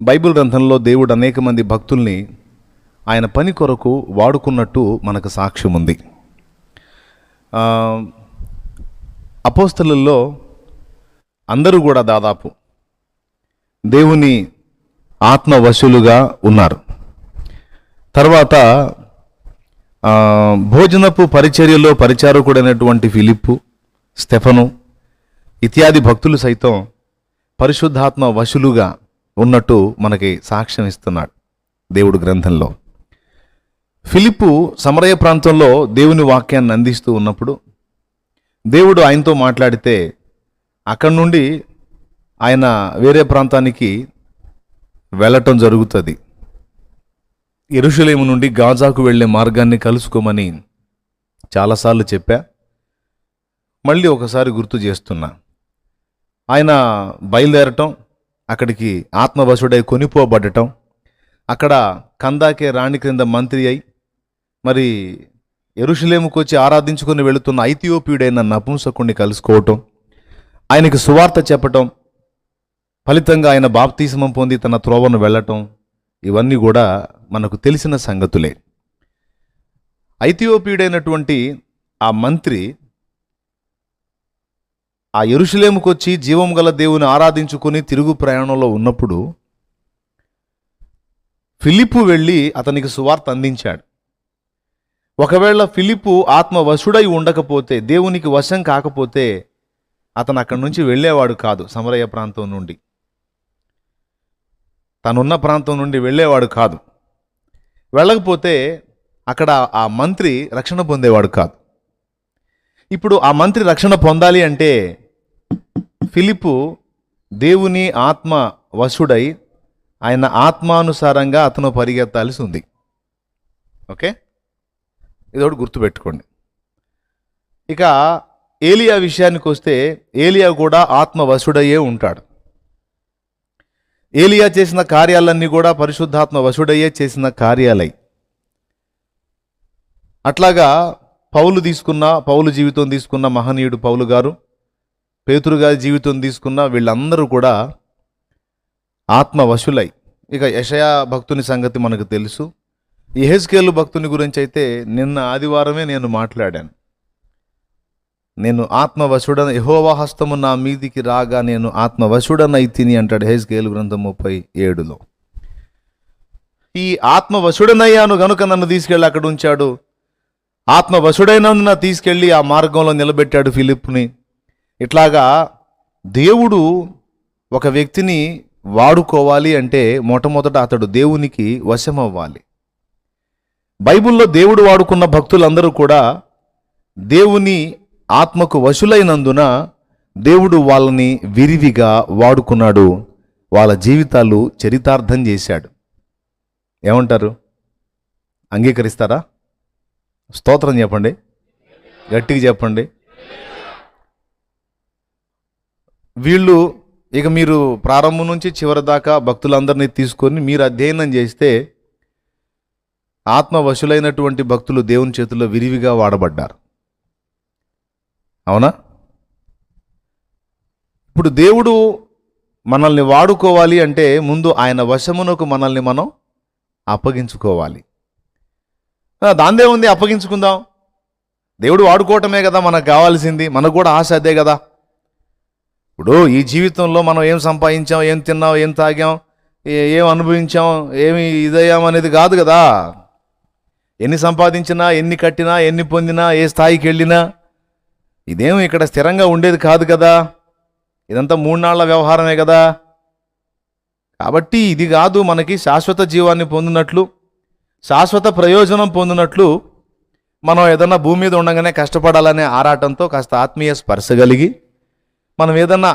Bible గ్రంథంలో దేవుడు అనేక మంది భక్తుల్ని ఆయన పని కొరకు వాడుకున్నట్టు మనకు సాక్ష్యం ఉంది. అపోస్తలుల్లో అందరూ కూడా దాదాపు దేవుని ఆత్మవశులుగా ఉన్నారు. తర్వాత భోజనపు పరిచర్యలో పరిచారకుడైనటువంటి ఫిలిప్పు, స్టెఫను ఇత్యాది భక్తులు సైతం పరిశుద్ధాత్మ వశులుగా ఉన్నట్టు మనకి సాక్ష్యం ఇస్తున్నాడు దేవుడు గ్రంథంలో. ఫిలిప్పు సమరయ ప్రాంతంలో దేవుని వాక్యాన్ని అందిస్తూ ఉన్నప్పుడు దేవుడు ఆయనతో మాట్లాడితే అక్కడి నుండి ఆయన వేరే ప్రాంతానికి వెళ్ళటం జరుగుతుంది. యెరూషలేము నుండి గాజాకు వెళ్ళే మార్గాన్ని కలుసుకోమని చాలాసార్లు చెప్పా, మళ్ళీ ఒకసారి గుర్తు చేస్తున్నా. ఆయన బయలుదేరటం, అక్కడికి ఆత్మవశుడై కొనిపోబడటం, అక్కడ కందాకే రాణి క్రింద మంత్రి అయి మరి యెరూషలేముకు వచ్చి ఆరాధించుకొని వెళుతున్న ఐథియోపియుడైన నపుంసకుణ్ణి కలుసుకోవటం, ఆయనకి సువార్త చెప్పటం, ఫలితంగా ఆయన బాప్తిస్మం పొంది తన త్రోవను వెళ్ళటం, ఇవన్నీ కూడా మనకు తెలిసిన సంగతులే. ఐథియోపియుడైనటువంటి ఆ మంత్రి ఆ యెరూషలేముకు వచ్చి జీవం గల దేవుని ఆరాధించుకొని తిరుగు ప్రయాణంలో ఉన్నప్పుడు ఫిలిప్పు వెళ్ళి అతనికి సువార్త అందించాడు. ఒకవేళ ఫిలిప్పు ఆత్మవశుడై ఉండకపోతే, దేవునికి వశం కాకపోతే అతను అక్కడి నుంచి వెళ్ళేవాడు కాదు. సమరయ ప్రాంతం నుండి, తనున్న ప్రాంతం నుండి వెళ్ళేవాడు కాదు. వెళ్ళకపోతే అక్కడ ఆ మంత్రి రక్షణ పొందేవాడు కాదు. ఇప్పుడు ఆ మంత్రి రక్షణ పొందాలి అంటే ఫిలిప్పు దేవుని ఆత్మ వశుడై ఆయన ఆత్మానుసారంగా అతను పరిగెత్తాల్సి ఉంది. ఓకే, ఇదొకటి గుర్తుపెట్టుకోండి. ఇక ఏలియా విషయానికి వస్తే ఏలియా కూడా ఆత్మవశుడయ్యే ఉంటాడు. ఏలియా చేసిన కార్యాలన్నీ కూడా పరిశుద్ధాత్మ వశుడయ్యే చేసిన కార్యాలై. అట్లాగా పౌలు జీవితం తీసుకున్న మహనీయుడు పౌలు గారు, పేతురు గారి జీవితం తీసుకున్న వీళ్ళందరూ కూడా ఆత్మవశులై. ఇక యెషయా భక్తుని సంగతి మనకు తెలుసు. యెహెజ్కేలు భక్తుని గురించి అయితే నిన్న ఆదివారమే నేను మాట్లాడాను. నేను ఆత్మవశుడన, యెహోవా హస్తము నా మీదికి రాగా నేను ఆత్మవశుడనైతిని అంటాడు యెహెజ్కేలు గ్రంథం 37లో. ఈ ఆత్మవశుడనయ్యాను గనుక నన్ను తీసుకెళ్ళి అక్కడ ఉంచాడు. ఆత్మవశుడైనందున తీసుకెళ్ళి ఆ మార్గంలో నిలబెట్టాడు ఫిలిప్పుని. ఇట్లాగా దేవుడు ఒక వ్యక్తిని వాడుకోవాలి అంటే మొట్టమొదట అతడు దేవునికి వశమవ్వాలి. బైబిల్లో దేవుడు వాడుకున్న భక్తులందరూ కూడా దేవుని ఆత్మకు వశులైనందున దేవుడు వాళ్ళని విరివిగా వాడుకున్నాడు. వాళ్ళ జీవితాలు చరితార్థం చేశాడు. ఏమంటారు? అంగీకరిస్తారా? స్తోత్రం చెప్పండి, గట్టిగా చెప్పండి. వీళ్ళు ఇక మీరు ప్రారంభం నుంచి చివరి దాకా భక్తులందరినీ తీసుకొని మీరు అధ్యయనం చేస్తే ఆత్మవశులైనటువంటి భక్తులు దేవుని చేతుల్లో విరివిగా వాడబడ్డారు. అవునా? ఇప్పుడు దేవుడు మనల్ని వాడుకోవాలి అంటే ముందు ఆయన వశమునకు మనల్ని మనం అప్పగించుకోవాలి. దాందే ఉంది, అప్పగించుకుందాం. దేవుడు వాడుకోవటమే కదా మనకు కావాల్సింది. మనకు కూడా ఆశ అదే కదా. ఇప్పుడు ఈ జీవితంలో మనం ఏం సంపాదించాం, ఏం తిన్నాం, ఏం తాగాం, ఏం అనుభవించాం, ఏమి ఇదయ్యాం అనేది కాదు కదా. ఎన్ని సంపాదించినా, ఎన్ని కట్టినా, ఎన్ని పొందినా, ఏ స్థాయికి వెళ్ళినా ఇదేం ఇక్కడ స్థిరంగా ఉండేది కాదు కదా. ఇదంతా 3 నాళ్ల వ్యవహారమే కదా. కాబట్టి ఇది కాదు మనకి శాశ్వత జీవాన్ని పొందినట్లు, శాశ్వత ప్రయోజనం పొందినట్లు మనం ఏదన్నా భూమి మీద ఉండగానే కష్టపడాలనే ఆరాటంతో కాస్త ఆత్మీయ స్పర్శ కలిగి మనం ఏదన్నా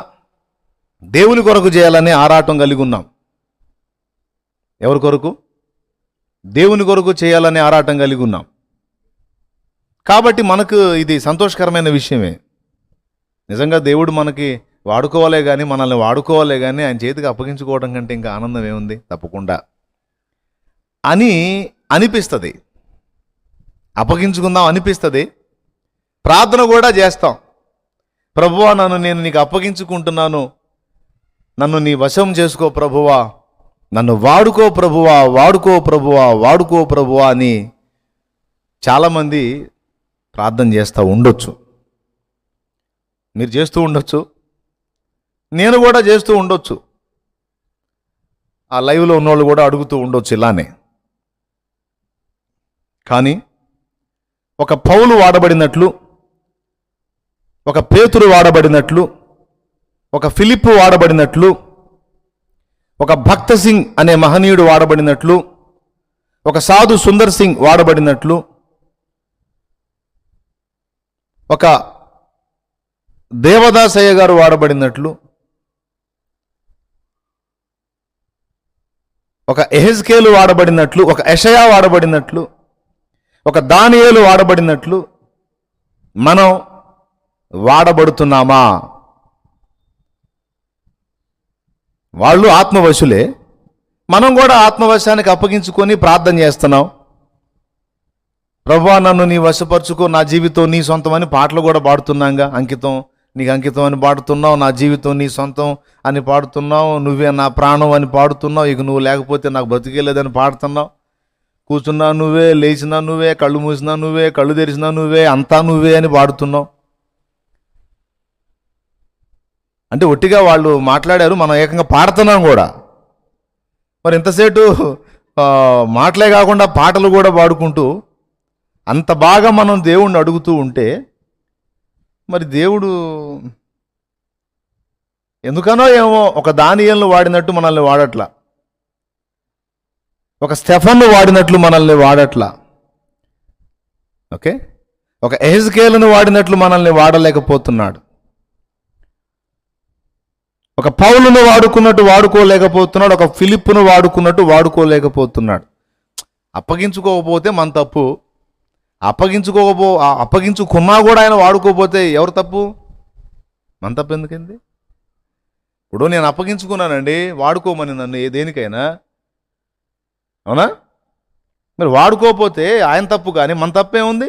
దేవుని కొరకు చేయాలనే ఆరాటం కలిగి ఉన్నాం. ఎవరి కొరకు? దేవుని కొరకు చేయాలనే ఆరాటం కలిగి ఉన్నాం. కాబట్టి మనకు ఇది సంతోషకరమైన విషయమే. నిజంగా దేవుడు మనకి వాడుకోవాలే కానీ, మనల్ని వాడుకోవాలే కానీ ఆయన చేతికి అప్పగించుకోవడం కంటే ఇంకా ఆనందం ఏముంది? తప్పకుండా అని అనిపిస్తుంది. అప్పగించుకుందాం అనిపిస్తుంది. ప్రార్థన కూడా చేస్తాం. ప్రభువా, నేను నీకు అప్పగించుకుంటున్నాను, నన్ను నీ వశం చేసుకో ప్రభువా నన్ను వాడుకో ప్రభువా, వాడుకో ప్రభువా, వాడుకో ప్రభువా అని చాలామంది ప్రార్థన చేస్తూ ఉండొచ్చు. మీరు చేస్తూ ఉండొచ్చు, నేను కూడా చేస్తూ ఉండొచ్చు, ఆ లైవ్లో ఉన్నోళ్ళు కూడా అడుగుతూ ఉండొచ్చు ఇలానే. కానీ ఒక పౌలు వాడబడినట్లు, ఒక పేతురు వాడబడినట్లు, ఒక ఫిలిప్పు వాడబడినట్లు, ఒక భక్త సింగ్ అనే మహనీయుడు వాడబడినట్లు, ఒక సాధు సుందర్ సింగ్ వాడబడినట్లు, ఒక దేవదాసయ్య గారు వాడబడినట్లు, ఒక ఎహెజ్కేలు వాడబడినట్లు, ఒక యెషయా వాడబడినట్లు, ఒక దానియేలు వాడబడినట్లు మనం వాడబడుతున్నామా? వాళ్ళు ఆత్మవశులే, మనం కూడా ఆత్మవశానికి అప్పగించుకొని ప్రార్థన చేస్తున్నాం. ప్రభువా నన్ను నీ వశపరుచుకో, నా జీవితం నీ సొంతం అని పాటలు కూడా పాడుతున్నాంగా. అంకితం, నీకు అంకితం అని పాడుతున్నావు, నా జీవితం నీ సొంతం అని పాడుతున్నావు, నువ్వే నా ప్రాణం అని పాడుతున్నావు, ఇక నువ్వు లేకపోతే నాకు బ్రతికేలేదని పాడుతున్నావు. కూర్చున్నా నువ్వే, లేచినా నువ్వే, కళ్ళు మూసినా నువ్వే, కళ్ళు తెరిచినా నువ్వే, అంతా నువ్వే అని పాడుతున్నావు. అంటే ఒట్టిగా వాళ్ళు మాట్లాడారు, మనం ఏకంగా పాడుతున్నాం కూడా. మరి ఇంతసేటు మాటలే కాకుండా పాటలు కూడా పాడుకుంటూ అంత బాగా మనం దేవుణ్ణి అడుగుతూ ఉంటే, మరి దేవుడు ఎందుకనో ఏమో ఒక దానియేలును వాడినట్టు మనల్ని వాడట్లా, ఒక స్టెఫన్ను వాడినట్లు మనల్ని వాడట్లా, ఓకే, ఒక ఎహెజ్కేలును వాడినట్లు మనల్ని వాడలేకపోతున్నాడు. ఒక పౌలును వాడుకున్నట్టు వాడుకోలేకపోతున్నాడు, ఒక ఫిలిప్పును వాడుకున్నట్టు వాడుకోలేకపోతున్నాడు. అప్పగించుకోకపోతే మన తప్పు, అప్పగించుకున్నా కూడా ఆయన వాడుకోకపోతే ఎవరు తప్పు? మన తప్పు ఎందుకండి? ఇప్పుడు నేను అప్పగించుకున్నానండి, వాడుకోమని నన్ను దేనికైనా, అవునా? మరి వాడుకోకపోతే ఆయన తప్పు, కానీ మన తప్పే ఉంది.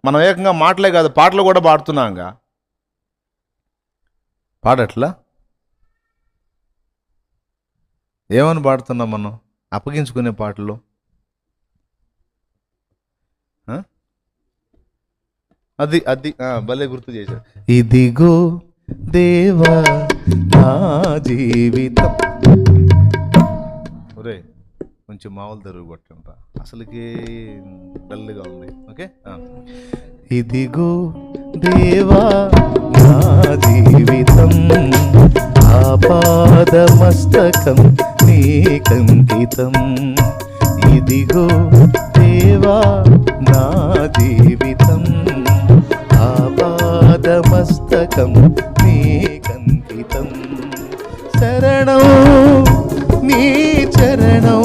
మనం ఏకంగా మాటలే కాదు పాటలు కూడా పాడుతున్నాంగా. పాడట్లా? ఏమని పాడుతున్నాం మనం అప్పగించుకునే పాటలు? అది అది భలే గుర్తు చేశారు. ఇదిగో దేవా నా జీవితం. ఒరే కొంచెం మామూలు తెరుగు కొట్టంట, అసలుకి డల్గా ఉంది. ఓకే, ఇదిగో దేవా నా జీవితం, ఆపాదమస్తకం నీకంకితం. ఇదిగో దేవా నా జీవితం, ఆపాదమస్తకం నీకంకితం. శరణం నీ చరణం,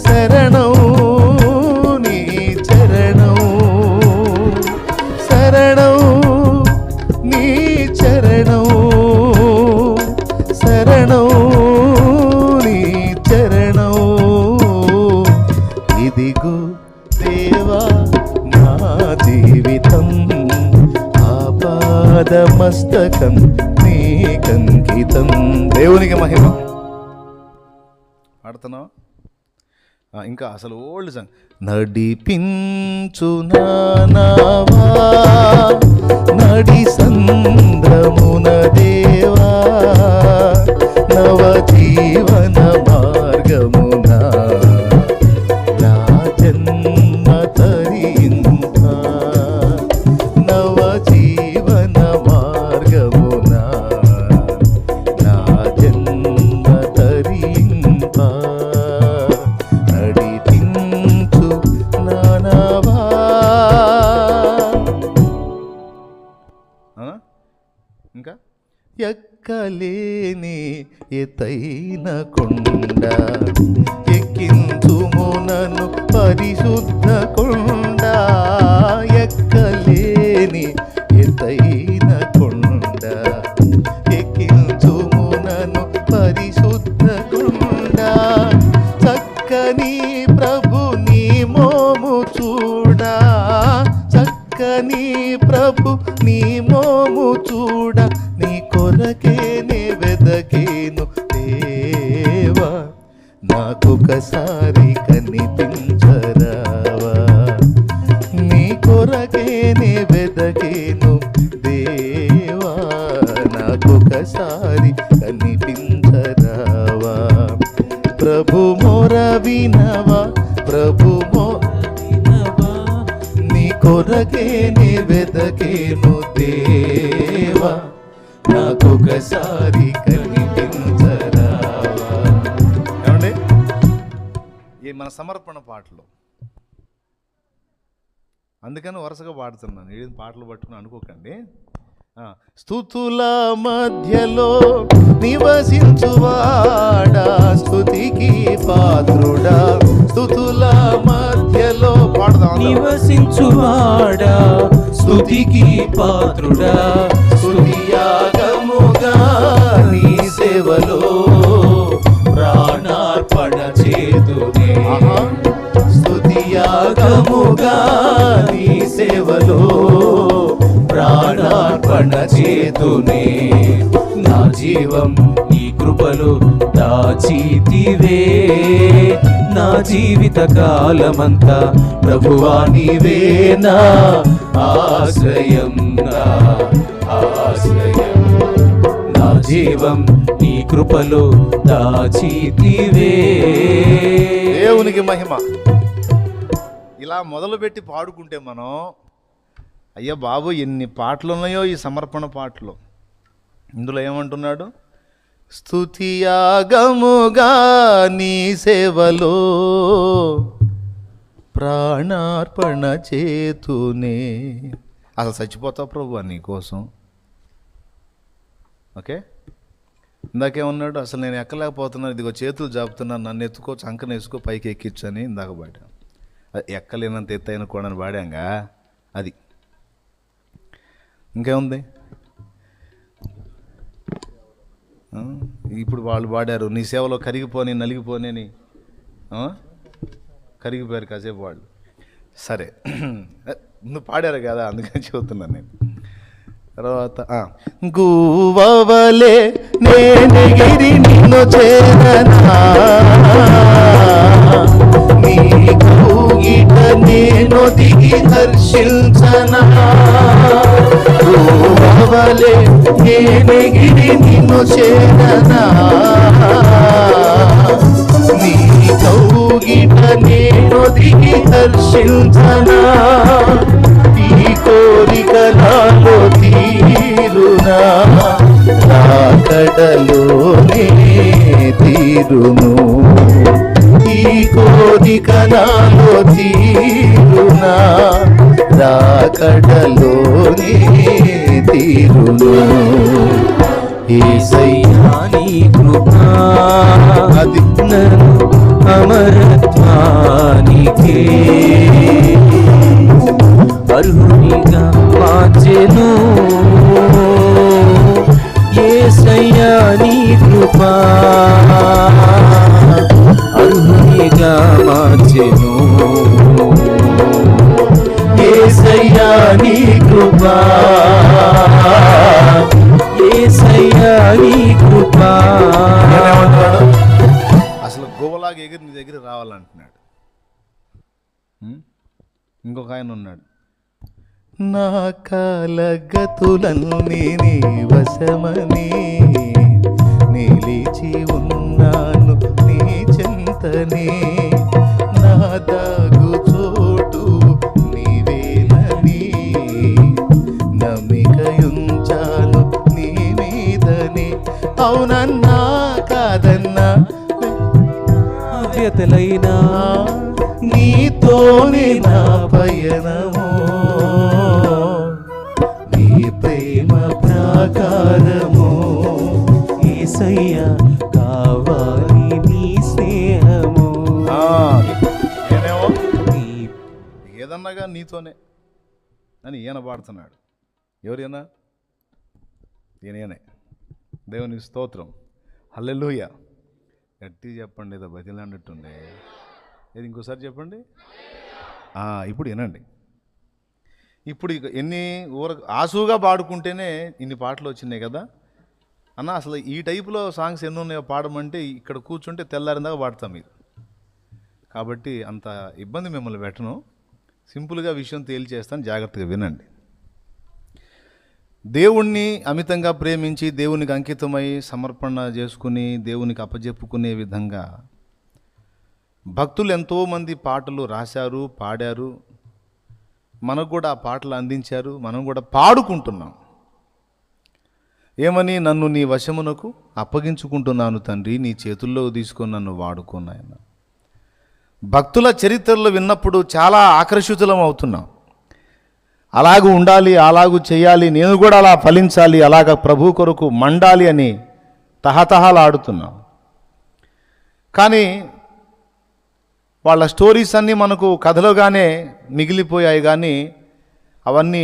శరణం నీ చరణం, శరణం నీ చరణం, శరణం నీ చరణం. ఇదిగో దేవా నా జీవితం, ఆపాదమస్తకం నీకంకితం. దేవునికి మహిమ. పాడుతున్నావా? ఇంకా అసలు ఓల్డ్ సాంగ్. నడిపించు నావా నడి సంద్రమున దేవా, నవ జీవన మార్గమున నా జన్మ తరింప, నవ జీవన మార్గమున నా జన్మ తరింప. నడిపించు నానవా. ఇంకా ఎక్కలేని ఎతైన కొండ, ఎక్కించుమునను పరిశుద్ధ కొండ, ఎక్కలేని ఎతైన కొండ, ఎక్కించుమునను పరిశుద్ధ కొండ. చక్కని ప్రభు నీ మోము చూడా, చక్కని ప్రభు నీ మోము చూడ, నీ కొరకే నే వెదకేను దేవా. నాకొకసారి కనిపించరావా? నీ కొరకేనే వెదకేను దేవా, నాకొకసారి కనిపించరావా? ప్రభు మొర వినవా, ప్రభు నీ కొరకేనే వెదకేను దేవా, నాకొకసారి కనిపించరావా? ఏమండి, ఈ మన సమర్పణ పాటలు అందుకని వరుసగా పాడుతున్నాను. ఏం పాటలు పట్టుకుని అనుకోకండి. స్తుతుల మధ్యలో నివసించువాడా, స్తుతికి పాత్రుడా, స్తుతుల మధ్యలో పాడదాం. నివసించువాడా, స్తుతికి పాత్రుడా, స్తుతియాగముగా నీ సేవలో ప్రాణార్పణ చేతునే. స్తుతియాగముగా నీ సేవలో ప్రాణార్పణ చేతునే. నా జీవం నీ కృపలో దాచితివే, నా జీవిత కాలమంతా ప్రభువా నీవే నా ఆశ్రయం, నా ఆశ్రయం. నా జీవం నీ కృపలో దాచితివే. దేవునికి మహిమ. ఇలా మొదలుపెట్టి పాడుకుంటే మనం, అయ్యా బాబు ఎన్ని పాటలు ఉన్నాయో ఈ సమర్పణ పాటలు. ఇందులో ఏమంటున్నాడు? స్తుతియాగముగా నీ సేవలో ప్రాణార్పణ చేతునే. అసలు చచ్చిపోతావు ప్రభు నీ కోసం. ఓకే, ఇందాకేమన్నాడు? అసలు నేను ఎక్కలేకపోతున్నాను, ఇదిగో చేతులు జాపుతున్నాను, నన్ను ఎత్తుకో, చంకన వేసుకో, పైకి ఎక్కించని ఇందాక పాడాం. అది ఎక్కలేనంత ఎత్తైన కూడని పాడాంగా. అది ఇంకేముంది? ఇప్పుడు వాళ్ళు పాడారు, నీ సేవలో కరిగిపోని నలిగిపోని. కరిగిపోయారు కాసేపు వాళ్ళు. సరే, ముందు పాడారు కదా, అందుకని చెబుతున్నాను నేను. తర్వాత గువ్వవలే నేనెగిరి నిన్ను చేరనా, నీ కౌగిట నేను దిగి దర్శించనా. గువ్వవలే నేనెగిరి నిన్ను చేరనా, నీ కౌగిట నేను దిగి దర్శించనా. ఈ కోరిక నాలో తీరునా, రాకడలోనే తీరును. ఈ కోరిక నాలో తీరునా, రాకడలోనే తీరును. యేసయ్యా నీ కృపా అది నన్ను అమరత్వానికే అర్హునిగా మార్చెను. యేసయ్యా నీ కృపా అర్హునిగా మార్చెను. యేసయ్యా నీ కృపా, యేసయ్యా నీ కృపా. అసలు గోవలాగా ఎగిరి నీ దగ్గర రావాలంటున్నాడు. ఇంకొక ఆయన ఉన్నాడు, నా కాలగతులన్నీ నీ వశమని నిలిచి ఉన్నాను నీ చెంతనే. నా దాగు చోటు నీవేనని నమ్మికయుంచాను నీ మీదని. అవునన్నా కాదన్నా వ్యతలైనా నీతోనే నా పయనము, నీ ప్రేమ ప్రాకారము. యేసయ్యా కావాలి నీ స్నేహము. ఏదన్నాగా నీతోనే అని ఈయన పాడుతున్నాడు. ఎవరైనా ఈయనే. దేవునికి స్తోత్రం, హల్లెలూయా. గట్టి చెప్పండి, ఏదో బతిలాండట్టుండే. ఇది ఇంకోసారి చెప్పండి. ఇప్పుడు వినండి. ఇప్పుడు ఎన్ని ఆసుగా పాడుకుంటేనే ఇన్ని పాటలు వచ్చినాయి కదా. అన్న అసలు ఈ టైపులో సాంగ్స్ ఎన్ని ఉన్నాయో పాడమంటే ఇక్కడ కూర్చుంటే తెల్లారిందాక పాడతాం మీరు. కాబట్టి అంత ఇబ్బంది మిమ్మల్ని పెట్టను, సింపుల్గా విషయం తేల్చేస్తాను, జాగ్రత్తగా వినండి. దేవుణ్ణి అమితంగా ప్రేమించి దేవునికి అంకితమై సమర్పణ చేసుకుని దేవునికి అప్పజెప్పుకునే విధంగా భక్తులు ఎంతోమంది పాటలు రాశారు, పాడారు, మనకు కూడా ఆ పాటలు అందించారు, మనం కూడా పాడుకుంటున్నాం. ఏమని? నన్ను నీ వశమునకు అప్పగించుకుంటున్నాను తండ్రి, నీ చేతుల్లో తీసుకొని నన్ను వాడుకున్నాయన. భక్తుల చరిత్రలు విన్నప్పుడు చాలా ఆకర్షితులం అవుతున్నాం. అలాగూ ఉండాలి, అలాగూ చేయాలి, నేను కూడా అలా ఫలించాలి, అలాగ ప్రభు కొరకు మండాలి అని తహతహలాడుతున్నాం. కానీ వాళ్ళ స్టోరీస్ అన్నీ మనకు కథలుగానే మిగిలిపోయాయి, కానీ అవన్నీ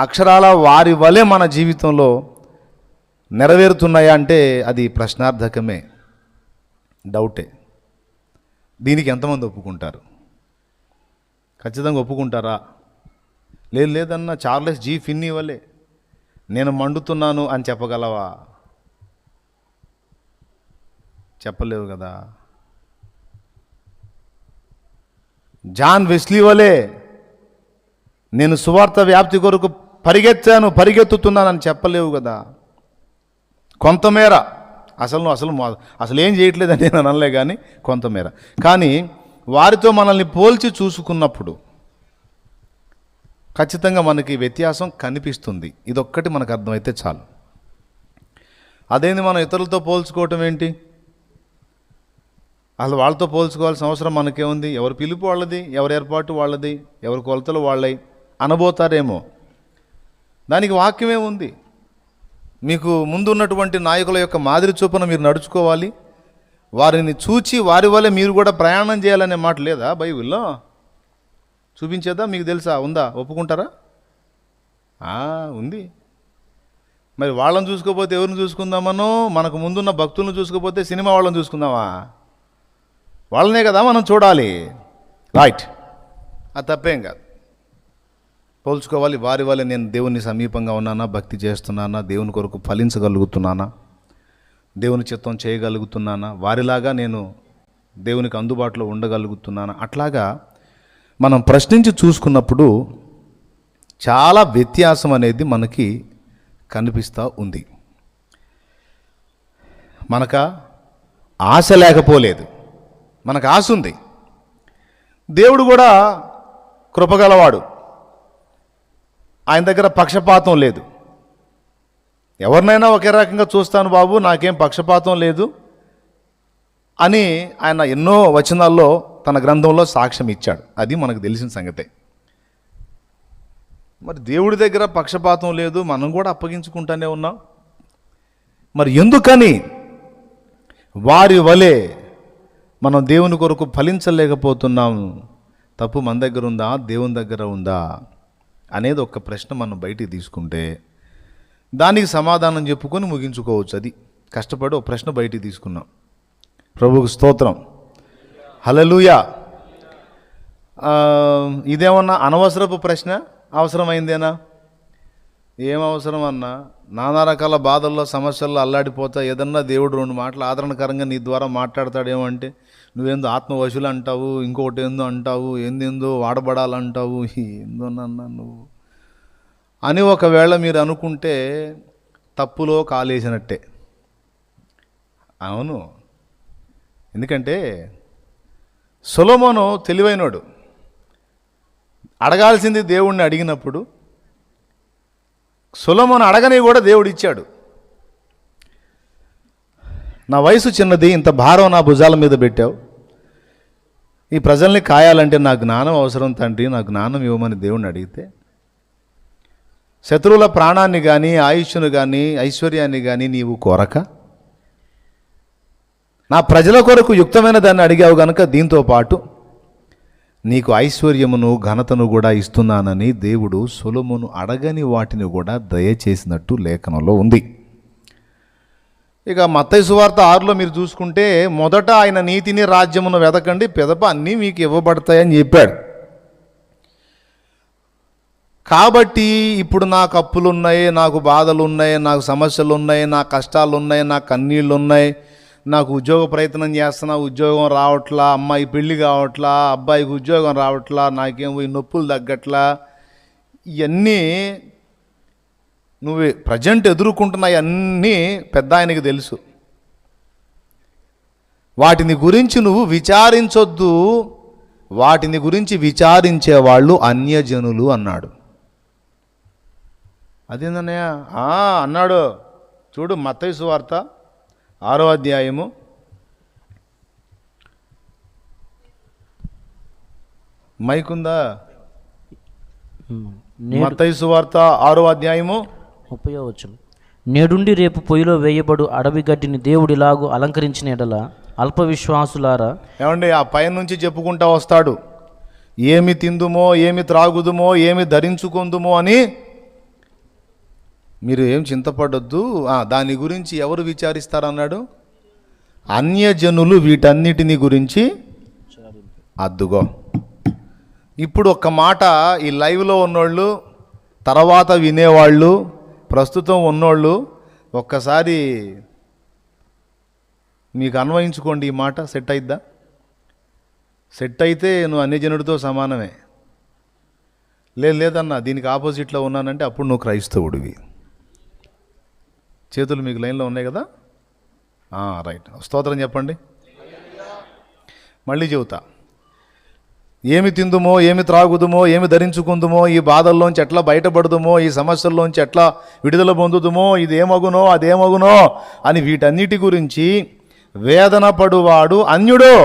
అక్షరాల వారి వలె మన జీవితంలో నెరవేరుతున్నాయా అంటే అది ప్రశ్నార్థకమే, డౌటే. దీనికి ఎంతమంది ఒప్పుకుంటారు? ఖచ్చితంగా ఒప్పుకుంటారా? లేదన్న చార్లెస్ జీ ఫిన్నీ వలే నేను మండుతున్నాను అని చెప్పగలవా? చెప్పలేవు కదా. జాన్ వెస్లీ వలే నేను సువార్త వ్యాప్తి కొరకు పరిగెత్తుతున్నానని చెప్పలేవు కదా. కొంతమేర అసలు ఏం చేయట్లేదని నేను అనలే, కానీ కొంతమేర. కానీ వారితో మనల్ని పోల్చి చూసుకున్నప్పుడు ఖచ్చితంగా మనకి వ్యత్యాసం కనిపిస్తుంది. ఇదొక్కటి మనకు అర్థమైతే చాలు. అదేంది మనం ఇతరులతో పోల్చుకోవటం ఏంటి? అసలు వాళ్ళతో పోల్చుకోవాల్సిన అవసరం మనకేముంది? ఎవరి పిలుపు వాళ్ళది, ఎవరి ఏర్పాటు వాళ్ళది, ఎవరి కొలతలు వాళ్ళవి అనబోతారేమో. దానికి వాక్యమే ఉంది. మీకు ముందున్నటువంటి నాయకుల యొక్క మాదిరి చొప్పున మీరు నడుచుకోవాలి, వారిని చూచి వారి వల్ల మీరు కూడా ప్రయాణం చేయాలనే మాట లేదా బైబిల్లో? చూపించేదా? మీకు తెలుసా? ఉందా? ఒప్పుకుంటారా? ఉంది. మరి వాళ్ళని చూసుకోకపోతే ఎవరిని చూసుకుందామనో? మనకు ముందున్న భక్తులను చూసుకోకపోతే సినిమా వాళ్ళని చూసుకుందామా? వాళ్ళనే కదా మనం చూడాలి. రైట్, అది తప్పేం కాదు. పోల్చుకోవాలి. వారి వల్ల నేను దేవుని సమీపంగా ఉన్నానా, భక్తి చేస్తున్నానా, దేవుని కొరకు ఫలించగలుగుతున్నానా, దేవుని చిత్తం చేయగలుగుతున్నానా, వారిలాగా నేను దేవునికి అందుబాటులో ఉండగలుగుతున్నానా? అట్లాగా మనం ప్రశ్నించి చూసుకున్నప్పుడు చాలా వ్యత్యాసం అనేది మనకి కనిపిస్తూ ఉంది. మనకు ఆశ లేకపోలేదు, మనకు ఆశ ఉంది. దేవుడు కూడా కృపగలవాడు, ఆయన దగ్గర పక్షపాతం లేదు. ఎవరినైనా ఒకే రకంగా చూస్తాను బాబు, నాకేం పక్షపాతం లేదు అని ఆయన ఎన్నో వచనాల్లో తన గ్రంథంలో సాక్ష్యం ఇచ్చాడు. అది మనకు తెలిసిన సంగతే. మరి దేవుడి దగ్గర పక్షపాతం లేదు, మనం కూడా అప్పగించుకుంటూనే ఉన్నాం. మరి ఎందుకని వారి వలె మనం దేవుని కొరకు ఫలించలేకపోతున్నాం? తప్పు మన దగ్గర ఉందా, దేవుని దగ్గర ఉందా అనేది ఒక ప్రశ్న మనం బయటికి తీసుకుంటే దానికి సమాధానం చెప్పుకొని ముగించుకోవచ్చు. అది కష్టపడి ఒక ప్రశ్న బయటికి తీసుకున్నాం. ప్రభువుకు స్తోత్రం, హల్లెలూయా. ఇదేమన్నా అనవసరపు ప్రశ్న? అవసరమైందేనా? ఏం అవసరం అన్నా? నానా రకాల బాధల్లో సమస్యల్లో అల్లాడిపోతా ఏదన్నా దేవుడు రెండు మాటలు ఆదరణకరంగా నీ ద్వారా మాట్లాడతాడేమంటే నువ్వేందో ఆత్మవశులు అంటావు, ఇంకొకటి ఏందో అంటావు, ఏందేందో వాడబడాలంటావు, ఏందోనన్నా నువ్వు అని ఒకవేళ మీరు అనుకుంటే తప్పులో కాలేసినట్టే. అవును, ఎందుకంటే సొలొమోను తెలివైనోడు. అడగాల్సింది దేవుణ్ణి అడిగినప్పుడు సొలొమోను అడగని కూడా దేవుడు ఇచ్చాడు. నా వయసు చిన్నది, ఇంత భారం నా భుజాల మీద పెట్టావు, ఈ ప్రజల్ని కాయాలంటే నా జ్ఞానం అవసరం తండ్రి, నా జ్ఞానం ఇవ్వమని దేవుణ్ణి అడిగితే శత్రువుల ప్రాణాన్ని కానీ ఆయుష్ను కానీ ఐశ్వర్యాన్ని కానీ నీవు కోరక నా ప్రజల కొరకు యుక్తమైన దాన్ని అడిగావు గనుక దీంతో పాటు నీకు ఐశ్వర్యమును ఘనతను కూడా ఇస్తున్నానని దేవుడు సొలొమోను అడగని వాటిని కూడా దయచేసినట్టు లేఖనంలో ఉంది. ఇక మత్తయి సువార్త 6లో మీరు చూసుకుంటే మొదట ఆయన నీతిని రాజ్యమును వెతకండి, పిదప అన్నీ మీకు ఇవ్వబడతాయని చెప్పాడు. కాబట్టి ఇప్పుడు నాకు అప్పులు ఉన్నాయి, నాకు బాధలు ఉన్నాయి, నాకు సమస్యలు ఉన్నాయి, నా కష్టాలు ఉన్నాయి, నా కన్నీళ్ళు ఉన్నాయి, నాకు ఉద్యోగ ప్రయత్నం చేస్తున్నా, ఉద్యోగం రావట్లా, అమ్మాయి పెళ్ళి కావట్లా, అబ్బాయికి ఉద్యోగం రావట్లా, నాకేమో ఈ నొప్పులు తగ్గట్లా, ఇవన్నీ నువ్వు ప్రజెంట్ ఎదుర్కొంటున్నాయి అన్నీ పెద్ద ఆయనకి తెలుసు. వాటిని గురించి నువ్వు విచారించొద్దు, వాటిని గురించి విచారించేవాళ్ళు అన్యజనులు అన్నాడు. అదేందన్నయ్య అన్నాడు. చూడు మత్తయి సువార్త 6వ అధ్యాయము మైకుందా? మత్తయి సువార్త 6వ అధ్యాయము 30వ వచనం. నేడుండి రేపు పొయ్యిలో వేయబడు అడవి గడ్డిని దేవుడిలాగు అలంకరించిన ఎడల అల్ప విశ్వాసులారా. ఏమండి, ఆ పైన నుంచి చెప్పుకుంటా వస్తాడు, ఏమి తిందుమో, ఏమి త్రాగుదుమో, ఏమి ధరించుకుందుమో అని మీరు ఏం చింతపడొద్దు, దాని గురించి ఎవరు విచారిస్తారన్నాడు? అన్యజనులు వీటన్నిటిని గురించి. అద్దుగో, ఇప్పుడు ఒక్క మాట ఈ లైవ్లో ఉన్నోళ్ళు, తర్వాత వినేవాళ్ళు, ప్రస్తుతం ఉన్నోళ్ళు ఒక్కసారి మీకు అన్వయించుకోండి. ఈ మాట సెట్ అయిద్దా? సెట్ అయితే నువ్వు అన్యజనుడితో సమానమే. లేదన్నా దీనికి ఆపోజిట్లో ఉన్నానంటే అప్పుడు నువ్వు క్రైస్తవుడివి. చేతులు మీకు లైన్లో ఉన్నాయి కదా? రైట్, స్తోత్రం చెప్పండి. మళ్ళీ చెబుతా, ఏమి తిందుమో, ఏమి త్రాగుదుమో, ఏమి ధరించుకుందుమో, ఈ బాధల్లోంచి ఎట్లా బయటపడుదుమో, ఈ సమస్యల్లోంచి ఎట్లా విడుదల పొందుదుమో, ఇదేమగునో అదేమగునో అని వీటన్నిటి గురించి వేదన పడువాడు అన్యుడో.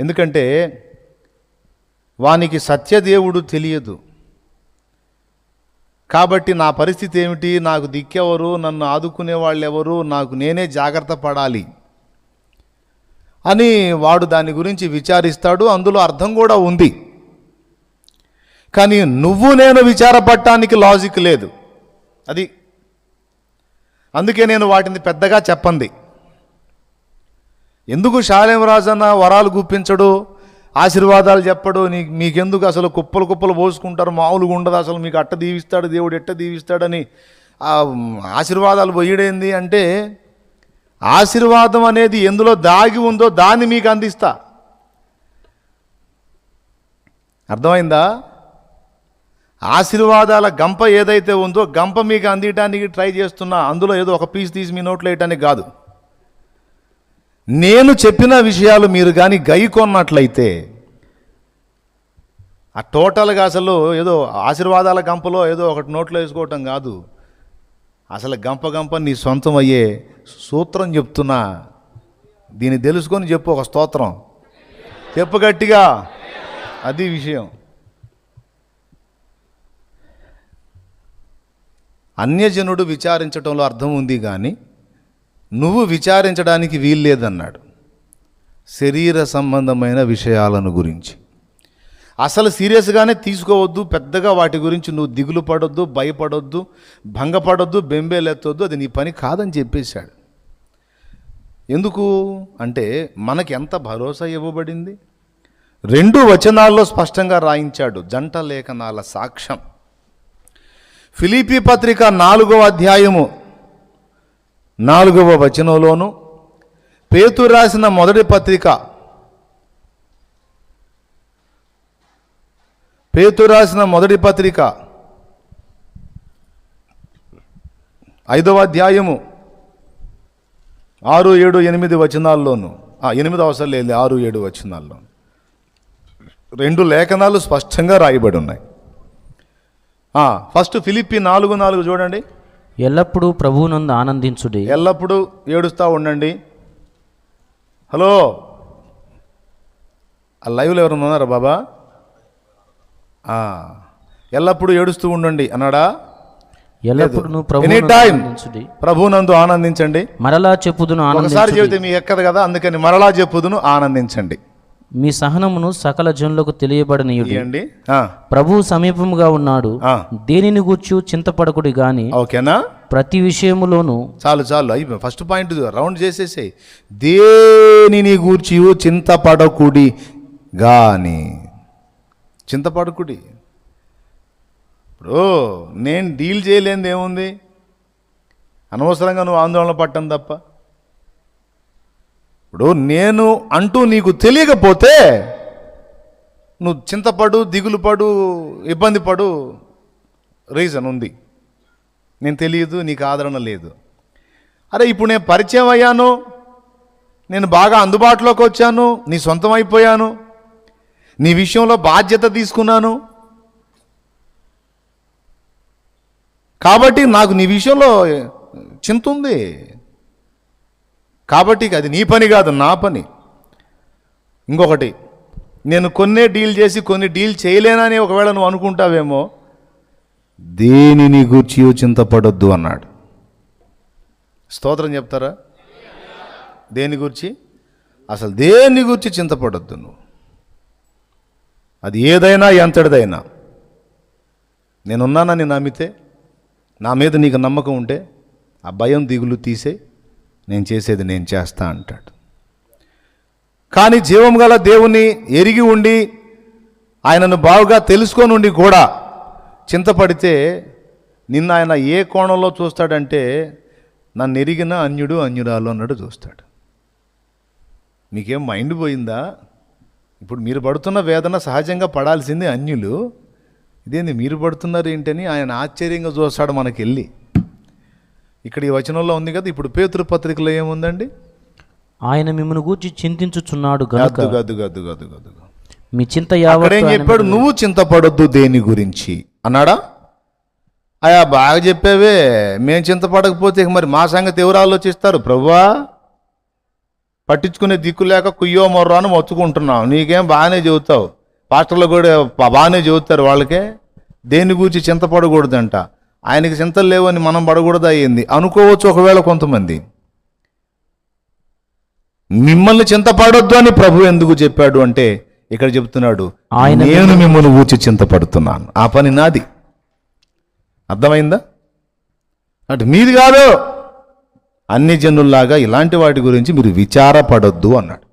ఎందుకంటే వానికి సత్యదేవుడు తెలియదు. కాబట్టి నా పరిస్థితి ఏమిటి, నాకు దిక్కెవరు, నన్ను ఆదుకునే వాళ్ళు ఎవరు, నాకు నేనే జాగ్రత్త పడాలి అని వాడు దాని గురించి విచారిస్తాడు. అందులో అర్థం కూడా ఉంది. కానీ నువ్వు నేను విచారపడటానికి లాజిక్ లేదు. అది అందుకే నేను వాటిని పెద్దగా చెప్పండి. ఎందుకు షాలేం రాజన్న వరాలు గుప్పించడు, ఆశీర్వాదాలు చెప్పడు, మీకెందుకు అసలు కుప్పలు కుప్పలు పోసుకుంటారు, మామూలుగా ఉండదు, అసలు మీకు అట్ట దీవిస్తాడు దేవుడు, ఎట్ట దీవిస్తాడని ఆశీర్వాదాలు పోయడేంది అంటే, ఆశీర్వాదం అనేది ఎందులో దాగి ఉందో దాన్ని మీకు అందిస్తా. అర్థమైందా? ఆశీర్వాదాల గంప ఏదైతే ఉందో గంప మీకు అందించడానికి ట్రై చేస్తున్నా, అందులో ఏదో ఒక పీస్ తీసి మీ నోట్లో వేయటానికి కాదు. నేను చెప్పిన విషయాలు మీరు కానీ గైకొన్నట్లయితే ఆ టోటల్గా అసలు ఏదో ఆశీర్వాదాల గంపలో ఏదో ఒకటి నోట్లో వేసుకోవటం కాదు, అసలు గంప గంప నీ సొంతం అయ్యే సూత్రం చెప్తున్నా. దీన్ని తెలుసుకొని చెప్పు, ఒక స్తోత్రం చెప్పు గట్టిగా. అది విషయం. అన్యజనుడు విచారించడంలో అర్థం ఉంది, కానీ నువ్వు విచారించడానికి వీల్లేదన్నాడు. శరీర సంబంధమైన విషయాలను గురించి అసలు సీరియస్గానే తీసుకోవద్దు. పెద్దగా వాటి గురించి నువ్వు దిగులు పడొద్దు, భయపడొద్దు, భంగపడొద్దు, బెంబేలెత్తొద్దు. అది నీ పని కాదని చెప్పేశాడు. ఎందుకు అంటే మనకి ఎంత భరోసా ఇవ్వబడింది. 2 వచనాల్లో స్పష్టంగా రాయించాడు, జంట లేఖనాల సాక్ష్యం. ఫిలిప్పీ పత్రిక 4వ అధ్యాయము 4వ వచనంలోను, పేతురు రాసిన మొదటి పత్రిక 5వ అధ్యాయము 6, 7, 8 వచనాల్లోను, 8 అవసరం లేదు, 6, 7 వచనాల్లో 2 లేఖనాలు స్పష్టంగా రాయబడి ఉన్నాయి. ఫస్ట్ ఫిలిప్పీ 4:4 చూడండి. ఎల్లప్పుడూ ప్రభువునందు ఆనందించుడి. ఎల్లప్పుడూ ఏడుస్తూ ఉండండి. హలో, ఆ లైవ్లో ఎవరు ఉన్నారా బాబా? ఎల్లప్పుడూ ఏడుస్తూ ఉండండి అన్నాడా? ఎల్లప్పుడూ ప్రభువునందు ఆనందించండి. మరలా చెప్పుదును, ఒకసారి చెబితే మీకు ఎక్కదు కదా, అందుకని మరలా చెప్పుదును, ఆనందించండి. మీ సహనమును సకల జనులకు తెలియబడనీయుడి. ప్రభువు సమీపముగా ఉన్నాడు, దేనిని గూర్చి చింతపడకుడి గాని. ఓకేనా? ప్రతి విషయములోను. చాలు అయిపోయి ఫస్ట్ పాయింట్ రౌండ్ చేసేసాయి. దేనిని గూర్చి చింతపడకుడి గాని. చింతపడకుడి. ఇప్పుడు నేను డీల్ చేయలేనిది ఏముంది? అనవసరంగా నువ్వు ఆందోళన పట్టం తప్ప. ఇప్పుడు నేను అంటూ నీకు తెలియకపోతే నువ్వు చింతపడు, దిగులు పడు, ఇబ్బంది పడు, రీజన్ ఉంది. నేను తెలియదు, నీకు ఆదరణ లేదు. అరే ఇప్పుడు నేను పరిచయం అయ్యాను, నేను బాగా అందుబాటులోకి వచ్చాను, నీ సొంతం అయిపోయాను, నీ విషయంలో బాధ్యత తీసుకున్నాను, కాబట్టి నాకు నీ విషయంలో చింత ఉంది. కాబట్టి అది నీ పని కాదు, నా పని. ఇంకొకటి, నేను కొన్నే డీల్ చేసి కొన్ని డీల్ చేయలేనని ఒకవేళ నువ్వు అనుకుంటావేమో, దేనిని గూర్చి చింతపడొద్దు అన్నాడు. స్తోత్రం చెప్తారా? దేని గురించి? అసలు దేని గురించి చింతపడొద్దు నువ్వు. అది ఏదైనా ఎంతటిదైనా. నేనున్నానని నమ్మితే, నా మీద నీకు నమ్మకం ఉంటే ఆ భయం దిగులు తీసే, నేను చేసేది నేను చేస్తా అంటాడు. కానీ జీవం గల దేవుని ఎరిగి ఉండి ఆయనను బాగుగా తెలుసుకొని ఉండి కూడా చింతపడితే నిన్న ఆయన ఏ కోణంలో చూస్తాడంటే, నన్ను ఎరిగిన అన్యుడు అన్యురాలు అన్నట్టు చూస్తాడు. మీకేం మైండ్ పోయిందా? ఇప్పుడు మీరు పడుతున్న వేదన సహజంగా పడాల్సింది అన్యులు, ఇదేంది మీరు పడుతున్నారు ఏంటని ఆయన ఆశ్చర్యంగా చూస్తాడు మనకెళ్ళి. ఇక్కడ ఈ వచనంలో ఉంది కదా. ఇప్పుడు పేతురు పత్రికలో ఏముందండి? ఆయన మిమ్మల్ని గూర్చి చింతించుచున్నాడు గనుక గదు మీ చింత అక్కడేం చెప్పాడు? నువ్వు చింతపడొద్దు దేని గురించి అన్నాడా? అయా బాగా చెప్పావే, మేము చింతపడకపోతే ఇక మరి మా సంగతి ఎవరు ఆలోచిస్తారు ప్రభువా? పట్టించుకునే దిక్కు లేక కుయ్యో మొర్రో అని మొత్తుకుంటున్నావు. నీకేం బాగానే చెబుతావు, పాస్టర్లు కూడా బాగానే చెబుతారు వాళ్ళకే. దేని గురించి చింతపడకూడదంట. ఆయనకి చింతలు లేవని మనం పడకూడదు అయ్యింది అనుకోవచ్చు ఒకవేళ కొంతమంది. మిమ్మల్ని చింతపడొద్దు అని ప్రభు ఎందుకు చెప్పాడు అంటే, ఇక్కడ చెప్తున్నాడు, నేను మిమ్మల్ని ఊచి చింతపడుతున్నాను, ఆ పని నాది. అర్థమైందా? అంటే మీది కాదు, అన్ని జనుల్లాగా ఇలాంటి వాటి గురించి మీరు విచారపడొద్దు అన్నాడు.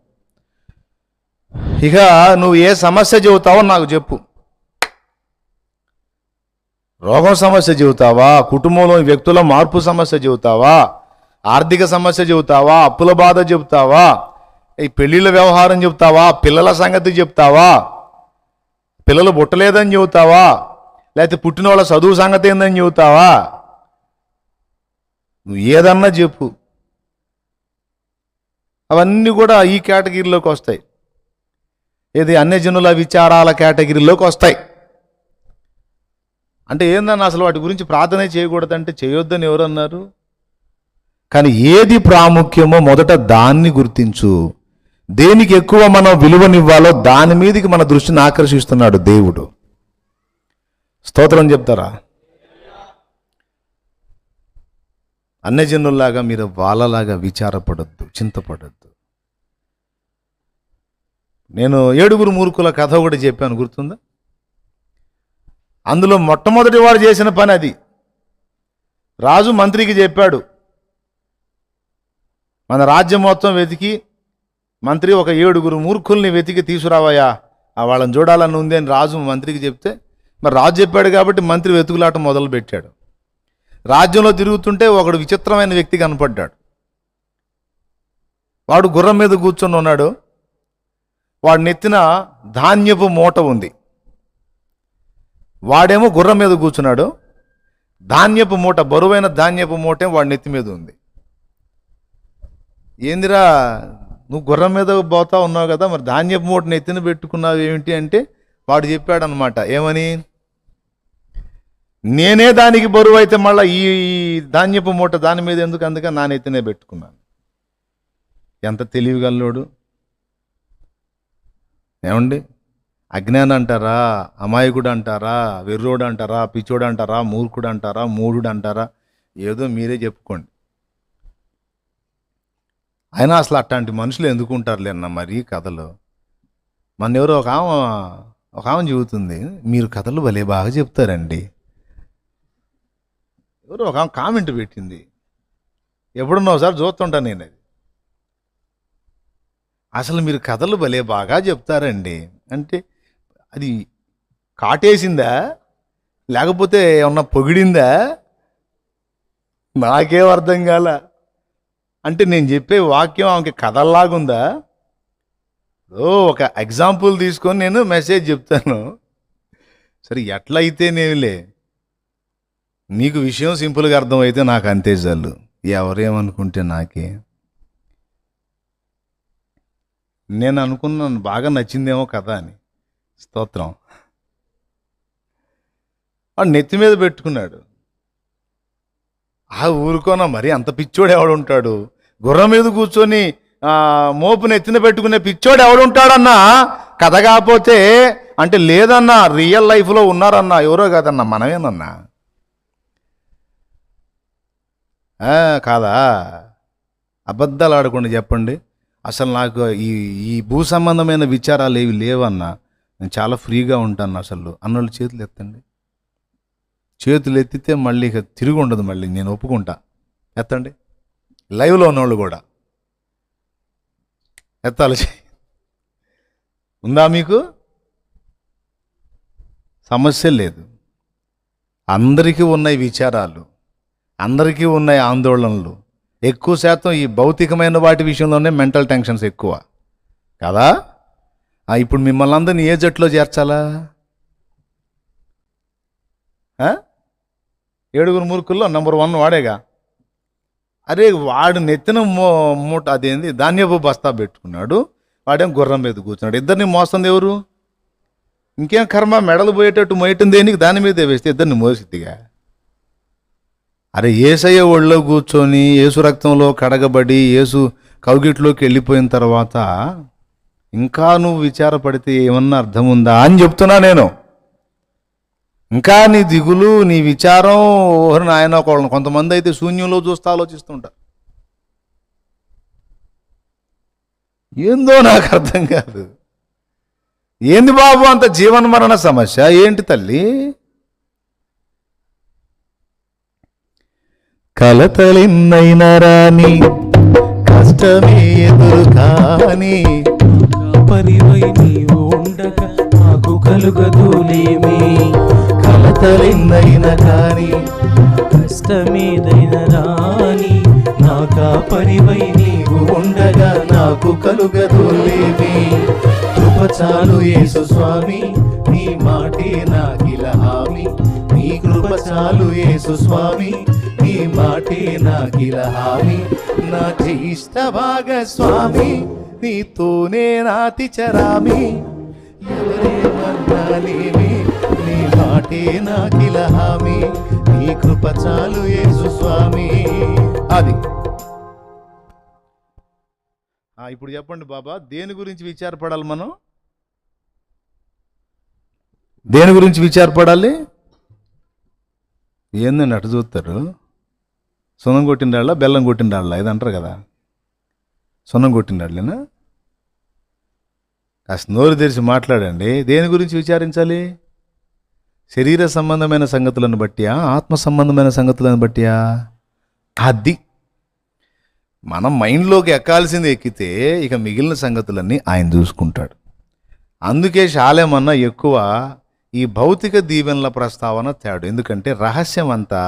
ఇక నువ్వు ఏ సమస్య చెబుతావో నాకు చెప్పు. రోగం సమస్య చెబుతావా, కుటుంబంలో వ్యక్తుల మార్పు సమస్య చెబుతావా, ఆర్థిక సమస్య చెబుతావా, అప్పుల బాధ చెబుతావా, ఈ పెళ్ళిళ్ళ వ్యవహారం చెబుతావా, పిల్లల సంగతి చెప్తావా, పిల్లలు పుట్టలేదని చెబుతావా, లేకపోతే పుట్టిన వాళ్ళ చదువు సంగతి ఏందని చెబుతావా, నువ్వు ఏదన్నా చెప్పు. అవన్నీ కూడా ఈ కేటగిరీలోకి వస్తాయి. ఏది అన్యజనుల విచారాల కేటగిరీలోకి వస్తాయి. అంటే ఏందన్నా అసలు వాటి గురించి ప్రార్థనే చేయకూడదంటే చేయొద్దని ఎవరన్నారు? కానీ ఏది ప్రాముఖ్యమో మొదట దాన్ని గుర్తించు. దేనికి ఎక్కువ మనం విలువనివ్వాలో దాని మీదకి మన దృష్టిని ఆకర్షిస్తున్నాడు దేవుడు. స్తోత్రం చెప్తారా? అన్యజనుల్లాగా మీరు వాళ్ళలాగా విచారపడొద్దు, చింతపడొద్దు. నేను 7 మూర్ఖుల కథ ఒకటి చెప్పాను, గుర్తుందా? అందులో మొట్టమొదటి వాడు చేసిన పని అది. రాజు మంత్రికి చెప్పాడు, మన రాజ్యం మొత్తం వెతికి మంత్రి ఒక 7 మూర్ఖుల్ని వెతికి తీసుకురావయ్యా, వాళ్ళని చూడాలని ఉంది అని రాజు మంత్రికి చెప్తే, మరి రాజు చెప్పాడు కాబట్టి మంత్రి వెతుకులాట మొదలు పెట్టాడు. రాజ్యంలో తిరుగుతుంటే ఒకడు విచిత్రమైన వ్యక్తి కనపడ్డాడు. వాడు గుర్రం మీద కూర్చొని ఉన్నాడు. వాడి నెత్తిన ధాన్యపు మూట ఉంది. వాడేమో గుర్రం మీద కూర్చున్నాడు. ధాన్యపు మూట, బరువైన ధాన్యపు మూట వాడి నెత్తి మీద ఉంది. ఏందిరా నువ్వు గుర్రం మీద పోతా ఉన్నావు కదా, మరి ధాన్యపు మూట నెత్తిన పెట్టుకున్నావు ఏమిటి అంటే, వాడు చెప్పాడనమాట, ఏమని, నేనే దానికి బరువు అయితే మళ్ళీ ఈ ధాన్యపు మూట దాని మీద ఎందుకు, అందుకని నా నెత్తినే పెట్టుకున్నాను. ఎంత తెలివిగల్లోడు! ఏమండి, అజ్ఞానం అంటారా, అమాయకుడు అంటారా, వెర్రోడు అంటారా, పిచ్చోడు అంటారా, మూర్ఖుడు అంటారా, మూఢుడు అంటారా, ఏదో మీరే చెప్పుకోండి. అయినా అసలు అట్లాంటి మనుషులు ఎందుకు ఉంటారులేన్న మరి కథలు. మన ఎవరో ఒక ఆమె చెబుతుంది, మీరు కథలు భలే బాగా చెప్తారండి. ఎవరో ఒక ఆమె కామెంట్ పెట్టింది, ఎప్పుడున్నా ఒకసారి చూస్తుంటాను నేను. అది అసలు మీరు కథలు భలే బాగా చెప్తారండి అంటే, అది కాటేసిందా లేకపోతే ఏమన్నా పొగిడిందా? నాకేం అర్థం కాల. అంటే నేను చెప్పే వాక్యం ఆమెకి కథల్లాగుందా? ఒక ఎగ్జాంపుల్ తీసుకొని నేను మెసేజ్ చెప్తాను. సరే ఎట్లయితే నేనులే, నీకు విషయం సింపుల్గా అర్థమైతే నాకు అంతే చాలు. ఎవరేమనుకుంటే నాకే. నేను అనుకున్నాను బాగా నచ్చిందేమో కథ అని. స్తోత్రం. వాడు నెత్తి మీద పెట్టుకున్నాడు. ఊరుకోన మరి అంత పిచ్చోడు ఎవడుంటాడు? గుర్రం మీద కూర్చొని మోపు నెత్తిన పెట్టుకునే పిచ్చోడు ఎవడుంటాడన్నా? కథ కాకపోతే అంటే లేదన్నా, రియల్ లైఫ్లో ఉన్నారన్నా. ఎవరో కాదన్నా, మనమేనన్నా. కాదా? అబద్ధాలు ఆడకుండా చెప్పండి. అసలు నాకు ఈ భూ సంబంధమైన విచారాలు ఏవి లేవన్నా. నేను చాలా ఫ్రీగా ఉంటాను. అసలు అన్నోళ్ళు చేతులు ఎత్తండి. చేతులు ఎత్తితే మళ్ళీ ఇక తిరిగి ఉండదు. మళ్ళీ నేను ఒప్పుకుంటా. ఎత్తండి. లైవ్లో ఉన్నోళ్ళు కూడా ఎత్తాలి. ఉందా మీకు? సమస్య లేదు. అందరికీ ఉన్నాయి విచారాలు, అందరికీ ఉన్నాయి ఆందోళనలు. ఎక్కువ శాతం ఈ భౌతికమైన వాటి విషయంలోనే మెంటల్ టెన్షన్స్ ఎక్కువ కదా. ఇప్పుడు మిమ్మల్ని అందరినీ ఏ జట్లో చేర్చాలా? 7 మూర్ఖుల్లో నెంబర్ 1 వాడేగా. అరే వాడు నెత్తిన మూట అదేంది ధాన్యపు బస్తా పెట్టుకున్నాడు, వాడేం గుర్రం మీద కూర్చున్నాడు. ఇద్దరిని మోస్తుంది ఎవరు? ఇంకేం కర్మ, మెడలు పోయేటట్టు మోయటం దేనికి? దాని మీదే వేస్తే ఇద్దరిని మోసిద్దిగా. అరే యేసయ్య ఒళ్ళో కూర్చొని యేసు రక్తంలో కడగబడి యేసు కౌగిట్లోకి వెళ్ళిపోయిన తర్వాత ఇంకా నువ్వు విచారపడితే ఏమన్నా అర్థం ఉందా అని చెప్తున్నా నేను. ఇంకా నీ దిగులు, నీ విచారం నాయన. కొంతమంది అయితే శూన్యంలో చూస్తూ ఆలోచిస్తుంటారు. ఏందో నాకు అర్థం కాదు. ఏంది బాబు అంత జీవన మరణ సమస్య ఏంటి తల్లి? కలతలిన్నైనా రాని, కష్టమే ఎదురు కాని, పరివై నీవు ఉండగా నాకు కలుగదులేమి. కలతలిన్నైనా కాని, కష్టమేదైనా రాని, నాకా పరివై నీవు ఉండగా నాకు కలుగదులేమి. కృపచాలు యేసు స్వామి, నీ మాటే నాకిల హామీ. నీ కృపచాలు యేసు స్వామి, నీ మాటే నాకిల హామీ. నా ఇష్ట భాగస్వామి, నీతోనే నాతి చరామి. ఎవరేమన్నానేమి, నీ మాటే నాకిల హామీ. నీ కృపచాలు యేసు స్వామి. అది ఇప్పుడు చెప్పండి బాబా, దేని గురించి విచారపడాలి మనం? దేని గురించి విచారపడాలి? ఏందని అటు చూస్తారు? సున్నం కొట్టిండాళ్ళ, బెల్లం కొట్టిండాళ్ళ ఇది అంటారు కదా. సున్నం కొట్టిండాళ్ళేనా? కాస్త నోరు తెరిచి మాట్లాడండి. దేని గురించి విచారించాలి? శరీర సంబంధమైన సంగతులను బట్టియా, ఆత్మ సంబంధమైన సంగతులను బట్టియా? అది మనం మైండ్లోకి ఎక్కాల్సింది ఎక్కితే ఇక మిగిలిన సంగతులన్నీ ఆయన చూసుకుంటాడు. అందుకే శాలేమన్నా ఎక్కువ ఈ భౌతిక దీవెనల ప్రస్తావన తేడు. ఎందుకంటే రహస్యం అంతా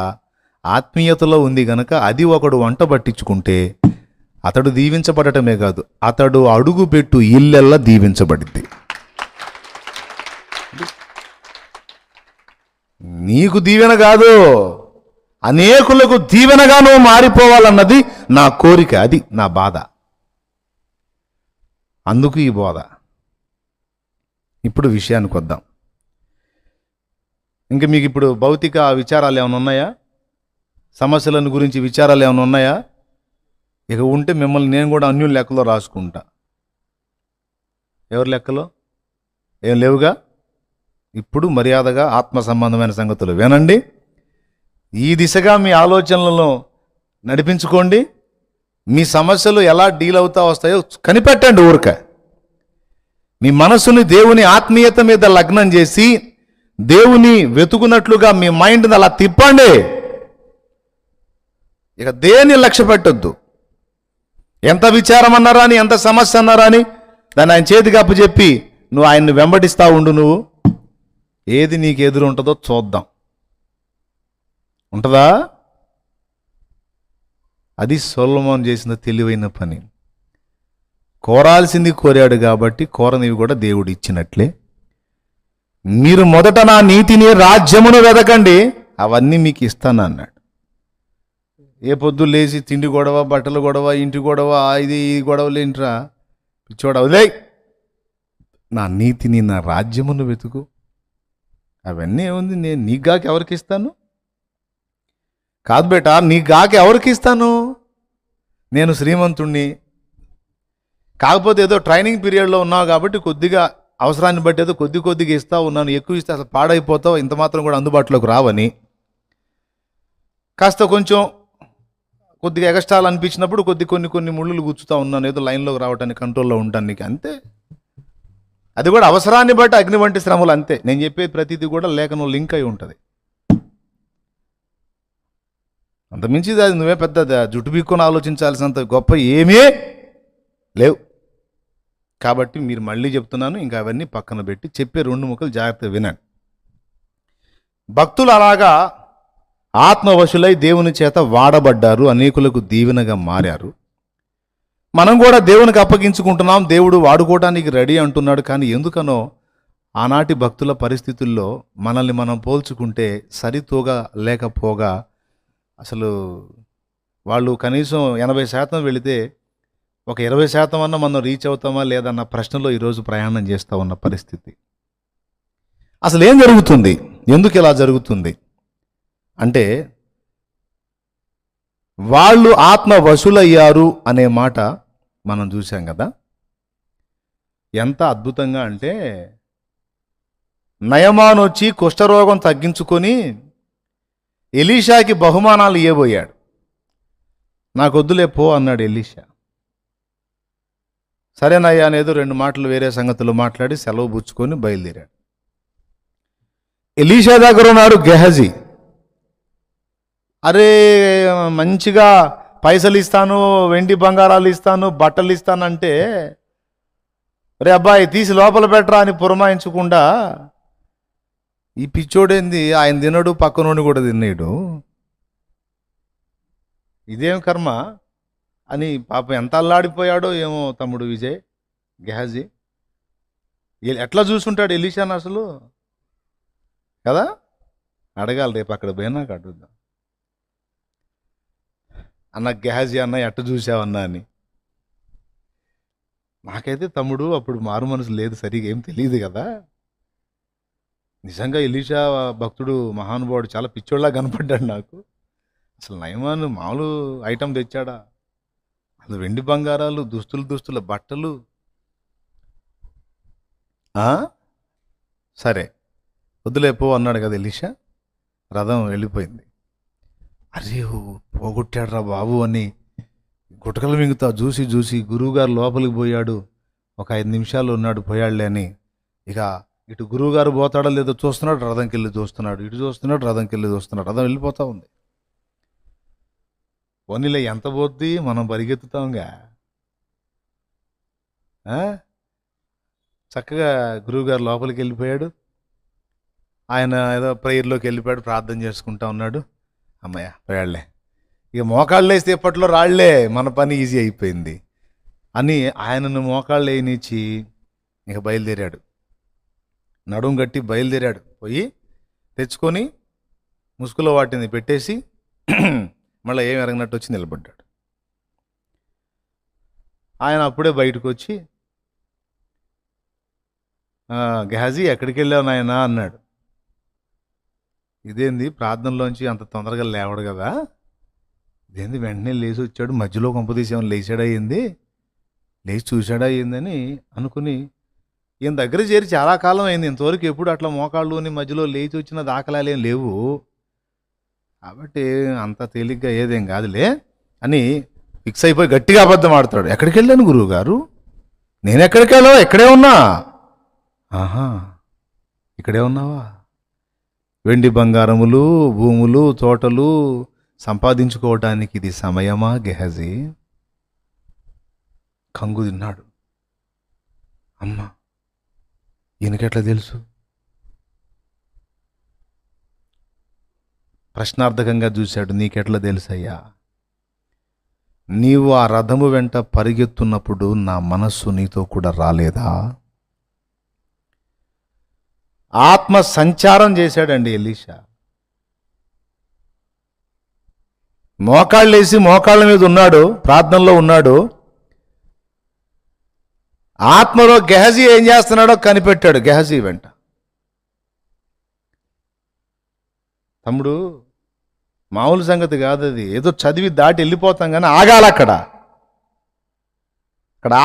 ఆత్మీయతలో ఉంది గనక అది ఒకడు వంట పట్టించుకుంటే అతడు దీవించబడటమే కాదు, అతడు అడుగుపెట్టు ఇల్లెల్లా దీవించబడింది. నీకు దీవెన కాదు, అనేకులకు దీవెనగా నువ్వు మారిపోవాలన్నది నా కోరిక, అది నా బాధ. అందుకు ఈ బోధ. ఇప్పుడు విషయానికి వద్దాం. ఇంకా మీకు ఇప్పుడు భౌతిక విచారాలు ఏమైనా ఉన్నాయా? సమస్యలను గురించి విచారాలు ఏమైనా ఉన్నాయా? ఇక ఉంటే మిమ్మల్ని నేను కూడా అన్యుల లెక్కలో రాసుకుంటా. ఎవరి లెక్కలో? ఏం లేవుగా. ఇప్పుడు మర్యాదగా ఆత్మ సంబంధమైన సంగతులు వినండి. ఈ దిశగా మీ ఆలోచనలను నడిపించుకోండి. మీ సమస్యలు ఎలా డీల్ అవుతా వస్తాయో కనిపెట్టండి. ఊరిక మీ మనసుని దేవుని ఆత్మీయత మీద లగ్నం చేసి దేవుని వెతుకున్నట్లుగా మీ మైండ్ని అలా తిప్పండి. ఇక దేన్ని లక్ష్య పెట్టొద్దు. ఎంత విచారం అన్నారా అని, ఎంత సమస్య అన్నారా అని దాన్ని ఆయన చేతికి అప్పచెప్పి నువ్వు ఆయన్ని వెంబడిస్తా ఉండు. నువ్వు ఏది నీకు ఎదురు ఉంటుందో చూద్దాం. ఉంటుందా? అది సొలొమోను చేసిన తెలివైన పని. కోరాల్సింది కోరాడు కాబట్టి కోరనివి కూడా దేవుడు ఇచ్చినట్లే. మీరు మొదట నా నీతిని రాజ్యమును వెదకండి, అవన్నీ మీకు ఇస్తాను అన్నాడు. ఏ పొద్దు లేచి తిండి గొడవ, బట్టలు గొడవ, ఇంటి గొడవ, ఇది ఈ గొడవలు ఏంట్రా పిచ్చోడ, వదిలే. నా నీతిని నా రాజ్యమును వెతుకు, అవన్నీ ఏముంది, నేను నీ గాక ఎవరికి ఇస్తాను? కాదు బేటా, నీ గాక ఎవరికి ఇస్తాను? నేను శ్రీమంతుణ్ణి, కాకపోతే ఏదో ట్రైనింగ్ పీరియడ్లో ఉన్నావు కాబట్టి కొద్దిగా అవసరాన్ని బట్టి ఏదో కొద్దిగా ఇస్తా ఉన్నాను, ఎక్కువ ఇస్తే అసలు పాడైపోతావు, ఇంత మాత్రం కూడా అందుబాటులోకి రావని. కాస్త కొంచెం కొద్దిగా ఎగస్ట్రాలు అనిపించినప్పుడు కొన్ని ముళ్ళు గుచ్చుతా ఉన్నాను, ఏదో లైన్లోకి రావడానికి, కంట్రోల్లో ఉండటానికి, అంతే. అది కూడా అవసరాన్ని బట్టి అగ్ని వంటి శ్రమలు, అంతే. నేను చెప్పేది ప్రతిదీ కూడా లేఖనం లింక్ అయి ఉంటుంది. అంతమించి అది నువ్వే పెద్ద జుట్టు పీక్కొని ఆలోచించాల్సినంత గొప్ప ఏమీ లేవు. కాబట్టి మీరు మళ్ళీ చెప్తున్నాను, ఇంకా అవన్నీ పక్కన పెట్టి చెప్పే 2 ముక్కలు జాగ్రత్తగా వినండి. భక్తులు అలాగా ఆత్మవశులై దేవుని చేత వాడబడ్డారు, అనేకులకు దీవెనగా మారారు. మనం కూడా దేవునికి అప్పగించుకుంటున్నాం, దేవుడు వాడుకోవడానికి రెడీ అంటున్నాడు. కానీ ఎందుకనో ఆనాటి భక్తుల పరిస్థితుల్లో మనల్ని మనం పోల్చుకుంటే సరితూగా లేకపోగా, అసలు వాళ్ళు కనీసం 80% వెళితే ఒక 20% అన్న మనం రీచ్ అవుతామా లేదన్న ప్రశ్నలో ఈరోజు ప్రయాణం చేస్తూ ఉన్న పరిస్థితి. అసలు ఏం జరుగుతుంది, ఎందుకు ఇలా జరుగుతుంది అంటే, వాళ్ళు ఆత్మ వశులయ్యారు అనే మాట మనం చూసాం కదా. ఎంత అద్భుతంగా అంటే, నయమాను వచ్చి కుష్ఠరోగం తగ్గించుకొని ఎలీషాకి బహుమానాలు ఇవ్వబోయాడు. నాకొద్దులే పో అన్నాడు ఎలీషా. సరేనయ్యా అనేదో 2 మాటలు వేరే సంగతులు మాట్లాడి సెలవు పుచ్చుకొని బయలుదేరాడు. ఎలీషా దగ్గర ఉన్నాడు గెహజీ. అరే మంచిగా పైసలు ఇస్తాను, వెండి బంగారాలు ఇస్తాను, బట్టలు ఇస్తానంటే, రే అబ్బాయి తీసి లోపల పెట్టరా అని పురమాయించకుండా, ఈ పిచ్చోడేంది, ఆయన తినడు, పక్కనోడిని కూడా తినేడు, ఇదేం కర్మ అని పాపం ఎంత అల్లాడిపోయాడో ఏమో తమ్ముడు విజయ్ గెహజీ. ఎట్లా చూసుంటాడు ఎలీషాను అసలు కదా? అడగాలి, రేపు అక్కడ పోయినాక అడుగుదాం, అన్న గెహజీ అన్న ఎట్ట చూసావన్నా అని. నాకైతే తమ్ముడు అప్పుడు మారు మనసు లేదు, సరిగా ఏం తెలియదు కదా. నిజంగా ఎలీషా భక్తుడు మహానుభావుడు చాలా పిచ్చోళ్ళగా కనపడ్డాడు నాకు. అసలు నయమాను మామూలు ఐటమ్ తెచ్చాడా? అసలు వెండి బంగారాలు, దుస్తుల బట్టలు. సరే వద్దులేపో అన్నాడు కదా ఎలీషా. రథం వెళ్ళిపోయింది. అరే పోగొట్టాడ్రా బాబు అని గుటకలు మింగుతా చూసి గురువుగారు లోపలికి పోయాడు, ఒక 5 నిమిషాలు ఉన్నాడు, పోయాడులే అని. ఇక ఇటు గురువుగారు పోతాడో లేదో చూస్తున్నాడు, రథంకి వెళ్ళి చూస్తున్నాడు, ఇటు చూస్తున్నాడు, రథంకి వెళ్ళి చూస్తున్నాడు. రథం వెళ్ళిపోతా ఉంది. పోనీలే, ఎంత పోద్ది, మనం పరిగెత్తుతాంగా. చక్కగా గురువుగారు లోపలికి వెళ్ళిపోయాడు. ఆయన ఏదో ప్రేయర్లోకి వెళ్ళిపోయాడు, ప్రార్థన చేసుకుంటా ఉన్నాడు. అమ్మయ్య పోయాళ్లే, ఇక మోకాళ్ళు వేస్తే ఎప్పట్లో రాళ్లే, మన పని ఈజీ అయిపోయింది అని ఆయనను మోకాళ్ళు వేయనిచ్చి ఇక బయలుదేరాడు. నడుం గట్టి బయలుదేరాడు. పోయి తెచ్చుకొని ముసుగులో వాటిని పెట్టేసి మళ్ళీ ఏం ఎరగనట్టు వచ్చి నిలబడ్డాడు. ఆయన అప్పుడే బయటకు వచ్చి, గెహజీ ఎక్కడికి వెళ్ళావు నాయన అన్నాడు. ఇదేంది ప్రార్థనలోంచి అంత తొందరగా లేవడు కదా, ఇదేంది వెంటనే లేచి వచ్చాడు, మధ్యలో కొంపదీసేమని లేచాడా అయ్యింది, లేచి చూశాడా అయ్యిందని అనుకుని ఈయన దగ్గర చేరి చాలా కాలం అయింది. ఇంతవరకు ఎప్పుడు అట్లా మోకాళ్ళుని మధ్యలో లేచి వచ్చిన దాఖలాలేం లేవు, కాబట్టి అంత తేలిగ్గా ఏదేం కాదులే అని ఫిక్స్ అయిపోయి గట్టిగా అబద్ధం ఆడతాడు. ఎక్కడికి వెళ్ళాను గురువు గారు, నేను ఎక్కడికి వెళ్ళావు, ఎక్కడే ఉన్నా. ఆహా ఇక్కడే ఉన్నావా? వెండి బంగారములు, భూములు, తోటలు సంపాదించుకోవటానికి ఇది సమయమా గెహజీ? కంగు తిన్నాడు. అమ్మా ఈయనకెట్లా తెలుసు? ప్రశ్నార్థకంగా చూశాడు. నీకెట్లా తెలుసయ్యా? నీవు ఆ రథము వెంట పరిగెత్తున్నప్పుడు నా మనస్సు నీతో కూడా రాలేదా? ఆత్మ సంచారం చేశాడండి ఎలీషా. మోకాళ్ళేసి మోకాళ్ళ మీద ఉన్నాడు, ప్రార్థనలో ఉన్నాడు. ఆత్మలో గెహజీ ఏం చేస్తున్నాడో కనిపెట్టాడు. గెహజీ వెంట. తమ్ముడు, మామూలు సంగతి కాదు అది. ఏదో చదివి దాటి వెళ్ళిపోతాం కానీ ఆగాలి అక్కడ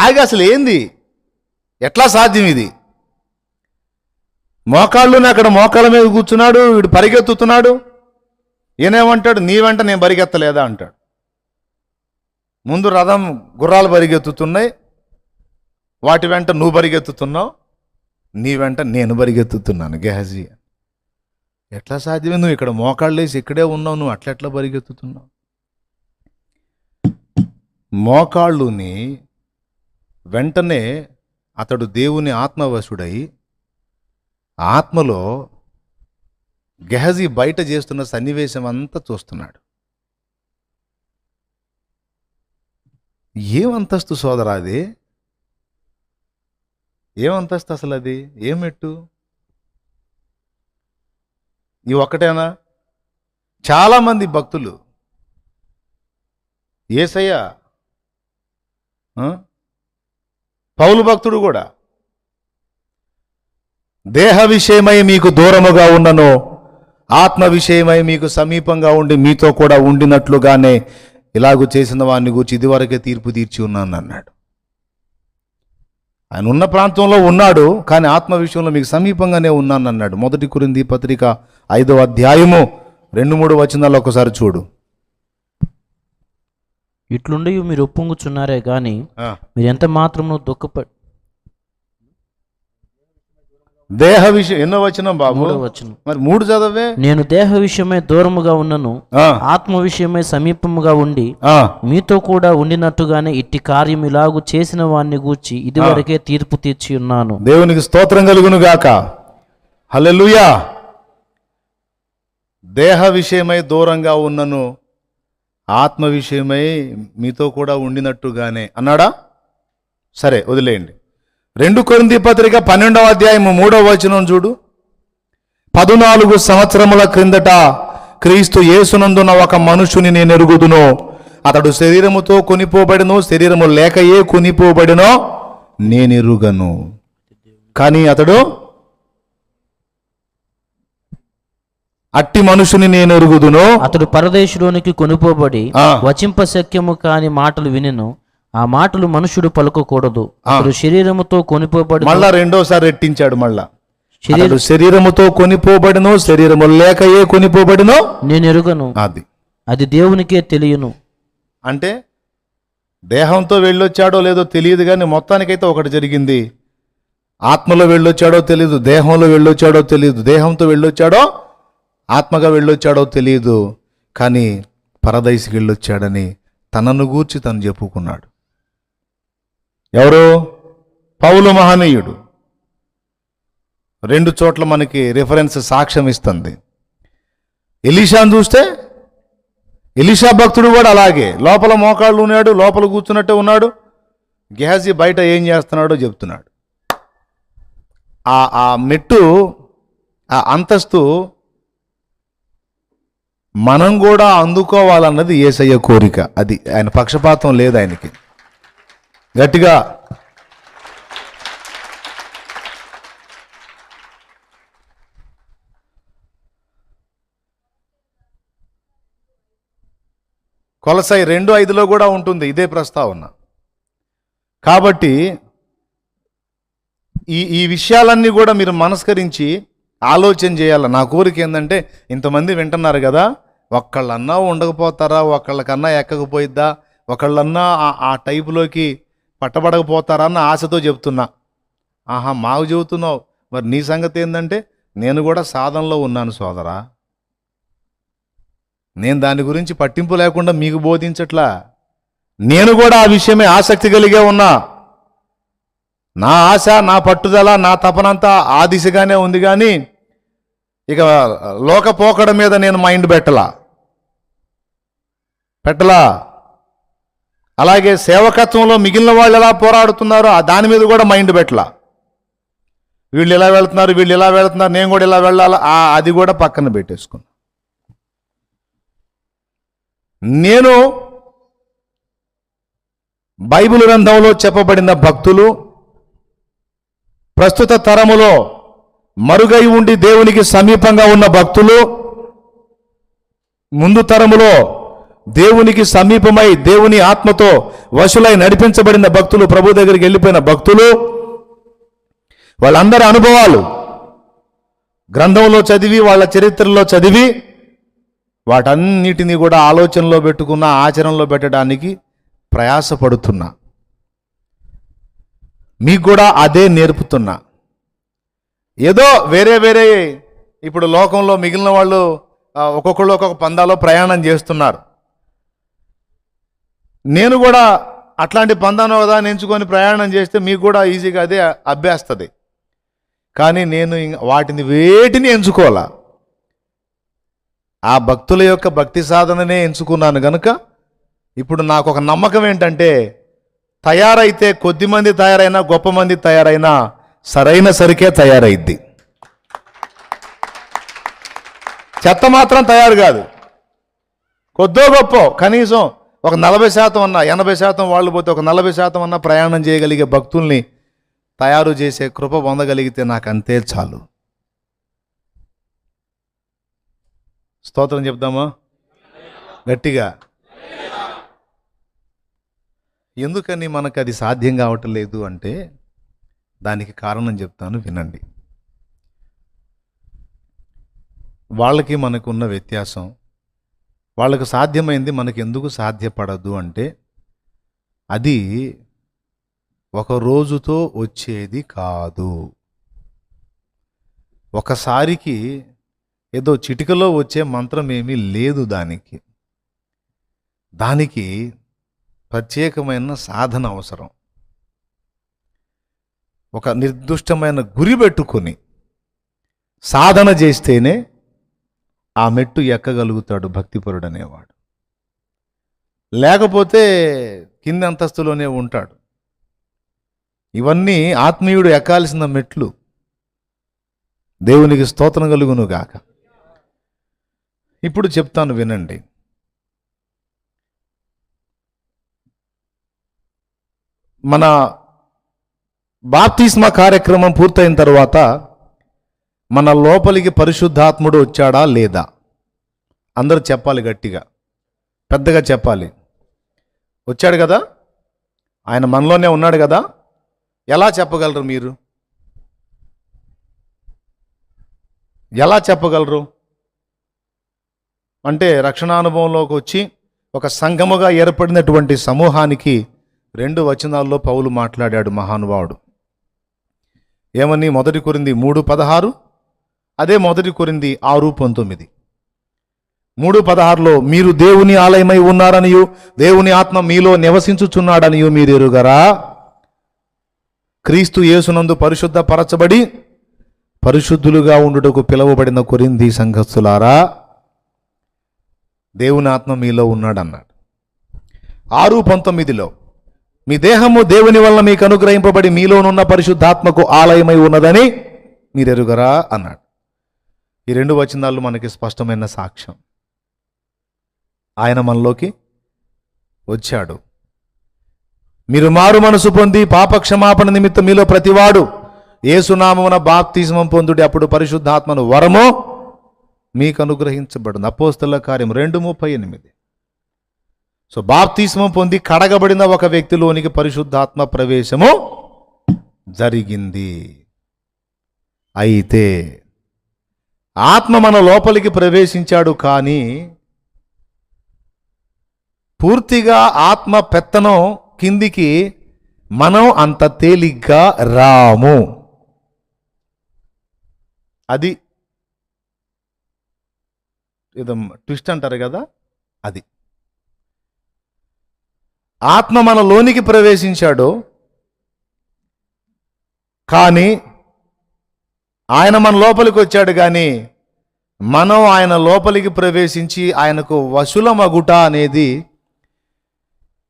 ఆగి అసలు ఏంది, ఎట్లా సాధ్యం ఇది? మోకాళ్ళుని అక్కడ మోకాళ్ళ మీద కూర్చున్నాడు, వీడు పరిగెత్తుతున్నాడు. ఈయనేమంటాడు, నీ వెంట నేను పరిగెత్తలేదా అంటాడు. ముందు రథం గుర్రాలు పరిగెత్తుతున్నాయి, వాటి వెంట నువ్వు పరిగెత్తుతున్నావు, నీ వెంట నేను పరిగెత్తుతున్నాను. గెహజీ, ఎట్లా సాధ్యమే? నువ్వు ఇక్కడ మోకాళ్ళేసి ఇక్కడే ఉన్నావు, నువ్వు అట్లెట్లా పరిగెత్తుతున్నావు? మోకాళ్ళుని వెంటనే అతడు దేవుని ఆత్మవశుడై ఆత్మలో గెహజీ బయట చేస్తున్న సన్నివేశం అంతా చూస్తున్నాడు. ఏమంతస్తు సోదరా అది? ఏమంతస్తు అసలు? అది ఏమెట్టు? ఈ ఒక్కటేనా? చాలామంది భక్తులు యేసయ్య, పౌలు భక్తుడు కూడా, దేహ విషయమై మీకు దూరముగా ఉండను, ఆత్మ విషయమై మీకు సమీపంగా ఉండి మీతో కూడా ఉండినట్లుగానే ఇలాగూ చేసిన వాడిని గురించి ఇదివరకే తీర్పు తీర్చి ఉన్నాను అన్నాడు. ఆయన ఉన్న ప్రాంతంలో ఉన్నాడు, కానీ ఆత్మ విషయంలో మీకు సమీపంగానే ఉన్నాను అన్నాడు. 1 కొరింథీ పత్రిక 5వ అధ్యాయము 2-3 వచనాలు ఒకసారి చూడు. ఇట్లుండి మీరు ఒప్పుంగుచున్నారే గాని మీరు ఎంత మాత్రము దుఃఖపడి. దేహ విషయం ఎన్నో వచనం బాబు? 3వ వచనం. మరి 3 చదవే. నేను దేహ విషయమై దూరముగా ఉన్నను, ఆత్మ విషయమై సమీపముగా ఉండి మీతో కూడా ఉండినట్టుగానే ఇట్టి కార్యం ఇలాగు చేసిన వాడిని గూర్చి ఇదివరకే తీర్పు తీర్చి ఉన్నాను. దేవునికి స్తోత్రం కలుగును గాక. హల్లెలూయా. దేహ విషయమై దూరంగా ఉన్నను, ఆత్మ విషయమై మీతో కూడా ఉండినట్టుగానే అన్నాడా? సరే, వదిలేయండి. 2 కొరింథీ పత్రిక 12వ అధ్యాయము 3వ వచనం చూడు. 14 సంవత్సరముల క్రిందట క్రీస్తు యేసునందున ఒక మనుషుని నేను ఎరుగుదును, అతడు శరీరముతో కొనిపోబడినో శరీరము లేకయే కొనిపోబడినో నేనెరుగను. కానీ అతడు అట్టి మనుషుని నేను ఎరుగుదును, అతడు పరదేశులోనికి కొనిపోబడి వచింపశక్యము కాని మాటలు వినెను, ఆ మాటలు మనుషుడు పలుకకూడదు. అతడు శరీరముతో కొనిపోబడి. మళ్ళా రెండోసారి రెట్టించాడు. మళ్ళా శరీరముతో కొనిపోబడినో శరీరము లేకయే కొనిపోబడినో నేను ఎరుగను, అది దేవునికే తెలియను. అంటే దేహంతో వెళ్ళొచ్చాడో లేదో తెలియదు, కానీ మొత్తానికైతే ఒకటి జరిగింది. ఆత్మలో వెళ్ళొచ్చాడో తెలియదు, దేహంలో వెళ్ళొచ్చాడో తెలియదు, దేహంతో వెళ్ళొచ్చాడో ఆత్మగా వెళ్ళొచ్చాడో తెలియదు, కానీ పరదైసికి వెళ్ళొచ్చాడని తనను గూర్చి తను చెప్పుకున్నాడు. ఎవరు? పౌలు మహనీయుడు. 2 చోట్ల మనకి రిఫరెన్స్ సాక్ష్యం ఇస్తుంది. ఎలీషాను చూస్తే ఎలీషా భక్తుడు కూడా అలాగే లోపల మోకాళ్ళు ఉన్నాడు, లోపల కూర్చున్నట్టే ఉన్నాడు. గెహజీ బయట ఏం చేస్తున్నాడో చెప్తున్నాడు. ఆ మెట్టు, ఆ అంతస్తు మనం కూడా అందుకోవాలన్నది యేసయ్య కోరిక. అది ఆయన పక్షపాతం లేదు ఆయనకి. గట్టిగా కొలసై 2:5 కూడా ఉంటుంది ఇదే ప్రస్తావన. కాబట్టి ఈ విషయాలన్నీ కూడా మీరు మనస్కరించి ఆలోచన చేయాలి. నా కోరిక ఏంటంటే, ఇంతమంది వింటున్నారు కదా, ఒక్కళ్ళన్నా ఉండకపోతారా, ఒకళ్ళకన్నా ఎక్కకపోయిద్దా, ఒకళ్ళన్నా ఆ టైపులోకి పట్టబడకపోతారా అన్న ఆశతో చెప్తున్నా. ఆహా, మాకు చెబుతున్నావు, మరి నీ సంగతి ఏంటంటే, నేను కూడా సాధనలో ఉన్నాను సోదరా. నేను దాని గురించి పట్టింపు లేకుండా మీకు బోధించట్లా. నేను కూడా ఆ విషయమే ఆసక్తి కలిగే ఉన్నా. నా ఆశ, నా పట్టుదల, నా తపనంతా ఆ దిశగానే ఉంది. కానీ ఇక లోక పోకడ మీద నేను మైండ్ పెట్టలా. అలాగే సేవకత్వంలో మిగిలిన వాళ్ళు ఎలా పోరాడుతున్నారో దాని మీద కూడా మైండ్ పెట్టలా. వీళ్ళు ఎలా వెళ్తున్నారు, నేను కూడా ఇలా వెళ్ళాలా, అది కూడా పక్కన పెట్టేసుకున్నా. నేను బైబిల్ గ్రంథంలో చెప్పబడిన భక్తులు, ప్రస్తుత తరములో మరుగై ఉండి దేవునికి సమీపంగా ఉన్న భక్తులు, ముందు తరములో దేవునికి సమీపమై దేవుని ఆత్మతో వశులై నడిపించబడిన భక్తులు, ప్రభు దగ్గరికి వెళ్ళిపోయిన భక్తులు, వాళ్ళందరి అనుభవాలు గ్రంథంలో చదివి, వాళ్ళ చరిత్రలో చదివి, వాటన్నిటినీ కూడా ఆలోచనలో పెట్టుకున్న, ఆచరణలో పెట్టడానికి ప్రయాసపడుతున్నా. మీకు కూడా అదే నేర్పుతున్నా. ఏదో వేరే ఇప్పుడు లోకంలో మిగిలిన వాళ్ళు ఒక్కొక్కళ్ళు ఒక్కొక్క పందాలో ప్రయాణం చేస్తున్నారు. నేను కూడా అట్లాంటి పందాను కదా ఎంచుకొని ప్రయాణం చేస్తే మీకు కూడా ఈజీగా అదే అభ్యాస్తుంది. కానీ నేను వాటిని వేటిని ఎంచుకోవాలా, ఆ భక్తుల యొక్క భక్తి సాధననే ఎంచుకున్నాను కనుక ఇప్పుడు నాకు ఒక నమ్మకం ఏంటంటే, తయారైతే కొద్దిమంది తయారైనా, గొప్ప మంది తయారైనా సరైన సరికే తయారైద్ది. చెత్త మాత్రం తయారు కాదు. కొద్దో గొప్ప కనీసం ఒక 40% అన్నా, 80% వాళ్ళు పోతే ఒక 40% అన్నా ప్రయాణం చేయగలిగే భక్తుల్ని తయారు చేసే కృప పొందగలిగితే నాకు అంతే చాలు. స్తోత్రం చెప్దామా గట్టిగా? ఎందుకని మనకు అది సాధ్యం కావటం లేదు అంటే దానికి కారణం చెప్తాను, వినండి. వాళ్ళకి మనకున్న వ్యత్యాసం, వాళ్ళకు సాధ్యమైంది మనకు ఎందుకు సాధ్యపడదు అంటే, అది ఒక రోజుతో వచ్చేది కాదు. ఒకసారికి ఏదో చిటికలో వచ్చే మంత్రం ఏమీ లేదు. దానికి ప్రత్యేకమైన సాధన అవసరం. ఒక నిర్దిష్టమైన గురి పెట్టుకొని సాధన చేస్తేనే ఆ మెట్టు ఎక్కగలుగుతాడు భక్తిపరుడు అనేవాడు. లేకపోతే కింది అంతస్తులోనే ఉంటాడు. ఇవన్నీ ఆత్మీయుడు ఎక్కాల్సిన మెట్లు. దేవునికి స్తోత్రం కలుగును గాక. ఇప్పుడు చెప్తాను, వినండి. మన బాప్తిస్మా కార్యక్రమం పూర్తయిన తర్వాత మన లోపలికి పరిశుద్ధాత్ముడు వచ్చాడా లేదా? అందరూ చెప్పాలి, గట్టిగా పెద్దగా చెప్పాలి. వచ్చాడు కదా, ఆయన మనలోనే ఉన్నాడు కదా. ఎలా చెప్పగలరు మీరు? ఎలా చెప్పగలరు అంటే, రక్షణానుభవంలోకి వచ్చి ఒక సంఘముగా ఏర్పడినటువంటి సమూహానికి 2 వచనాల్లో పౌలు మాట్లాడాడు మహానుభావుడు. ఏమని? 1 కొరింథీ 3:16, అదే 1 కొరింథీ 6:19. 3:16లో మీరు దేవుని ఆలయమై ఉన్నారనియు దేవుని ఆత్మ మీలో నివసించుచున్నాడనియు మీరు ఎరుగరా? క్రీస్తు యేసునందు పరిశుద్ధ పరచబడి పరిశుద్ధులుగా ఉండుటకు పిలువబడిన కొరింథీ సంఘస్థులారా, దేవుని ఆత్మ మీలో ఉన్నాడన్నాడు. 6:19లో మీ దేహము దేవుని వల్ల మీకు అనుగ్రహింపబడి మీలోనున్న పరిశుద్ధాత్మకు ఆలయమై ఉన్నదని మీరు ఎరుగరా అన్నాడు. ఈ 2 వచనాలు మనకి స్పష్టమైన సాక్ష్యం. ఆయన మనలోకి వచ్చాడు. మీరు మారు మనసు పొంది పాపక్షమాపణ నిమిత్తం మీలో ప్రతివాడు యేసునామమున బాప్తిస్మం పొందుడి, అప్పుడు పరిశుద్ధాత్మను వరము మీకు అనుగ్రహించబడును. అపోస్తలుల కార్యం 2:38. సో బాప్తిస్మం పొంది కడగబడిన ఒక వ్యక్తిలోనికి పరిశుద్ధాత్మ ప్రవేశము జరిగింది. అయితే ఆత్మ మన లోపలికి ప్రవేశించాడు, కానీ పూర్తిగా ఆత్మ పెత్తనం కిందికి మనం అంత తేలిగ్గా రాము. అది ఏదో ట్విస్ట్ అంటారు కదా, అది. ఆత్మ మన లోనికి ప్రవేశించాడు, కానీ ఆయన మన లోపలికి వచ్చాడు, కానీ మనం ఆయన లోపలికి ప్రవేశించి ఆయనకు వశులమగుట అనేది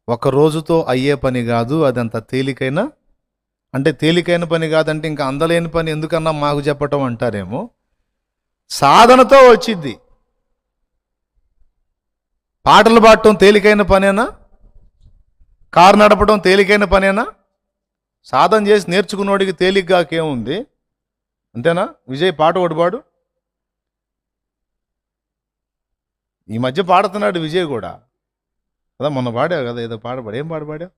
ఒక రోజుతో అయ్యే పని కాదు. అదంత తేలికైన, అంటే తేలికైన పని కాదంటే ఇంకా అందలేని పని ఎందుకన్నా మాకు చెప్పటం అంటారేమో. సాధనతో వచ్చింది. పాటలు పాడటం తేలికైన పనేనా? కారు నడపడం తేలికైన పనేనా? సాధన చేసి నేర్చుకున్నోడికి తేలిగ్గాకేముంది? అంతేనా? విజయ్ పాట ఒకటి పాడు. ఈ మధ్య పాడుతున్నాడు విజయ్ కూడా కదా, మొన్న పాడావు కదా ఏదో పాడపాడు. ఏం పాడావు?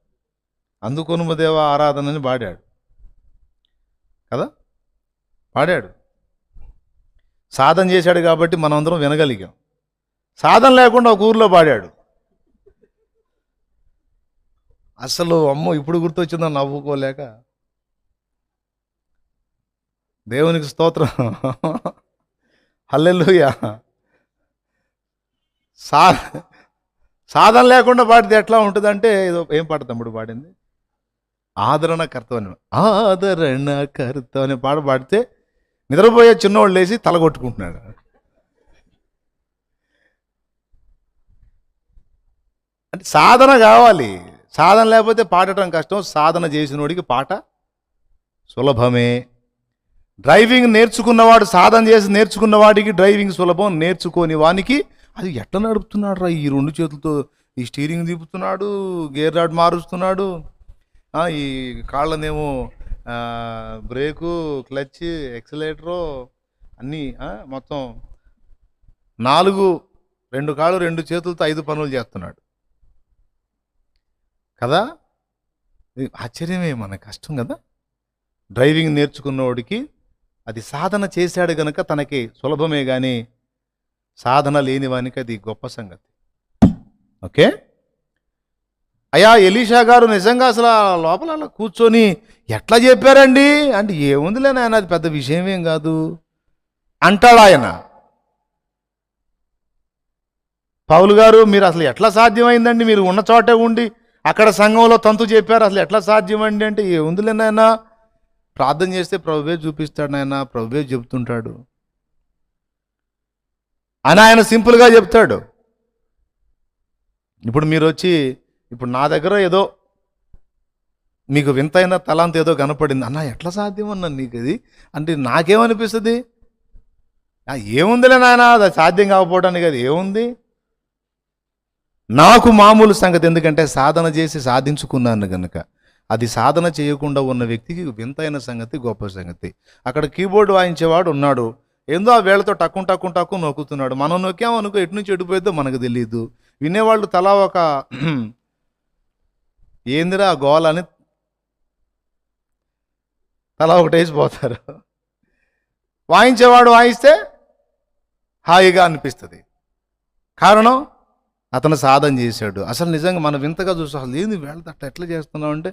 అందుకొనుమదేవ ఆరాధనని పాడాడు కదా, పాడాడు. సాధన చేశాడు కాబట్టి మనం అందరం వినగలిగాం. సాధన లేకుండా ఒక ఊర్లో పాడాడు. అసలు అమ్మో ఇప్పుడు గుర్తొచ్చిందో నవ్వుకోలేక. దేవునికి స్తోత్రం, హల్లెలూయా. సాధన లేకుండా పాడితే ఎట్లా ఉంటుందంటే, ఏదో ఏం పాట తమ్ముడు పాడింది, ఆదరణకర్త అనే పాట పాడితే నిద్రపోయే చిన్నోళ్ళు లేచి తలగొట్టుకుంటున్నాడు. అంటే సాధన కావాలి. సాధన లేకపోతే పాడటం కష్టం. సాధన చేసినోడికి పాట సులభమే. డ్రైవింగ్ నేర్చుకున్నవాడు, సాధన చేసి నేర్చుకున్నవాడికి డ్రైవింగ్ సులభం. నేర్చుకోని వానికి అది ఎట్లా నడుపుతున్నాడు రా, ఈ రెండు చేతులతో ఈ స్టీరింగ్ తిప్పుతున్నాడు, గేర్ రాడ్ మారుస్తున్నాడు, ఈ కాళ్ళనేమో బ్రేకు, క్లచ్, ఎక్సలేటరు అన్నీ మొత్తం 2 కాళ్ళు 2 చేతులతో 5 పనులు చేస్తున్నాడు కదా. ఆశ్చర్యమే, మన కష్టం కదా. డ్రైవింగ్ నేర్చుకున్నవాడికి అది సాధన చేశాడు గనక తనకి సులభమే, కానీ సాధన లేని వానికి అది గొప్ప సంగతి. ఓకే. అయ్యా ఎలీషా గారు నిజంగా అసలు లోపల అలా కూర్చొని ఎట్లా చెప్పారండి అంటే, ఏముందిలే నాయన అది పెద్ద విషయం ఏం కాదు అంటాడు ఆయన. పౌలు గారు మీరు అసలు ఎట్లా సాధ్యమైందండి, మీరు ఉన్న చోటే ఉండి అక్కడ సంఘంలో తంతు చెప్పారు, అసలు ఎట్లా సాధ్యమండి అంటే, ఏముందిలే నాయన ప్రార్థన చేస్తే ప్రభువే చూపిస్తాడు నాయన, ప్రభువే చెప్తుంటాడు అని ఆయన సింపుల్గా చెప్తాడు. ఇప్పుడు మీరు వచ్చి ఇప్పుడు నా దగ్గర ఏదో మీకు వింతైన తలాంత ఏదో కనపడింది అన్న, ఎట్లా సాధ్యం అన్నా నీకు అది అంటే నాకేమనిపిస్తుంది, ఏముందిలే నాయన అది సాధ్యం కాకపోవడానికి, అది ఏముంది నాకు మామూలు సంగతి. ఎందుకంటే సాధన చేసి సాధించుకున్నాను కనుక. అది సాధన చేయకుండా ఉన్న వ్యక్తికి వింతైన సంగతి, గొప్ప సంగతి. అక్కడ కీబోర్డ్ వాయించేవాడు ఉన్నాడు, ఏందో ఆ వేళతో టక్కు నొక్కుతున్నాడు. మనం నొక్కామనుకో ఎటు నుంచి ఎడిపోయిద్దో మనకు తెలియదు. వినేవాళ్ళు తలా ఒక ఏందిరా గోల అని తలా ఒకటి వేసిపోతారు. వాయించేవాడు వాయిస్తే హాయిగా అనిపిస్తుంది. కారణం అతను సాధన చేశాడు. అసలు నిజంగా మనం వింతగా చూస్తాం, అసలు ఏంది వేళతో అట్లా ఎట్లా చేస్తున్నాం అంటే,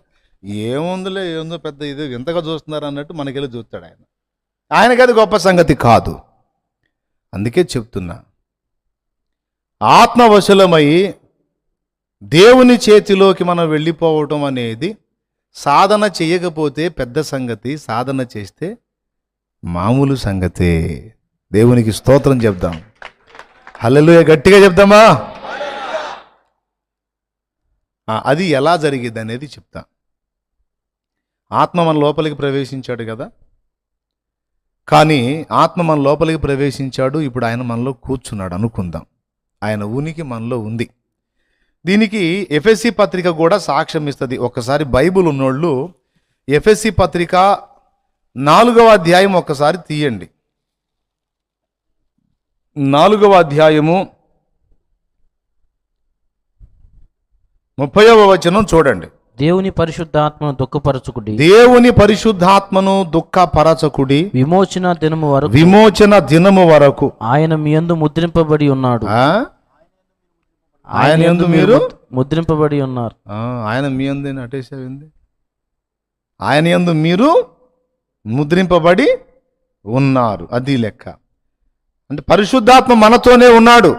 ఏముందిలే ఏందో పెద్ద ఇది వింతగా చూస్తున్నారు అన్నట్టు మనకెళ్ళి చూస్తాడు ఆయన. ఆయనకి అది గొప్ప సంగతి కాదు. అందుకే చెప్తున్నా, ఆత్మవశులమై దేవుని చేతిలోకి మనం వెళ్ళిపోవటం అనేది సాధన చేయకపోతే పెద్ద సంగతి, సాధన చేస్తే మామూలు సంగతే. దేవునికి స్తోత్రం చెప్దాం, హల్లెలూయా గట్టిగా చెప్దామా. అది ఎలా జరిగింది అనేది చెప్తా. ఆత్మ మన లోపలికి ప్రవేశించాడు కదా, కానీ ఆత్మ మన లోపలికి ప్రవేశించాడు. ఇప్పుడు ఆయన మనలో కూర్చున్నాడు అనుకుందాం. ఆయన ఉనికి మనలో ఉంది. దీనికి ఎఫెసీ పత్రిక కూడా సాక్ష్యం ఇస్తుంది. ఒకసారి బైబుల్ ఉన్నోళ్ళు ఎఫెసీ పత్రిక 4వ అధ్యాయం ఒక్కసారి తీయండి. 4వ అధ్యాయము 30వ వచనం చూడండి. దేవుని పరిశుద్ధాత్మను దుఃఖపరచుకుడి, దేవుని పరిశుద్ధాత్మను దుఃఖపరచకుడి, విమోచన దినము వరకు ఆయన మీ యందు ముద్రింపబడి ఉన్నాడు. ఆయన యందు మీరు ముద్రింపబడి ఉన్నారు. ఆయన మీ యందు అటేసేవింది, ఆయన యందు మీరు ముద్రింపబడి ఉన్నారు. అది లెక్క. అంటే పరిశుద్ధాత్మ మనతోనే ఉన్నాడు,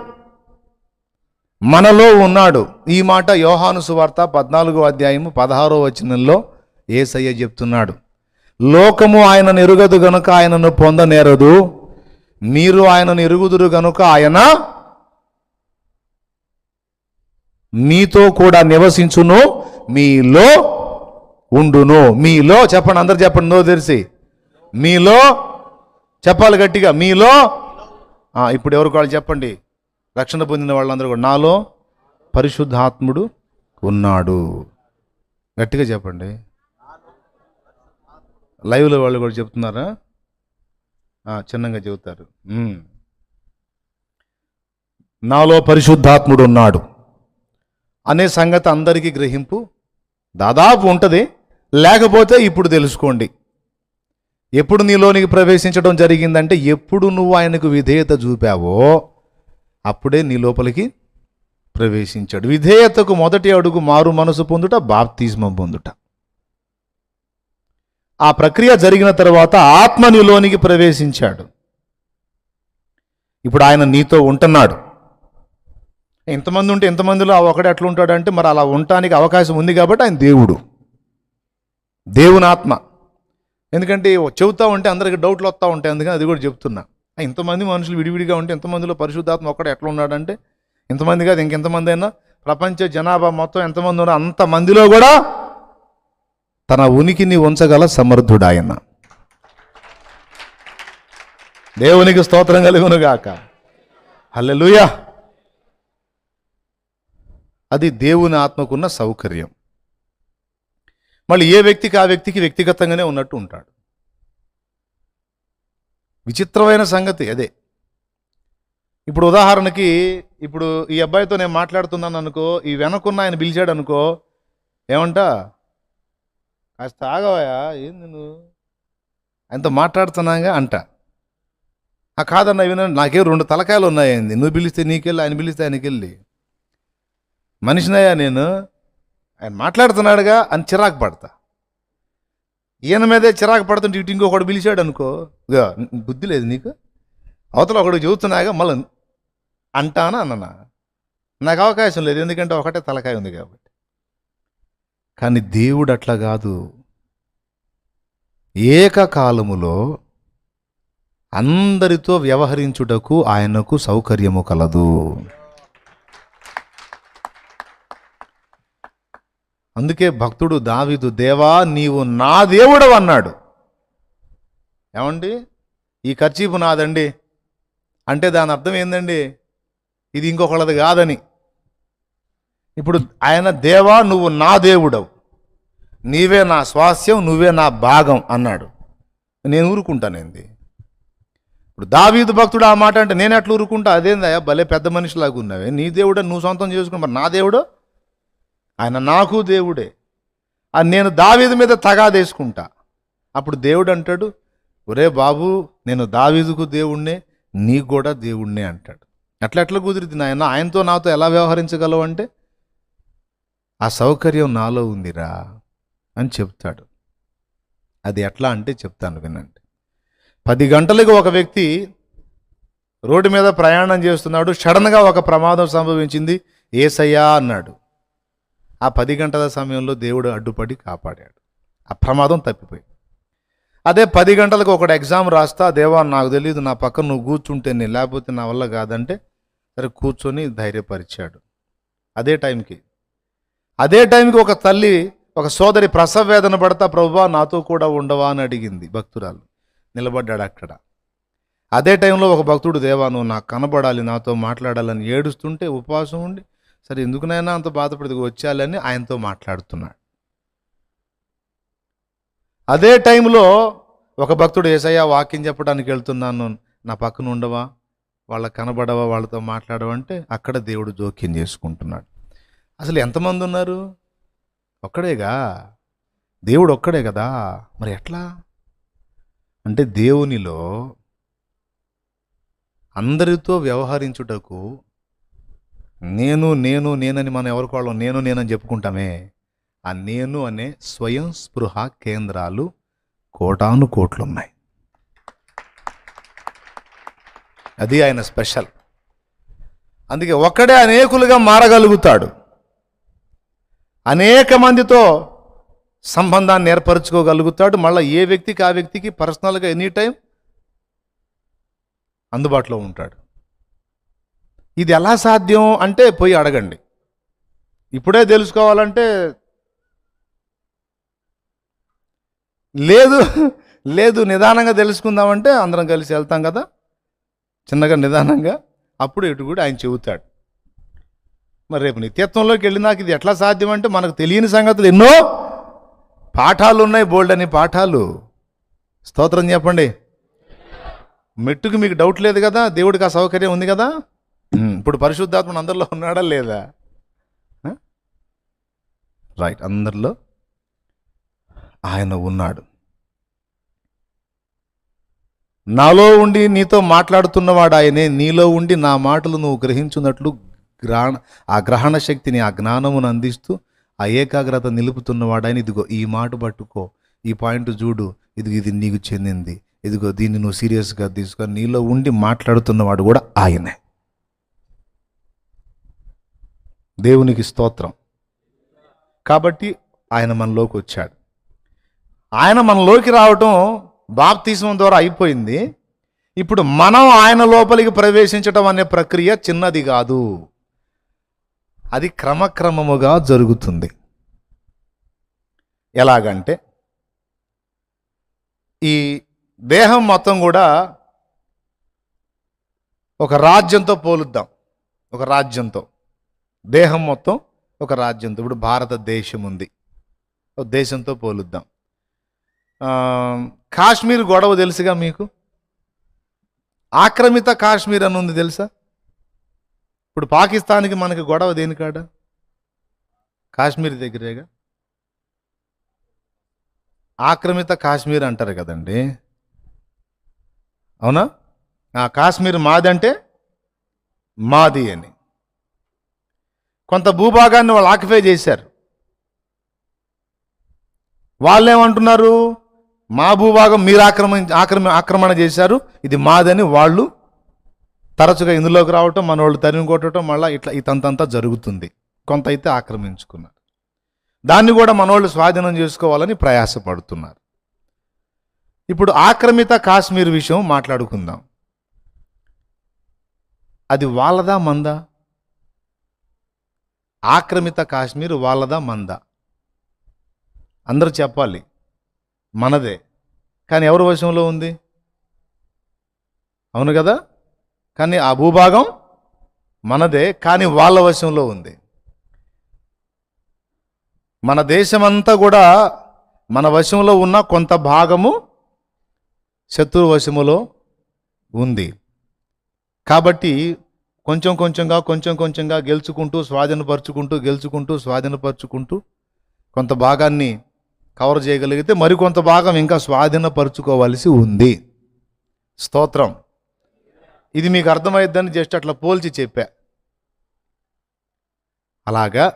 మనలో ఉన్నాడు. ఈ మాట యోహాను సువార్త 14వ అధ్యాయము 16వ వచనంలో యేసయ్య చెప్తున్నాడు. లోకము ఆయనను ఎరుగదు గనుక ఆయనను పొందనేరదు, మీరు ఆయనను ఎరుగుదురు గనుక ఆయన మీతో కూడా నివసించును, మీలో ఉండును. మీలో చెప్పండి, అందరు చెప్పండి, నో తెరిసి. మీలో చెప్పాలి గట్టిగా, మీలో. ఇప్పుడు ఎవరికి వాళ్ళు చెప్పండి, రక్షణ పొందిన వాళ్ళందరూ కూడా, నాలో పరిశుద్ధాత్ముడు ఉన్నాడు. గట్టిగా చెప్పండి. లైవ్లో వాళ్ళు కూడా చెప్తున్నారా? చిన్నగా చెబుతారు. నాలో పరిశుద్ధాత్ముడు ఉన్నాడు అనే సంగతి అందరికీ గ్రహింపు దాదాపు ఉంటుంది. లేకపోతే ఇప్పుడు తెలుసుకోండి. ఎప్పుడు నీలోనికి ప్రవేశించడం జరిగిందంటే, ఎప్పుడు నువ్వు ఆయనకు విధేయత చూపావో అప్పుడే నీ లోపలికి ప్రవేశించాడు. విధేయతకు మొదటి అడుగు మారు మనసు పొందుట, బాప్తిస్మం పొందుట. ఆ ప్రక్రియ జరిగిన తర్వాత ఆత్మ నీలోనికి ప్రవేశించాడు. ఇప్పుడు ఆయన నీతో ఉంటున్నాడు. ఎంతమంది ఉంటే ఎంతమందిలో ఒకడే అట్లా ఉంటాడంటే, మరి అలా ఉండటానికి అవకాశం ఉంది కాబట్టి ఆయన దేవుడు, దేవుని ఆత్మ. ఎందుకంటే చెబుతూ ఉంటే అందరికి డౌట్లు వస్తూ ఉంటాయి, అందుకని అది కూడా చెప్తున్నా. ఇంతమంది మనుషులు విడివిడిగా ఉంటే ఎంతమందిలో పరిశుద్ధాత్మ ఒక్కడే ఎట్లా ఉన్నాడంటే, ఇంతమంది కాదు ఇంకెంతమంది అయినా, ప్రపంచ జనాభా మొత్తం ఎంతమంది ఉన్నా అంతమందిలో కూడా తన ఉనికిని ఉంచగల సమర్థుడు ఆయన. దేవునికి స్తోత్రం కలుగునుగాక. హల్లెలూయా. అది దేవుని ఆత్మకున్న సౌకర్యం. మళ్ళీ ఏ వ్యక్తికి ఆ వ్యక్తికి వ్యక్తిగతంగానే ఉన్నట్టు ఉంటాడు. విచిత్రమైన సంగతి అదే. ఇప్పుడు ఉదాహరణకి, ఇప్పుడు ఈ అబ్బాయితో నేను మాట్లాడుతున్నాను అనుకో, ఈ వెనకున్న ఆయన పిలిచాడు అనుకో, ఏమంటా, కాస్త ఆగవయా, ఏంది నువ్వు ఆయనతో మాట్లాడుతున్నాగా అంట. కాదన్న, వినండి, నాకే 2 తలకాయలు ఉన్నాయండి, నువ్వు పిలిస్తే నీకెళ్ళి, ఆయన పిలిస్తే ఆయనకెళ్ళి. మనిషినయ్యా నేను, ఆయన మాట్లాడుతున్నాడుగా అని చిరాకు పడతా. ఈయన మీదే చిరాకు పడుతుంటే ఇటు ఇంకొకడు పిలిచాడు అనుకో, బుద్ధి లేదు నీకు, అవతల ఒకడు చెబుతున్నాగా మళ్ళీ అంటానా అన్ననా, నాకు అవకాశం లేదు, ఎందుకంటే ఒకటే తలకాయ ఉంది కాబట్టి. కానీ దేవుడు అట్లా కాదు. ఏకకాలములో అందరితో వ్యవహరించుటకు ఆయనకు సౌకర్యము కలదు. అందుకే భక్తుడు దావీదు, దేవా నీవు నా దేవుడవు అన్నాడు. ఏమండి, ఈ కర్చీపు నాదండి అంటే దాని అర్థం ఏందండి, ఇది ఇంకొకళ్ళది కాదని. ఇప్పుడు ఆయన, దేవా నువ్వు నా దేవుడవు, నీవే నా స్వాస్యం, నువ్వే నా భాగం అన్నాడు. నేను ఊరుకుంటానేంది? ఇప్పుడు దావీదు భక్తుడు ఆ మాట అంటే నేను ఎట్లా ఊరుకుంటా? అదేందయ్యా భలే పెద్ద మనిషిలాగా ఉన్నావే, నీ దేవుడే నువ్వు సొంతం చేసుకున్నా, మరి నా దేవుడు ఆయన నాకు దేవుడే అని నేను దావీదు మీద తగాదేసుకుంటా. అప్పుడు దేవుడు అంటాడు, ఒరే బాబు, నేను దావీదుకు దేవుణ్ణే, నీకు కూడా దేవుణ్ణే అంటాడు. ఎట్లా కుదిరింది నాయన, ఆయనతో నాతో ఎలా వ్యవహరించగలవు అంటే, ఆ సౌకర్యం నాలో ఉందిరా అని చెప్తాడు. అది ఎట్లా అంటే చెప్తాను వినండి. 10 గంటలకు ఒక వ్యక్తి రోడ్డు మీద ప్రయాణం చేస్తున్నాడు. సడన్గా ఒక ప్రమాదం సంభవించింది. యేసయ్యా అన్నాడు. ఆ 10 గంటల సమయంలో దేవుడు అడ్డుపడి కాపాడాడు. ఆ ప్రమాదం తప్పిపోయింది. అదే 10 గంటలకు ఒకటి ఎగ్జామ్ రాస్తా, దేవా నాకు తెలియదు, నా పక్కన నువ్వు కూర్చుంటేనే, లేకపోతే నా వల్ల కాదంటే సరే కూర్చొని ధైర్యపరిచాడు. అదే టైంకి ఒక తల్లి, ఒక సోదరి ప్రసవ వేదన పడతా, ప్రభువా నాతో కూడా ఉండవా అని అడిగింది. భక్తురాలు నిలబడ్డాడు అక్కడ. అదే టైంలో ఒక భక్తుడు, దేవా నువ్వు నాకు కనబడాలి, నాతో మాట్లాడాలని ఏడుస్తుంటే ఉపవాసం ఉండి, సరే ఎందుకునైనా అంత బాధపడి వచ్చాలని ఆయనతో మాట్లాడుతున్నాడు. అదే టైంలో ఒక భక్తుడు, యేసయ్యా వాక్యం చెప్పడానికి వెళ్తున్నాను, నా పక్కన ఉండవా, వాళ్ళకి కనబడవా, వాళ్ళతో మాట్లాడవా అంటే అక్కడ దేవుడు జోక్యం చేసుకుంటున్నాడు. అసలు ఎంతమంది ఉన్నారు? ఒక్కడేగా, దేవుడు ఒక్కడే కదా. మరి ఎట్లా అంటే, దేవునిలో అందరితో వ్యవహరించుటకు నేనని మనం ఎవరికి వాళ్ళం నేనని చెప్పుకుంటామే, ఆ నేను అనే స్వయం స్పృహ కేంద్రాలు కోటాను కోట్లున్నాయి. అది ఆయన స్పెషల్. అందుకే ఒక్కడే అనేకులుగా మారగలుగుతాడు. అనేక మందితో సంబంధాన్ని ఏర్పరచుకోగలుగుతాడు. మళ్ళీ ఏ వ్యక్తికి ఆ వ్యక్తికి పర్సనల్గా ఎనీ టైం అందుబాటులో ఉంటాడు. ఇది ఎలా సాధ్యం అంటే పోయి అడగండి. ఇప్పుడే తెలుసుకోవాలంటే లేదు లేదు, నిదానంగా తెలుసుకుందామంటే అందరం కలిసి వెళ్తాం కదా, చిన్నగా నిదానంగా, అప్పుడు ఇటు కూడా ఆయన చెబుతాడు. మరి రేపు నిత్యత్వంలోకి వెళ్ళినాక ఇది ఎట్లా సాధ్యం అంటే మనకు తెలియని సంగతులు ఎన్నో పాఠాలు ఉన్నాయి, బోల్డ్ అని పాఠాలు. స్తోత్రం చెప్పండి. మెట్టుకు మీకు డౌట్ లేదు కదా, దేవుడికి ఆ సౌకర్యం ఉంది కదా. ఇప్పుడు పరిశుద్ధాత్మ అందరిలో ఉన్నాడా లేదా? రైట్, అందరిలో ఆయన ఉన్నాడు. నాలో ఉండి నీతో మాట్లాడుతున్నవాడు ఆయనే, నీలో ఉండి నా మాటలు నువ్వు గ్రహించున్నట్లు ఆ గ్రహణ శక్తిని, ఆ జ్ఞానమును అందిస్తూ ఆ ఏకాగ్రత నిలుపుతున్నవాడు ఆయన. ఇదిగో ఈ మాట పట్టుకో, ఈ పాయింట్ చూడు, ఇది నీకు చెందింది, ఇదిగో దీన్ని నువ్వు సీరియస్గా తీసుకో, నీలో ఉండి మాట్లాడుతున్నవాడు కూడా ఆయనే. దేవునికి స్తోత్రం. కాబట్టి ఆయన మనలోకి వచ్చాడు. ఆయన మనలోకి రావటం బాప్తిస్మం ద్వారా అయిపోయింది. ఇప్పుడు మనం ఆయన లోపలికి ప్రవేశించటం అనే ప్రక్రియ చిన్నది కాదు, అది క్రమక్రమముగా జరుగుతుంది. ఎలాగంటే ఈ దేహం మొత్తం కూడా ఒక రాజ్యంతో పోలుద్దాం. ఒక రాజ్యంతో, దేహం మొత్తం ఒక రాజ్యంతో. ఇప్పుడు భారతదేశం ఉంది, ఒక దేశంతో పోలుద్దాం. కాశ్మీర్ గొడవ తెలుసుగా మీకు, ఆక్రమిత కాశ్మీర్ అని ఉంది తెలుసా? ఇప్పుడు పాకిస్తాన్కి మనకి గొడవ దేనికాడ? కాశ్మీర్ దగ్గరేగా. ఆక్రమిత కాశ్మీర్ అంటారు కదండి, అవునా? ఆ కాశ్మీర్ మాది అంటే మాది అని. కొంత భూభాగాన్ని వాళ్ళు ఆక్యుపై చేశారు. వాళ్ళేమంటున్నారు? మా భూభాగం మీరు ఆక్రమణ చేశారు, ఇది మాదని వాళ్ళు తరచుగా ఇందులోకి రావటం, మన వాళ్ళు తరిమి కొట్టడం, మళ్ళీ ఇట్లా ఇతంతంతా జరుగుతుంది. కొంత అయితే ఆక్రమించుకున్నారు, దాన్ని కూడా మనోళ్ళు స్వాధీనం చేసుకోవాలని ప్రయాసపడుతున్నారు. ఇప్పుడు ఆక్రమిత కాశ్మీర్ విషయం మాట్లాడుకుందాం. అది వాళ్ళదా మందా? ఆక్రమిత కాశ్మీర్ వాళ్ళదా మందా? అందరూ చెప్పాలి. మనదే. కానీ ఎవరి వశంలో ఉంది? అవును కదా. కానీ ఆ భూభాగం మనదే, కానీ వాళ్ళ వశంలో ఉంది. మన దేశమంతా కూడా మన వశంలో ఉన్న కొంత భాగము శత్రు వశములో ఉంది. కాబట్టి కొంచెం కొంచెంగా గెలుచుకుంటూ స్వాధీనపరుచుకుంటూ కొంత భాగాన్ని కవర్ చేయగలిగితే మరికొంత భాగం ఇంకా స్వాధీనపరుచుకోవాల్సి ఉంది. స్తోత్రం. ఇది మీకు అర్థమైద్దని జస్ట్ అట్లా పోల్చి చెప్పా. అలాగా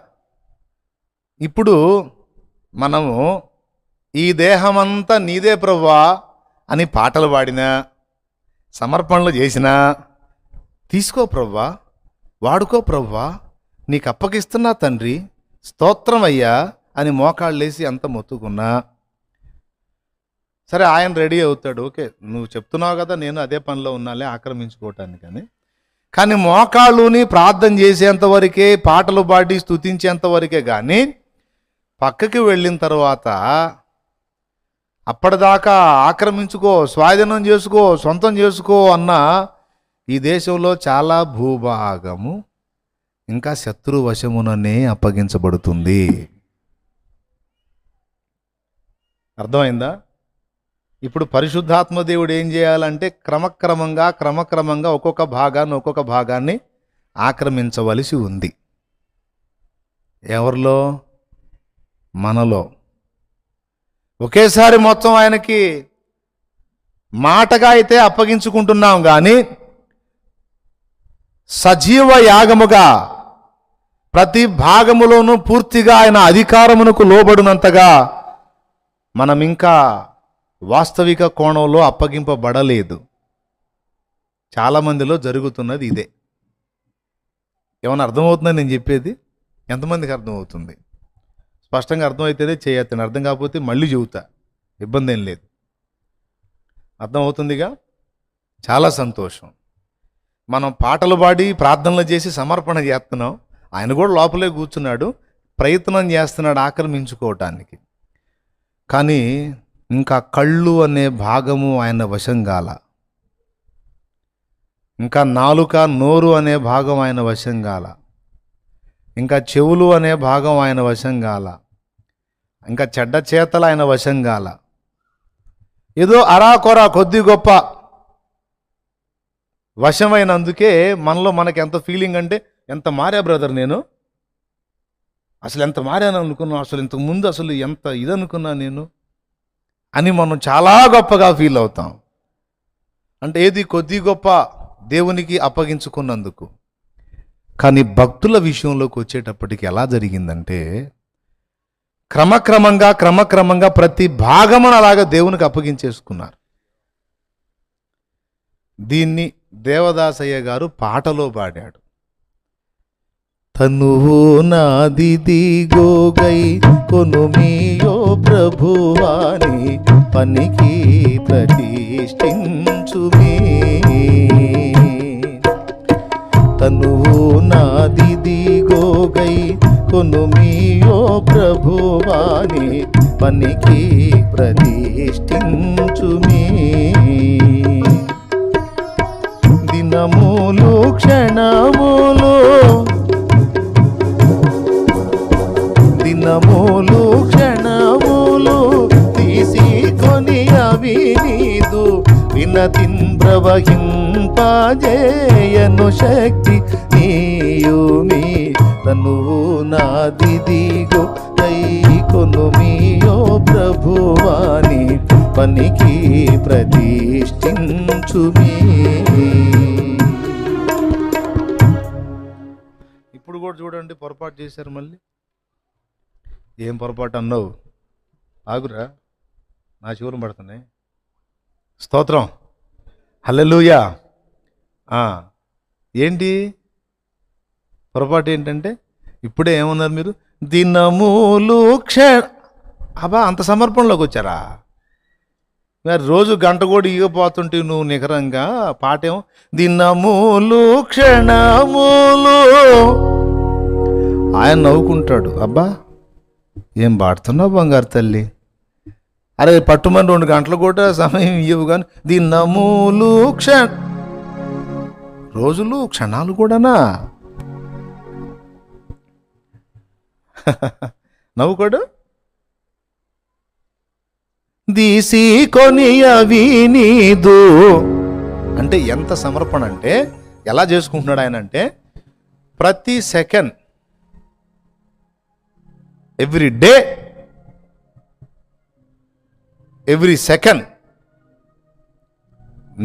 ఇప్పుడు మనము ఈ దేహమంతా నీదే ప్రభువా అని పాటలు పాడినా, సమర్పణలు చేసినా, తీసుకో ప్రభువా, వాడుకో ప్రభువా, నీకు అప్పగిస్తున్నా తండ్రి, స్తోత్రం అయ్యా అని మోకాళ్ళేసి అంత మొత్తుకున్నా సరే, ఆయన రెడీ అవుతాడు. ఓకే, నువ్వు చెప్తున్నావు కదా, నేను అదే పనిలో ఉన్నాలే ఆక్రమించుకోవటానికని. కానీ మోకాళ్ళుని ప్రార్థన చేసేంత వరకే, పాటలు పాడి స్తుతించేంత వరకే. కానీ పక్కకి వెళ్ళిన తర్వాత అప్పటిదాకా ఆక్రమించుకో, స్వాధీనం చేసుకో, సొంతం చేసుకో అన్న ఈ దేశంలో చాలా భూభాగము ఇంకా శత్రు వశముననే అప్పగించబడుతుంది. అర్థమైందా? ఇప్పుడు పరిశుద్ధాత్మ దేవుడు ఏం చేయాలంటే క్రమక్రమంగా ఒక్కొక్క భాగాన్ని ఆక్రమించవలసి ఉంది. ఎవరిలో? మనలో. ఒకేసారి మొత్తం ఆయనకి మాటగా అయితే అప్పగించుకుంటున్నాం, కానీ సజీవ యాగముగా ప్రతి భాగములోనూ పూర్తిగా ఆయన అధికారమునకు లోబడినంతగా మనం ఇంకా వాస్తవిక కోణంలో అప్పగింపబడలేదు. చాలామందిలో జరుగుతున్నది ఇదే. ఏమన్నా అర్థమవుతుందని నేను చెప్పేది? ఎంతమందికి అర్థమవుతుంది? స్పష్టంగా అర్థమైతేనే చేయొద్దని, అర్థం కాకపోతే మళ్ళీ చెబుతా, ఇబ్బంది ఏం లేదు. అర్థమవుతుందిగా? చాలా సంతోషం. మనం పాటలు పాడి ప్రార్థనలు చేసి సమర్పణ చేస్తున్నాం, ఆయన కూడా లోపలే కూర్చున్నాడు, ప్రయత్నం చేస్తున్నాడు ఆక్రమించుకోవటానికి. కానీ ఇంకా కళ్ళు అనే భాగము ఆయన వశం కాల, ఇంకా నాలుక నోరు అనే భాగం ఆయన వశం కాల, ఇంకా చెవులు అనే భాగం ఆయన వశం కాల, ఇంకా చెడ్డ చేతలు ఆయన వశం కాల. ఏదో అరాకొర కొద్ది గొప్ప వశమైనందుకే మనలో మనకి ఎంత ఫీలింగ్ అంటే, ఎంత మారా బ్రదర్ నేను, అసలు ఎంత మారాను అనుకున్నాను, అసలు ఇంతకు ముందు అసలు ఎంత ఇదనుకున్నా నేను అని మనం చాలా గొప్పగా ఫీల్ అవుతాం. అంటే ఏది కొద్ది గొప్ప దేవునికి అప్పగించుకున్నందుకు. కానీ భక్తుల విషయంలోకి వచ్చేటప్పటికి ఎలా జరిగిందంటే, క్రమక్రమంగా ప్రతి భాగమును అలాగా దేవునికి అప్పగించేసుకున్నారు. దీన్ని దేవదాసయ్య గారు పాటలో పాడాడు. తనువు నాదిది గోగై కొనుమియో ప్రభువాని పనికి ప్రతిష్ఠించుమే. తనువు నాదిది గోగై కొనుమియో ప్రభువాని పనికి ప్రతిష్ఠించుమే. దినములు క్షణములు దినములు క్షణములు తీసుకొని అవి నీదు వినతిన్ ప్రవహింపజేయను శక్తి నీయుమి. తనువు నాదిదిగో కై కొనుమియో ప్రభువాని పనికి ప్రతిష్ఠించుమి. ఇప్పుడు కూడా చూడండి, పొరపాటు చేశారు. మళ్ళీ ఏం పొరపాటు అన్నావు? ఆగురా, నా చెవులు పడుతున్నాయి. స్తోత్రం, హల్లెలూయా. ఏంటి పొరపాటు ఏంటంటే, ఇప్పుడే ఏమన్నారు మీరు? దినములు అబ్బా, అంత సమర్పణలోకి వచ్చారా? మరి రోజు గంట కూడా ఇవ్వపోతుంటే నువ్వు నికరంగా పాటేమో దినములు క్షణములు. ఆయన నవ్వుకుంటాడు, అబ్బా ఏం పాడుతున్నావు బంగారు తల్లి, అరే పట్టుమని 2 గంటలు కూడా సమయం ఇవ్వవు కానీ దినములు రోజులు క్షణాలు కూడానా? నవ్వుకోడు. దీసి కొని అవి నీదు అంటే ఎంత సమర్పణ అంటే, ఎలా చేసుకుంటున్నాడు ఆయన అంటే, ప్రతి second, every day, every second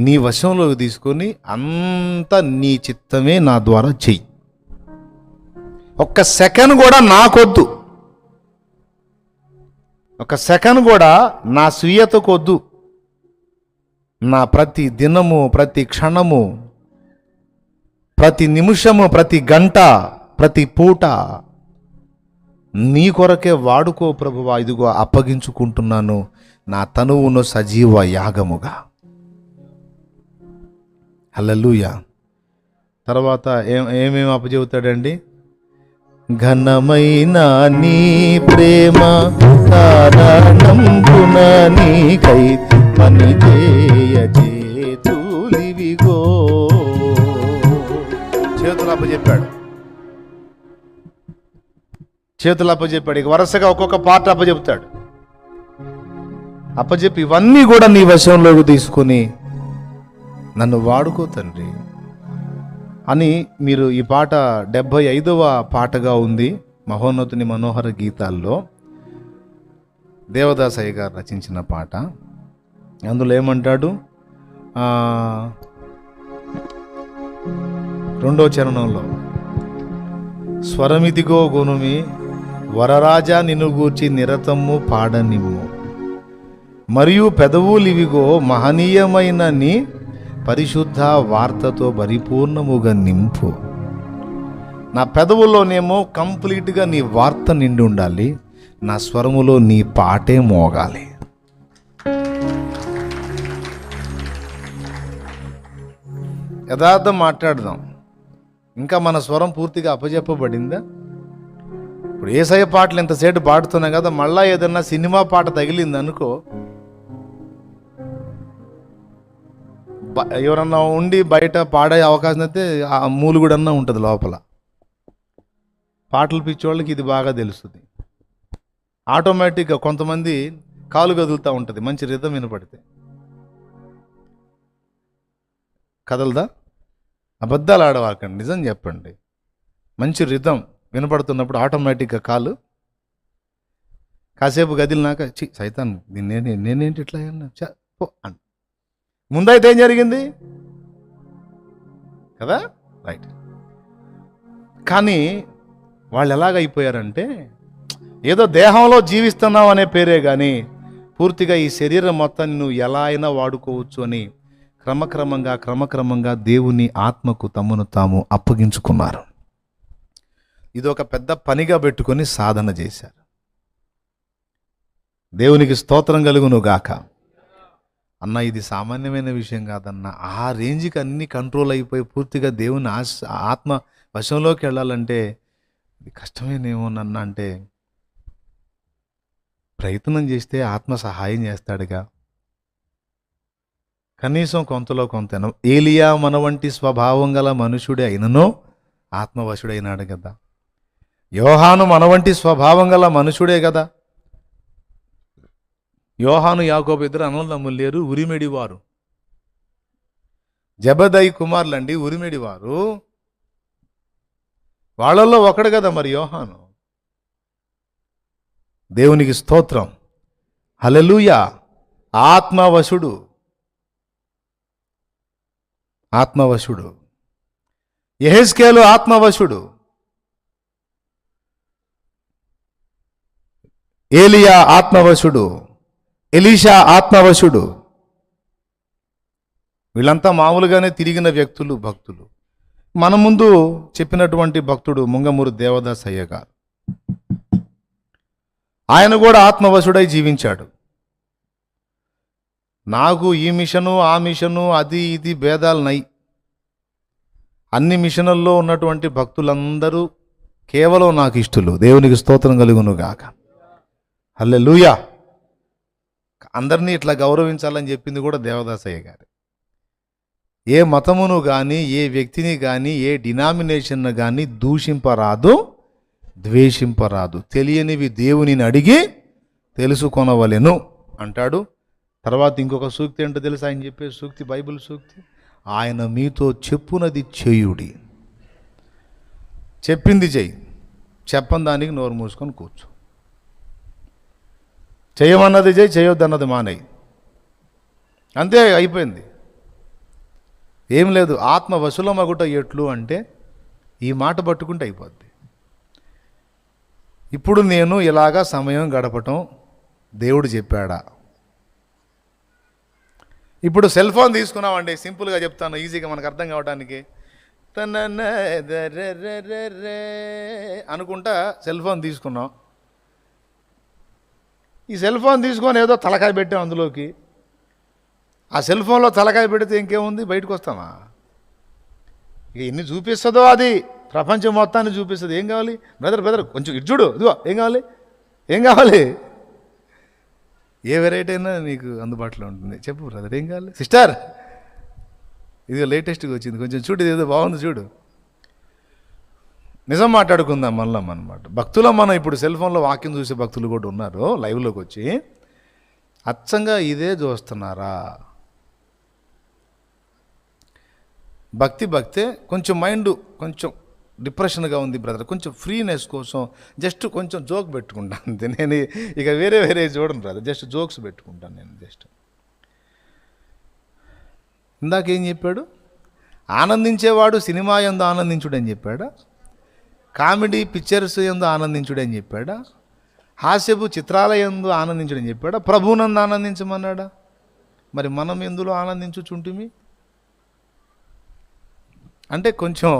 నీ వశంలోకి తీసుకొని అంత నీ చిత్తమే నా ద్వారా చెయ్యి. ఒక్క సెకండ్ కూడా నాకొద్దు, ఒక సెకండ్ కూడా నా స్వీయతకొద్దు. నా ప్రతి దినము, ప్రతి క్షణము, ప్రతి నిమిషము, ప్రతి గంట, ప్రతి పూట నీ కొరకే వాడుకో ప్రభువా, ఇదిగో అప్పగించుకుంటున్నాను నా తనువును సజీవ యాగముగా. హల్లెలూయా. తర్వాత ఏమేమి అప్పచెబుతాడండి? ఘనమైన నీ ప్రేమ కారణంబున నీకై పని చేయ చేతులివిగో. చేతులు అప్పచెప్పాడు, చేతులు అప్పచెప్పాడు. ఇక వరుసగా ఒక్కొక్క పార్ట్ అప్పచెప్తాడు. అప్పచెప్పి ఇవన్నీ కూడా నీ వశంలోకి తీసుకొని నన్ను వాడుకో తండ్రి అని. మీరు ఈ పాట 75వ పాటగా ఉంది మహోన్నతుని మనోహర గీతాల్లో, దేవదాసయ్య గారు రచించిన పాట. అందులో ఏమంటాడు? 2వ చరణంలో, స్వరమిదిగో గునుమి వరరాజా నిన్ను గూర్చి నిరతము పాడనిమ్ము, మరియు పెదవులివిగో మహనీయమైన నీ పరిశుద్ధ వార్తతో పరిపూర్ణముగా నింపు. నా పెదవుల్లోనేమో కంప్లీట్గా నీ వార్త నిండి ఉండాలి, నా స్వరములో నీ పాటే మోగాలి. యథార్థం మాట్లాడదాం. ఇంకా మన స్వరం పూర్తిగా అప్పజెప్పబడిందా? ఇప్పుడు యేసయ్య పాటలు ఇంతసేపు పాడుతున్నాం కదా, మళ్ళా ఏదన్నా సినిమా పాట తగిలింది అనుకో, ఎవరన్నా ఉండి బయట పాడే అవకాశం అయితే ఆ మూలుగుడన్నా ఉంటుంది లోపల. పాటలు పిచ్చోళ్ళకి ఇది బాగా తెలుస్తుంది. ఆటోమేటిక్గా కొంతమంది కాలు కదులుతూ ఉంటుంది మంచి రిథం వినపడితే. కదలదా? అబద్ధాలు ఆడవాకండి, నిజం చెప్పండి. మంచి రిథం వినపడుతున్నప్పుడు ఆటోమేటిక్గా కాలు కాసేపు కదిలినాక సైతాన్ నేనేంటి ఇట్లా అని ముందైతే ఏం జరిగింది కదా, రైట్. కానీ వాళ్ళు ఎలాగైపోయారంటే ఏదో దేహంలో జీవిస్తున్నావు అనే పేరే కానీ పూర్తిగా ఈ శరీరం మొత్తాన్ని నువ్వు ఎలా అయినా వాడుకోవచ్చు అని క్రమక్రమంగా దేవుని ఆత్మకు తమను తాము అప్పగించుకున్నారు. ఇది ఒక పెద్ద పనిగా పెట్టుకొని సాధన చేశారు. దేవునికి స్తోత్రం కలుగును గాక. అన్న ఇది సామాన్యమైన విషయం కాదన్న. ఆ రేంజ్కి అన్ని కంట్రోల్ అయిపోయి పూర్తిగా దేవుని ఆత్మ వశంలోకి వెళ్ళాలంటే ఇది కష్టమేనేమోనన్న అంటే ప్రయత్నం చేస్తే ఆత్మ సహాయం చేస్తాడుగా. కనీసం కొంతలో కొంత. ఏలియా మన వంటి స్వభావం గల మనుషుడే అయిననో ఆత్మవశుడైనాడు కదా. యోహాను మన వంటి స్వభావం గల మనుషుడే కదా. యోహాను యాకోబు ఇద్దరు అన్నదమ్ములు లేరు, ఉరిమెడివారు. జబదయి కుమారులండి, ఉరిమెడివారు. వాళ్ళల్లో ఒకడు కదా మరి యోహాను. దేవునికి స్తోత్రం, హల్లెలూయా. ఆత్మవశుడు. యెహెజ్కేలు ఆత్మవశుడు. ఏలియా ఆత్మవశుడు. ఎలీషా ఆత్మవశుడు. వీళ్ళంతా మామూలుగానే తిరిగిన వ్యక్తులు, భక్తులు. మన ముందు చెప్పినటువంటి భక్తుడు ముంగమూరు దేవదాస్ అయ్య గారు, ఆయన కూడా ఆత్మవశుడై జీవించాడు. నాకు ఈ మిషను ఆ మిషను అది ఇది భేదాలు నై. అన్ని మిషనుల్లో ఉన్నటువంటి భక్తులందరూ కేవలం నాకు ఇష్టలు. దేవునికి స్తోత్రం కలుగును గాక. హల్లెలూయా. అందరినీ ఇట్లా గౌరవించాలని చెప్పింది కూడా దేవదాసయ్య గారు. ఏ మతమును కానీ, ఏ వ్యక్తిని కానీ, ఏ డినామినేషన్ను కానీ దూషింపరాదు, ద్వేషింపరాదు. తెలియనివి దేవునిని అడిగి తెలుసుకొనవలెను అంటాడు. తర్వాత ఇంకొక సూక్తి ఏంటో తెలుసు ఆయన చెప్పే సూక్తి, బైబిల్ సూక్తి. ఆయన మీతో చెప్పునది చేయుడి. చెప్పింది చెయ్యి, చెప్పని దానికి నోరు మూసుకొని కూర్చో. చేయమన్నది చేయి, చేయొద్దన్నది మానేయి. అంతే, అయిపోయింది. ఏం లేదు. ఆత్మ వశులమగుట ఎట్లు అంటే ఈ మాట పట్టుకుంటే అయిపోద్ది. ఇప్పుడు నేను ఇలాగా సమయం గడపటం దేవుడు చెప్పాడా? ఇప్పుడు సెల్ ఫోన్ తీసుకున్నామండి, సింపుల్గా చెప్తాను ఈజీగా మనకు అర్థం కావడానికి. అనుకుంటా సెల్ ఫోన్ తీసుకున్నాం. ఈ సెల్ ఫోన్ తీసుకొని ఏదో తలకాయ పెట్టాం అందులోకి. ఆ సెల్ ఫోన్లో తలకాయ పెడితే ఇంకేముంది, బయటకు వస్తామా? ఇక ఎన్ని చూపిస్తుందో అది ప్రపంచం మొత్తాన్ని చూపిస్తుంది. ఏం కావాలి బ్రదర్ కొంచెం ఇటు చూడు, ఇదిగో ఏం కావాలి ఏ వెరైటీ అయినా నీకు అందుబాటులో ఉంటుంది. చెప్పు బ్రదర్, ఏం కావాలి? సిస్టర్ ఇదిగో లేటెస్ట్గా వచ్చింది, కొంచెం చూడు, ఏదో బాగుంది చూడు. నిజం మాట్లాడుకుందాం మళ్ళీ అనమాట. భక్తులం మనం ఇప్పుడు సెల్ ఫోన్లో వాక్యం చూసే భక్తులు కూడా ఉన్నారు. లైవ్లోకి వచ్చి అచ్చంగా ఇదే చూస్తున్నారా? భక్తే కొంచెం మైండ్ కొంచెం డిప్రెషన్గా ఉంది బ్రదర్, కొంచెం ఫ్రీనెస్ కోసం జస్ట్ కొంచెం జోక్ పెట్టుకుంటాను అంతే. నేను ఇక వేరే చూడను బ్రదర్, జస్ట్ జోక్స్ పెట్టుకుంటాను నేను. జస్ట్ ఇందాకేం చెప్పాడు? ఆనందించేవాడు సినిమా యందు ఆనందించుడని చెప్పాడా? కామెడీ పిక్చర్స్ యందు ఆనందించుడని చెప్పాడా? హాస్యపు చిత్రాల యందు ఆనందించుడని చెప్పాడా? ప్రభువునందు ఆనందించమన్నాడా? మరి మనం ఎందులో ఆనందించుచుంటిమి అంటే కొంచెం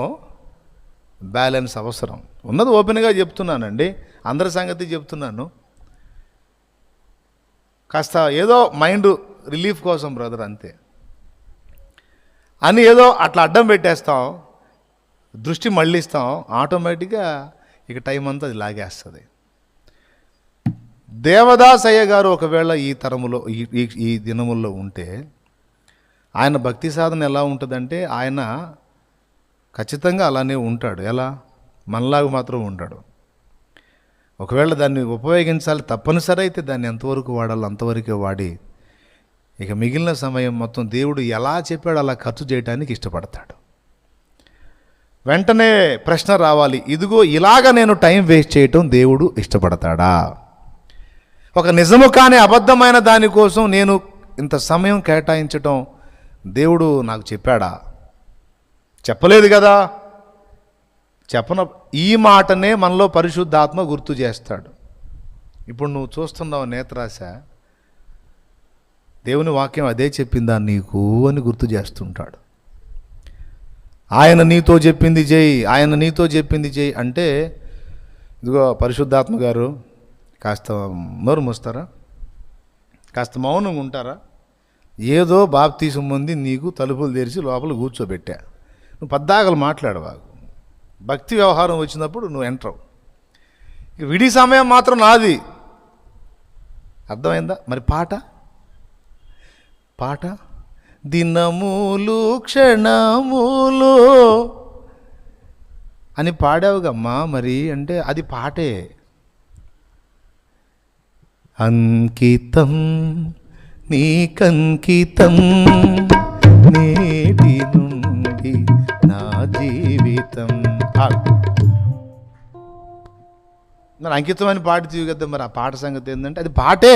బ్యాలెన్స్ అవసరం. ఉన్నది ఓపెన్గా చెప్తున్నానండి, అందరి సంగతి చెప్తున్నాను. కాస్త ఏదో మైండ్ రిలీఫ్ కోసం బ్రదర్, అంతే. అని ఏదో అట్లా అడ్డం పెట్టేస్తాం, దృష్టి మళ్ళిస్తాం, ఆటోమేటిక్గా ఇక టైం అంతా అది లాగేస్తుంది. దేవదాసయ్య గారు ఒకవేళ ఈ తరములో ఈ దినముల్లో ఉంటే ఆయన భక్తి సాధన ఎలా ఉంటుందంటే ఆయన ఖచ్చితంగా అలానే ఉంటాడు. ఎలా? మనలాగా మాత్రం ఉంటాడు. ఒకవేళ దాన్ని ఉపయోగించాలి తప్పనిసరి అయితే దాన్ని ఎంతవరకు వాడాలో అంతవరకే వాడి ఇక మిగిలిన సమయం మొత్తం దేవుడు ఎలా చెప్పాడో అలా ఖర్చు చేయడానికి ఇష్టపడతాడు. వెంటనే ప్రశ్న రావాలి, ఇదిగో ఇలాగ నేను టైం వేస్ట్ చేయటం దేవుడు ఇష్టపడతాడా? ఒక నిజము కాని అబద్ధమైన దానికోసం నేను ఇంత సమయం కేటాయించటం దేవుడు నాకు చెప్పాడా? చెప్పలేదు కదా. ఈ మాటనే మనలో పరిశుద్ధాత్మ గుర్తు చేస్తాడు. ఇప్పుడు నువ్వు చూస్తున్నావు నేత్రాశ, దేవుని వాక్యం అదే చెప్పిందా నీకు అని గుర్తు చేస్తుంటాడు. ఆయన నీతో చెప్పింది చేయి, ఆయన నీతో చెప్పింది చేయి అంటే, ఇదిగో పరిశుద్ధాత్మ గారు కాస్త నోరు మూస్తారా, కాస్త మౌనంగా ఉంటారా, ఏదో బాప్తీసం పొంది నీకు తలుపులు తెరిచి లోపల కూర్చోబెట్టా, నువ్వు పద్దాకలు మాట్లాడవాగు, భక్తి వ్యవహారం వచ్చినప్పుడు నువ్వు ఎంటరావు, విడి సమయం మాత్రం నాది. అర్థమైందా? మరి పాట దినములు క్షణములు అని పాడావుగమ్మా, మరి అంటే అది పాటే. అంకితం నీకంకితం నేటి నుండి నా జీవితం. మరి అంకితం అని పాట తీయు కదా, మరి ఆ పాట సంగతి ఏంటంటే అది పాటే.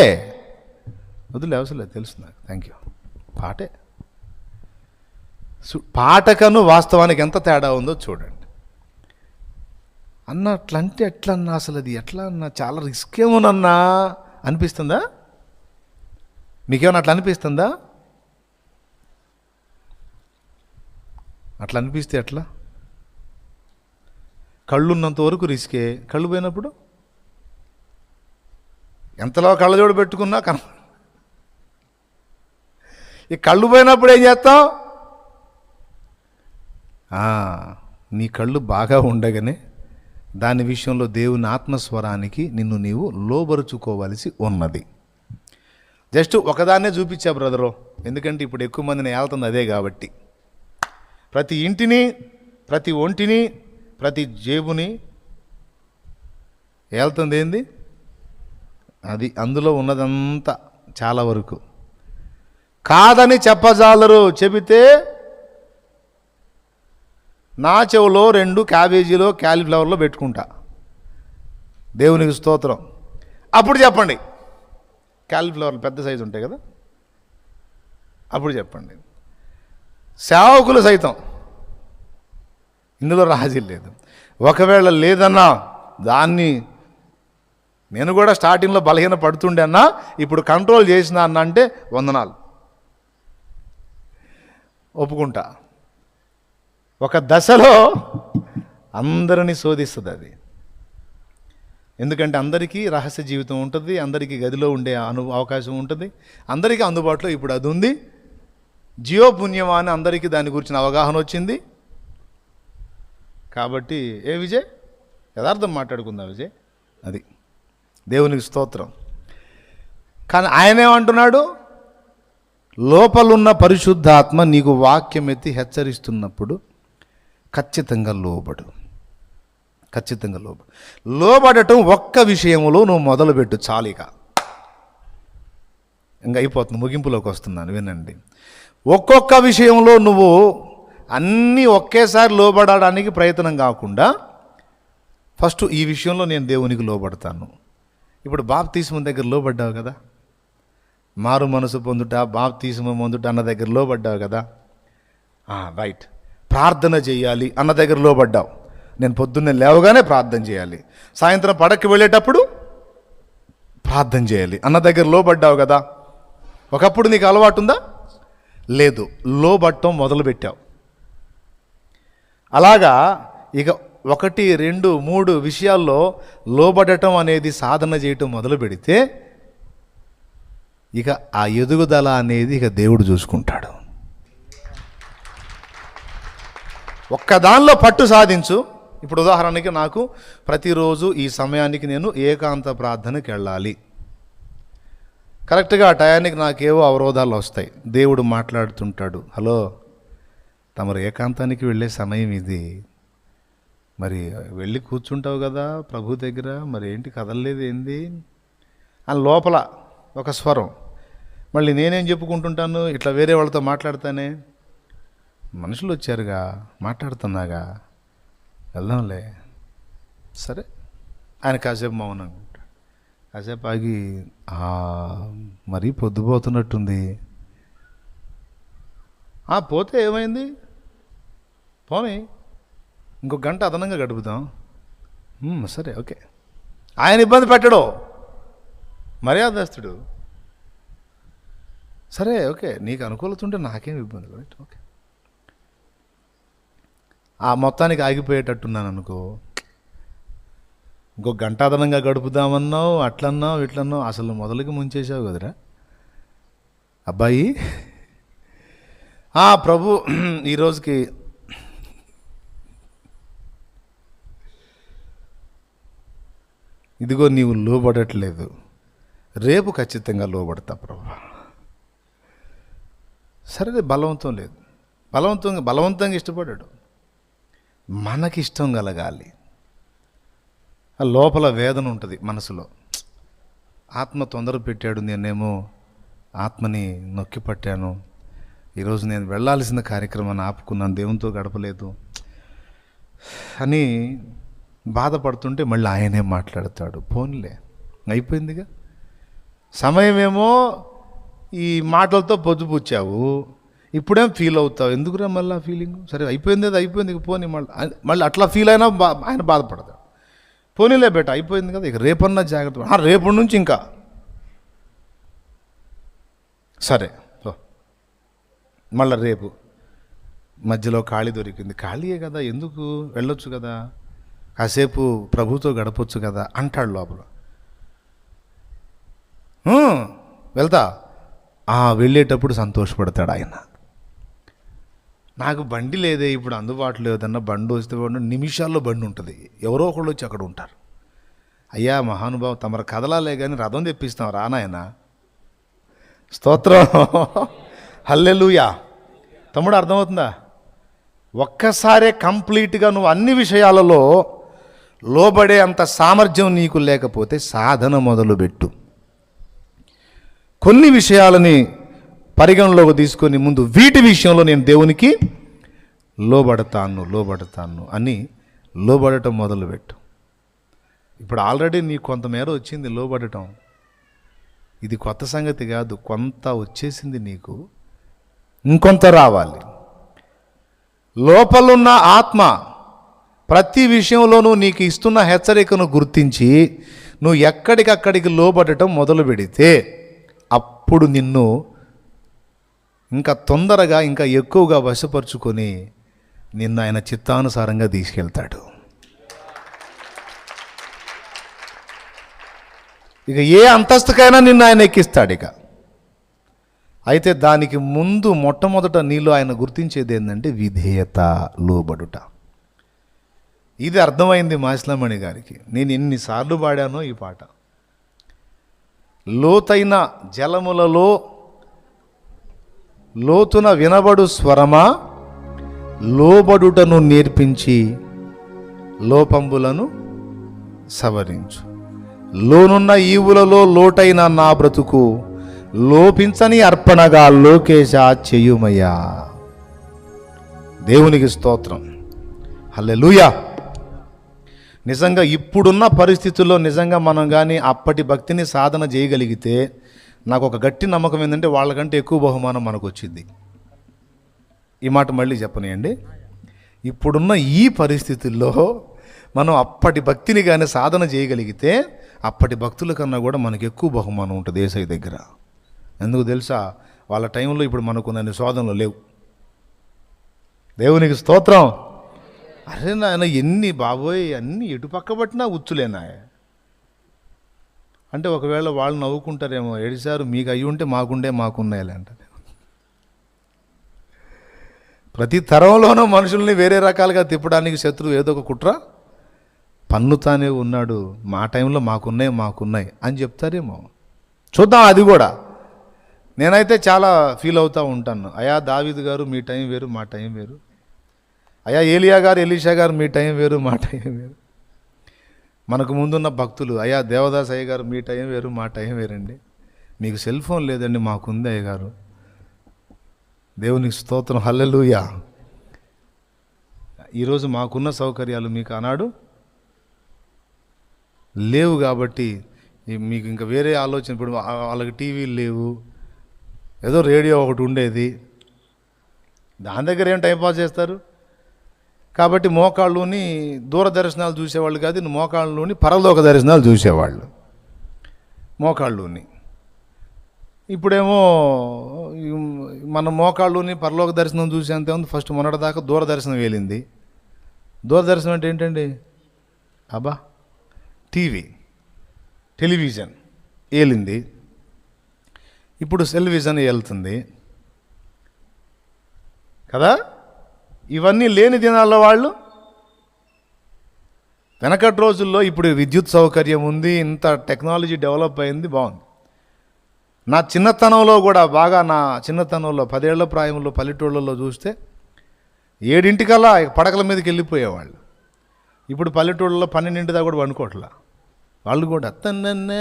వదిలే అవసరం లేదు, తెలుసు నాకు. Thank you. పాటే. పాటకను వాస్తవానికి ఎంత తేడా ఉందో చూడండి. అన్న అట్లంటే ఎట్లా అన్నా, అసలు అది ఎట్లా అన్నా, చాలా రిస్క్ ఏమోనన్నా అనిపిస్తుందా? మీకేమన్నా అట్లా అనిపిస్తుందా? అట్లా అనిపిస్తే ఎట్లా? కళ్ళు ఉన్నంత వరకు రిస్కే, కళ్ళు పోయినప్పుడు ఎంతలో కళ్ళజోడు పెట్టుకున్నా ఈ కళ్ళు పోయినప్పుడు ఏం చేస్తాం? నీ కళ్ళు బాగా ఉండగానే దాని విషయంలో దేవుని ఆత్మస్వరానికి నిన్ను నీవు లోబరుచుకోవలసి ఉన్నది. జస్ట్ ఒకదాన్నే చూపించా బ్రదరు, ఎందుకంటే ఇప్పుడు ఎక్కువ మందిని ఏళ్తుంది అదే కాబట్టి. ప్రతి ఇంటిని, ప్రతి ఒంటిని, ప్రతి జేబుని ఏళ్తుంది ఏంది? అది అందులో ఉన్నదంతా చాలా వరకు. కాదని చెప్పజాలరు, చెబితే నా చెవులో 2 క్యాబేజీలో క్యాలీఫ్లవర్లో పెట్టుకుంటా. దేవునికి స్తోత్రం. అప్పుడు చెప్పండి, క్యాలీఫ్లవర్లు పెద్ద సైజు ఉంటాయి కదా, అప్పుడు చెప్పండి. సేవకులు సైతం ఇందులో రాజీ లేదు. ఒకవేళ లేదన్నా దాన్ని నేను కూడా స్టార్టింగ్లో బలహీన పడుతుండే అన్నా, ఇప్పుడు కంట్రోల్ చేసిన అన్న అంటే వందనాలు, ఒప్పుకుంటా. ఒక దశలో అందరినీ శోధిస్తుంది అది. ఎందుకంటే అందరికీ రహస్య జీవితం ఉంటుంది, అందరికీ గదిలో ఉండే అవకాశం ఉంటుంది, అందరికీ అందుబాటులో ఇప్పుడు అది ఉంది. జియో పుణ్యమా అని అందరికీ దాని గురించిన అవగాహన వచ్చింది. కాబట్టి విజయ్ యథార్థం మాట్లాడుకుందాం విజయ్, అది దేవునికి స్తోత్రం. కానీ ఆయనేమంటున్నాడు? లోపలున్న పరిశుద్ధాత్మ నీకు వాక్యం ఎత్తి హెచ్చరిస్తున్నప్పుడు ఖచ్చితంగా లోబడు, ఖచ్చితంగా లోబడు. లోబడటం ఒక్క విషయంలో నువ్వు మొదలుపెట్టు చాలు, ఇక ఇంకా అయిపోతుంది. ముగింపులోకి వస్తున్నాను, వినండి. ఒక్కొక్క విషయంలో నువ్వు అన్నీ ఒకేసారి లోబడడానికి ప్రయత్నం కాకుండా ఫస్ట్ ఈ విషయంలో నేను దేవునికి లోబడతాను. ఇప్పుడు బాప్తీస్మం దగ్గర లోబడ్డావు కదా, మారు మనసు పొందుట, బాప్తీస్మం పొందుట అన్న దగ్గర లోబడ్డావు కదా, రైట్. ప్రార్థన చేయాలి అన్న దగ్గర లోబడ్డావు. నేను పొద్దున్నే లేవగానే ప్రార్థన చేయాలి, సాయంత్రం పడక్కి వెళ్ళేటప్పుడు ప్రార్థన చేయాలి అన్న దగ్గర లోబడ్డావు కదా. ఒకప్పుడు నీకు అలవాటు ఉందా? లేదు, లోబట్టం మొదలుపెట్టావు. అలాగా ఇక 1, 2, 3 విషయాల్లో లోబడటం అనేది సాధన చేయటం మొదలు పెడితే ఇక ఆ ఎదుగుదల అనేది ఇక దేవుడు చూసుకుంటాడు. ఒక్కదానిలో పట్టు సాధించు. ఇప్పుడు ఉదాహరణకి నాకు ప్రతిరోజు ఈ సమయానికి నేను ఏకాంత ప్రార్థనకి వెళ్ళాలి. కరెక్ట్గా ఆ టయానికి నాకేవో అవరోధాలు వస్తాయి. దేవుడు మాట్లాడుతుంటాడు, హలో తమరు ఏకాంతానికి వెళ్ళే సమయం ఇది, మరి వెళ్ళి కూర్చుంటావు కదా ప్రభు దగ్గర, మరి ఏంటి కదలలేదు ఏంది అని లోపల ఒక స్వరం. మళ్ళీ నేనేం చెప్పుకుంటుంటాను, ఇట్లా వేరే వాళ్ళతో మాట్లాడతానే, మనుషులు వచ్చారుగా మాట్లాడుతున్నాగా, వెళ్దాంలే, సరే ఆయన కాసేపు మౌనంగా ఉంటాడు. కాసేపు ఆగి మరీ పొద్దుపోతున్నట్టుంది, పోతే ఏమైంది, పోనీ ఇంకో గంట అదనంగా గడుపుదాం, సరే ఓకే. ఆయన ఇబ్బంది పెట్టడు, మర్యాదస్తుడు, సరే ఓకే నీకు అనుకూలత ఉంటే నాకేం ఇబ్బంది, రైట్ ఓకే. ఆ మొత్తానికి ఆగిపోయేటట్టున్నాను అనుకో, ఇంకో గంట అదనంగా గడుపుదామన్నావు, అట్లన్నావు ఇట్లన్నావు, అసలు మొదలుకి ముంచేసావు కదరా అబ్బాయి. ప్రభు ఈరోజుకి ఇదిగో నీవు లోబడట్లేదు, రేపు ఖచ్చితంగా లోబడతా ప్రభు. సరే బలవంతం లేదు, బలవంతంగా ఇష్టపడాడు, మనకిష్టం కలగాలి. లోపల వేదన ఉంటుంది మనసులో, ఆత్మ తొందర పెట్టాడు, నేనేమో ఆత్మని నొక్కి పట్టాను, ఈరోజు నేను వెళ్ళాల్సిన కార్యక్రమాన్ని ఆపుకున్నాను, దేవునితో గడపలేదు అని బాధపడుతుంటే మళ్ళీ ఆయనే మాట్లాడతాడు, పోన్లే అయిపోయిందిగా. సమయమేమో ఈ మాటలతో పొద్దుపుచ్చావు, ఇప్పుడేం ఫీల్ అవుతావు, ఎందుకురా మళ్ళీ ఫీలింగ్, సరే అయిపోయింది అది అయిపోయింది ఇక పోనీ, మళ్ళీ అట్లా ఫీల్ అయినా ఆయన బాధపడతాడు. పోనీలే బేట అయిపోయింది కదా, ఇక రేపన్నా జాగ్రత్త, రేపటి నుంచి ఇంకా సరే మళ్ళీ రేపు మధ్యలో ఖాళీ దొరికింది, ఖాళీయే కదా ఎందుకు, వెళ్ళొచ్చు కదా, కాసేపు ప్రభుతో గడపొచ్చు కదా అంటాడు లోపల. వెళ్తా, వెళ్ళేటప్పుడు సంతోషపడతాడు ఆయన. నాకు బండి లేదే ఇప్పుడు అందుబాటులో లేదన్నా, బండి వస్తే నిమిషాల్లో బండి ఉంటుంది, ఎవరో ఒకళ్ళు వచ్చి అక్కడ ఉంటారు. అయ్యా మహానుభావం తమరు కదలాలే కానీ రథం తెప్పిస్తాం రానాయన, స్తోత్రం, హల్లెలూయా. తమ్ముడు అర్థమవుతుందా? ఒక్కసారే కంప్లీట్గా నువ్వు అన్ని విషయాలలో లోబడే అంత సామర్థ్యం నీకు లేకపోతే సాధన మొదలుపెట్టు. కొన్ని విషయాలని పరిగణలోకి తీసుకొని ముందు వీటి విషయంలో నేను దేవునికి లోబడతాను అని లోబడటం మొదలుపెట్టు. ఇప్పుడు ఆల్రెడీ నీకు కొంతమేర వచ్చింది లోబడటం, ఇది కొత్త సంగతి కాదు, కొంత వచ్చేసింది నీకు, ఇంకొంత రావాలి. లోపలున్న ఆత్మ ప్రతి విషయంలోనూ నీకు ఇస్తున్న హెచ్చరికను గుర్తించి నువ్వు ఎక్కడికక్కడికి లోబడటం మొదలు పెడితే అప్పుడు నిన్ను ఇంకా తొందరగా ఇంకా ఎక్కువగా వశపరుచుకొని నిన్ను ఆయన చిత్తానుసారంగా తీసుకెళ్తాడు. ఇక ఏ అంతస్తుకైనా నిన్ను ఆయన ఎక్కిస్తాడు. ఇక అయితే దానికి ముందు మొట్టమొదట నీలో ఆయన గుర్తించేది ఏంటంటే విధేయత, లోబడుట. ఇది అర్థమైంది మాసిలామణి గారికి. నేను ఎన్నిసార్లు పాడానో ఈ పాట. లోతైన జలములలో లోతున వినబడు స్వరమా, లోబడుటను నేర్పించి లోపంబులను సవరించు. లోనున్న ఈవులలో లోటైన నా బ్రతుకు లోపించని అర్పణగా లోకేశ చెయ్యుమయ్యా. దేవునికి స్తోత్రం, హల్లెలూయా. నిజంగా ఇప్పుడున్న పరిస్థితుల్లో నిజంగా మనం కానీ అప్పటి భక్తిని సాధన చేయగలిగితే నాకు ఒక గట్టి నమ్మకం ఏంటంటే వాళ్ళకంటే ఎక్కువ బహుమానం మనకు వచ్చింది. ఈ మాట మళ్ళీ చెప్పనియండి. ఇప్పుడున్న ఈ పరిస్థితుల్లో మనం అప్పటి భక్తిని కానీ సాధన చేయగలిగితే అప్పటి భక్తుల కన్నా కూడా మనకు ఎక్కువ బహుమానం ఉంటుంది యేసయ్య దగ్గర. ఎందుకు తెలుసా? వాళ్ళ టైంలో ఇప్పుడు మనకు నన్ను శోధనలు లేవు. దేవునికి స్తోత్రం. అరే నాయన ఎన్ని బాబోయ్ అన్నీ ఎటు పక్క పట్టినా ఉచ్చులేనా అంటే ఒకవేళ వాళ్ళు నవ్వుకుంటారేమో, ఏడిసారు మీకు అయ్యి ఉంటే మాకున్నాయిలే అంటారు. ప్రతి తరంలోనూ మనుషుల్ని వేరే రకాలుగా తిప్పడానికి శత్రువు ఏదో ఒక కుట్ర పన్నుతానే ఉన్నాడు. మా టైంలో మాకున్నాయి అని చెప్తారేమో, చూద్దాం. అది కూడా నేనైతే చాలా ఫీల్ అవుతూ ఉంటాను. అయా దావీదు గారు మీ టైం వేరు, మా టైం వేరు. అయా ఏలియా గారు, ఎలీషా గారు మీ టైం వేరు, మా టైం వేరు. మనకు ముందున్న భక్తులు, అయ్యా దేవదాస్ అయ్య గారు మీ టైం వేరు, మా టైం వేరండి. మీకు సెల్ ఫోన్ లేదండి, మాకుంది అయ్య గారు. దేవునికి స్తోత్రం, హల్లెలూయా. ఈరోజు మాకున్న సౌకర్యాలు మీకు ఆనాడు లేవు కాబట్టి మీకు ఇంకా వేరే ఆలోచన. ఇప్పుడు వాళ్ళకి టీవీలు లేవు, ఏదో రేడియో ఒకటి ఉండేది, దాని దగ్గర ఏం టైంపాస్ చేస్తారు. కాబట్టి మోకాళ్ళుని దూరదర్శనాలు చూసేవాళ్ళు కాదు, మోకాళ్ళుని పరలోక దర్శనాలు చూసేవాళ్ళు మోకాళ్ళుని. ఇప్పుడేమో మన మోకాళ్ళుని పరలోక దర్శనం చూసేంత ఉంది. ఫస్ట్ మొన్నటిదాకా దూరదర్శనం వేలింది. దూరదర్శనం అంటే ఏంటండి? అబ్బా, టెలివిజన్ ఏలింది. ఇప్పుడు సెల్విజన్ వెళ్తుంది కదా. ఇవన్నీ లేని దినాల్లో వాళ్ళు వెనకటి రోజుల్లో, ఇప్పుడు విద్యుత్ సౌకర్యం ఉంది, ఇంత టెక్నాలజీ డెవలప్ అయింది, బాగుంది. నా చిన్నతనంలో కూడా బాగా, నా చిన్నతనంలో 10 ఏళ్ల ప్రాయంలో పల్లెటూళ్ళలో చూస్తే 7 పడకల మీదకి వెళ్ళిపోయేవాళ్ళు. ఇప్పుడు పల్లెటూళ్ళలో 12 దాకా కూడా వండుకోవట్లా. వాళ్ళు కూడా తన్నే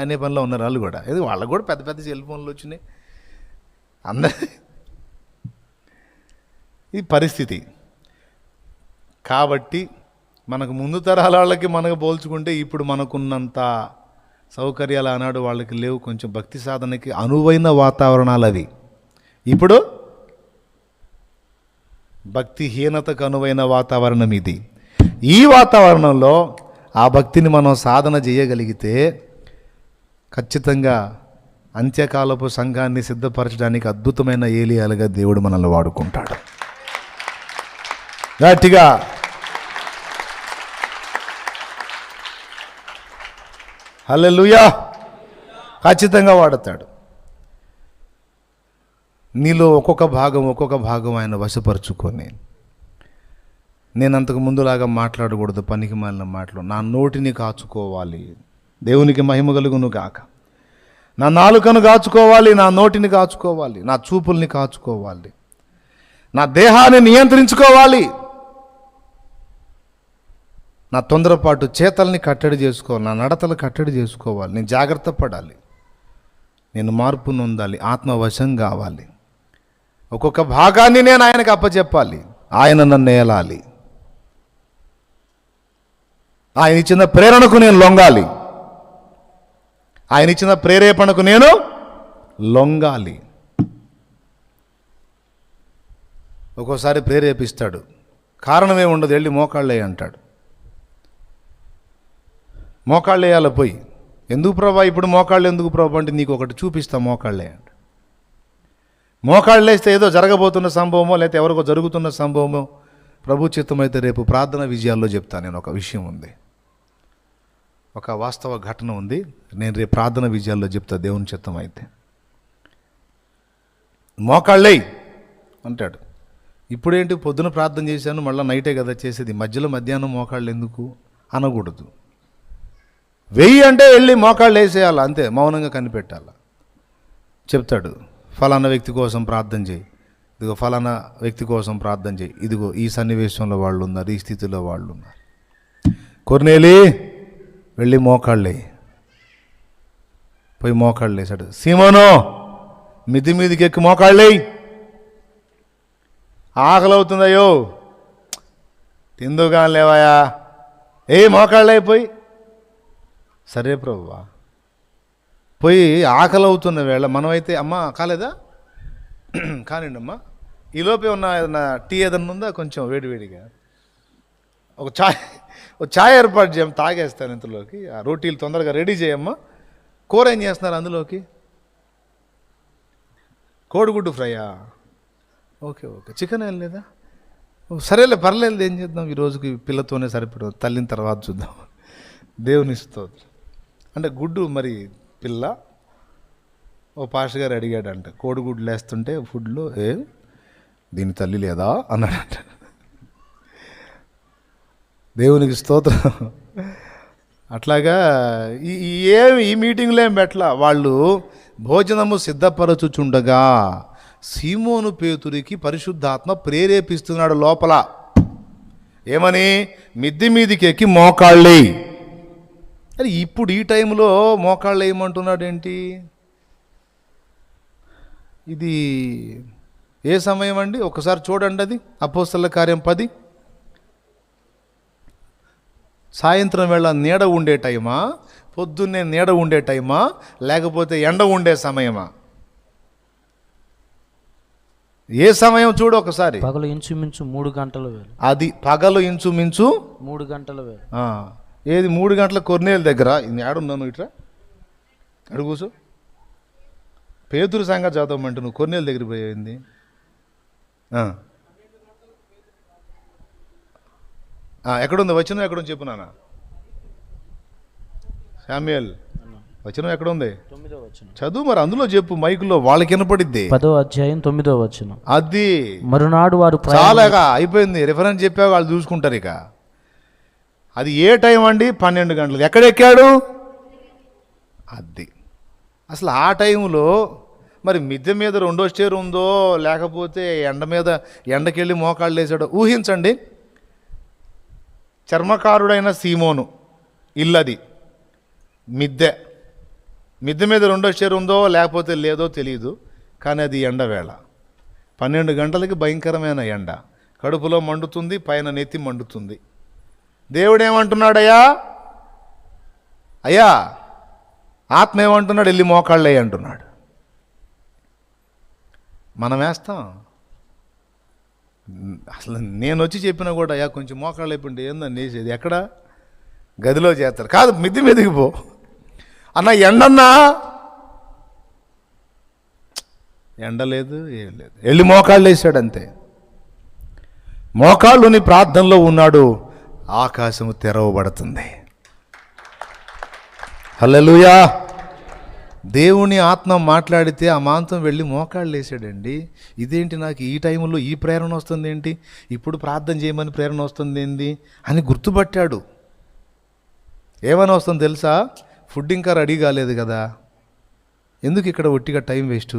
అనే పనిలో ఉన్నారు. వాళ్ళు కూడా ఇది, వాళ్ళకు కూడా పెద్ద పెద్ద సెల్ ఫోన్లు వచ్చినాయి. ఈ పరిస్థితి. కాబట్టి మనకు ముందు తరాల వాళ్ళకి మనకు పోల్చుకుంటే ఇప్పుడు మనకున్నంత సౌకర్యాలు ఆనాడు వాళ్ళకి లేవు. కొంచెం భక్తి సాధనకి అనువైన వాతావరణాలు అవి. ఇప్పుడు భక్తిహీనతకు అనువైన వాతావరణం ఇది. ఈ వాతావరణంలో ఆ భక్తిని మనం సాధన చేయగలిగితే ఖచ్చితంగా అంత్యకాలపు సంఘాన్ని సిద్ధపరచడానికి అద్భుతమైన ఏలియాలుగా దేవుడు మనల్ని వాడుకుంటాడు. గట్టిగా హల్లెలూయా. ఖచ్చితంగా వాడతాడు. నీలో ఒక్కొక్క భాగం ఆయన వశపరుచుకొని, నేను అంతకు ముందులాగా మాట్లాడకూడదు పనికి మాలిన మాటలు. నా నోటిని కాచుకోవాలి, దేవునికి మహిమ కలుగును గాక. నా నాలుకను కాచుకోవాలి, నా నోటిని కాచుకోవాలి, నా చూపుల్ని కాచుకోవాలి, నా దేహాన్ని నియంత్రించుకోవాలి, నా తొందరపాటు చేతల్ని కట్టడి చేసుకోవాలి, నా నడతలు కట్టడి చేసుకోవాలి. నేను జాగ్రత్త పడాలి, నేను మార్పు నొందాలి, ఆత్మవశం కావాలి. ఒక్కొక్క భాగాన్ని నేను ఆయనకు అప్పచెప్పాలి, ఆయన నన్ను ఏలాలి. ఆయన ఇచ్చిన ప్రేరణకు నేను లొంగాలి, ఆయన ఇచ్చిన ప్రేరేపణకు నేను లొంగాలి. ఒక్కోసారి ప్రేరేపిస్తాడు, కారణమే ఉండదు, వెళ్ళి మోకాళ్ళే అంటాడు. మోకాళ్ళు వేయాలి పోయి. ఎందుకు ప్రభా ఇప్పుడు మోకాళ్ళు ఎందుకు ప్రభా అంటే, నీకు ఒకటి చూపిస్తా, మోకాళ్ళే అంట. మోకాళ్ళు వేస్తే ఏదో జరగబోతున్న సంభవమో లేకపోతే ఎవరికో జరుగుతున్న సంభవమో ప్రభు చిత్తమైతే రేపు ప్రార్థన విజయాల్లో చెప్తాను. నేను ఒక విషయం ఉంది, ఒక వాస్తవ ఘటన ఉంది, నేను రేపు ప్రార్థన విజయాల్లో చెప్తా దేవుని చిత్తం అయితే. మోకాళ్ళే అంటాడు. ఇప్పుడేంటి పొద్దున ప్రార్థన చేశాను, మళ్ళీ నైటే కదా చేసేది, మధ్యలో మధ్యాహ్నం మోకాళ్ళు ఎందుకు అనకూడదు. వెయ్యి అంటే వెళ్ళి మోకాళ్ళు వేసేయాలి, అంతే, మౌనంగా కనిపెట్టాలి. చెప్తాడు, ఫలానా వ్యక్తి కోసం ప్రార్థన చేయి, ఇదిగో ఫలానా వ్యక్తి కోసం ప్రార్థన చేయి, ఇదిగో ఈ సన్నివేశంలో వాళ్ళు ఉన్నారు, ఈ స్థితిలో వాళ్ళు ఉన్నారు. కొర్నేలి వెళ్ళి మోకాళ్ళే, పోయి మోకాళ్ళు వేసాడు. సీమోనో మిద్ది మీదికి ఎక్కి మోకాళ్ళే, ఆకలి అవుతుందయ్యో, తిందుగా లేవాయా, మోకాళ్ళే పోయి. సరే ప్రభువా. పోయి ఆకలి అవుతున్న వేళ మనమైతే, అమ్మ కాలేదా, కానివ్వండి అమ్మా, ఈలోపే ఉన్న టీ ఏదన్నా ఉందా, కొంచెం వేడివేడిగా ఒక ఛాయ్ ఏర్పాటు చేయమ్మా, తాగేస్తాను ఇంతలోకి. ఆ రోటీలు తొందరగా రెడీ చేయమ్మా. కూర ఏం చేస్తున్నారు అందులోకి? కోడిగుడ్డు ఫ్రైయా? ఓకే, చికెన్ ఏం లేదా? సరేలే పర్లేదు, ఏం చేద్దాం, ఈ రోజుకి పిల్లతోనే సరిపడు, తల్లిన తర్వాత చూద్దాం. దేవుని స్తోత్రం. అంటే గుడ్డు మరి పిల్ల, ఓ పాస్టర్ గారు అడిగాడంట, కోడిగుడ్లు వేస్తుంటే ఫుడ్లో దీని తల్లి లేదా అన్నాడంట. దేవునికి స్తోత్రం. అట్లాగా ఈ మీటింగ్లో ఏం పెట్టలా. వాళ్ళు భోజనము సిద్ధపరచుచుండగా సీమోను పేతురికి పరిశుద్ధాత్మ ప్రేరేపిస్తున్నాడు లోపల. ఏమని? మిద్ది మీదికి ఎక్కి మోకాళ్ళేయి. అది ఇప్పుడు ఈ టైంలో మోకాళ్ళు వేయమంటున్నాడు ఏంటి? ఇది ఏ సమయం అండి? ఒకసారి చూడండి. అది అపోస్తలుల కార్యం 10. సాయంత్రం వేళ నీడ ఉండే టైమా, పొద్దున్నే నీడ ఉండే టైమా, లేకపోతే ఎండ ఉండే సమయమా? ఏ సమయం చూడు ఒకసారి. పగలు ఇంచుమించు 3 గంటల వేళ. అది పగలు ఇంచుమించు 3 గంటల వేళ. ఏది 3 గంటల కొర్నేలు దగ్గర. ఇది ఆడున్నాను ఇట్రా అడుగు కూర్చో. పేతురు సంగతి చదవమంటే నువ్వు కొర్నేలు దగ్గర పోయింది. ఎక్కడుంది వచనం? ఎక్కడుంది చెప్పు నాన్న. శామ్యూయల్ వచనం ఎక్కడుంది? 9వ వచనం చదువు మరి. అందులో చెప్పు, మైకులో వాళ్ళకి వినపడిద్ది. 10వ అధ్యాయం 9వ వచనం. అది మరునాడు వారు చాలాగా అయిపోయింది. రిఫరెన్స్ చెప్పా, వాళ్ళు చూసుకుంటారు. ఇక అది ఏ టైం అండి? 12 గంటలకు. ఎక్కడెక్కాడు? అది అసలు ఆ టైంలో మరి మిద్దె మీద 2వ స్టేర్ ఉందో, లేకపోతే ఎండకెళ్ళి మోకాళ్ళు వేసాడో ఊహించండి. చర్మకారుడైన సీమోను ఇల్లది, మిద్దె మీద 2వ స్టేర్ ఉందో లేకపోతే లేదో తెలియదు, కానీ అది ఎండవేళ. 12 గంటలకి భయంకరమైన ఎండ. కడుపులో మండుతుంది, పైన నెత్తి మండుతుంది. దేవుడు ఏమంటున్నాడయ్యా? అయ్యా ఆత్మ ఏమంటున్నాడు? వెళ్ళి మోకాళ్ళే అంటున్నాడు. మనం వేస్తాం. అసలు నేను వచ్చి చెప్పినా కూడా అయ్యా కొంచెం మోకాళ్ళు అయిపోయింది ఏందని వేసేది. ఎక్కడ? గదిలో చేస్తారు. కాదు, మిద్ది మీదకి పో అన్న. ఎండన్నా ఎండ లేదు, ఏం లేదు. వెళ్ళి మోకాళ్ళు వేసాడు అంతే. మోకాళ్ళుని ప్రార్థనలో ఉన్నాడు. ఆకాశము తెరవబడుతుంది. హల్లెలూయా. దేవుని ఆత్మ మాట్లాడితే ఆ మాంతం వెళ్ళి మోకాళ్ళు వేసాడండి. ఇదేంటి నాకు ఈ టైంలో ఈ ప్రేరణ వస్తుంది ఏంటి, ఇప్పుడు ప్రార్థన చేయమని ప్రేరణ వస్తుంది ఏంటి అని గుర్తుపట్టాడు. ఏమని వస్తుంది తెలుసా? ఫుడ్ ఇంకా రెడీ కాలేదు కదా, ఎందుకు ఇక్కడ ఒట్టిగా టైం వేస్ట్,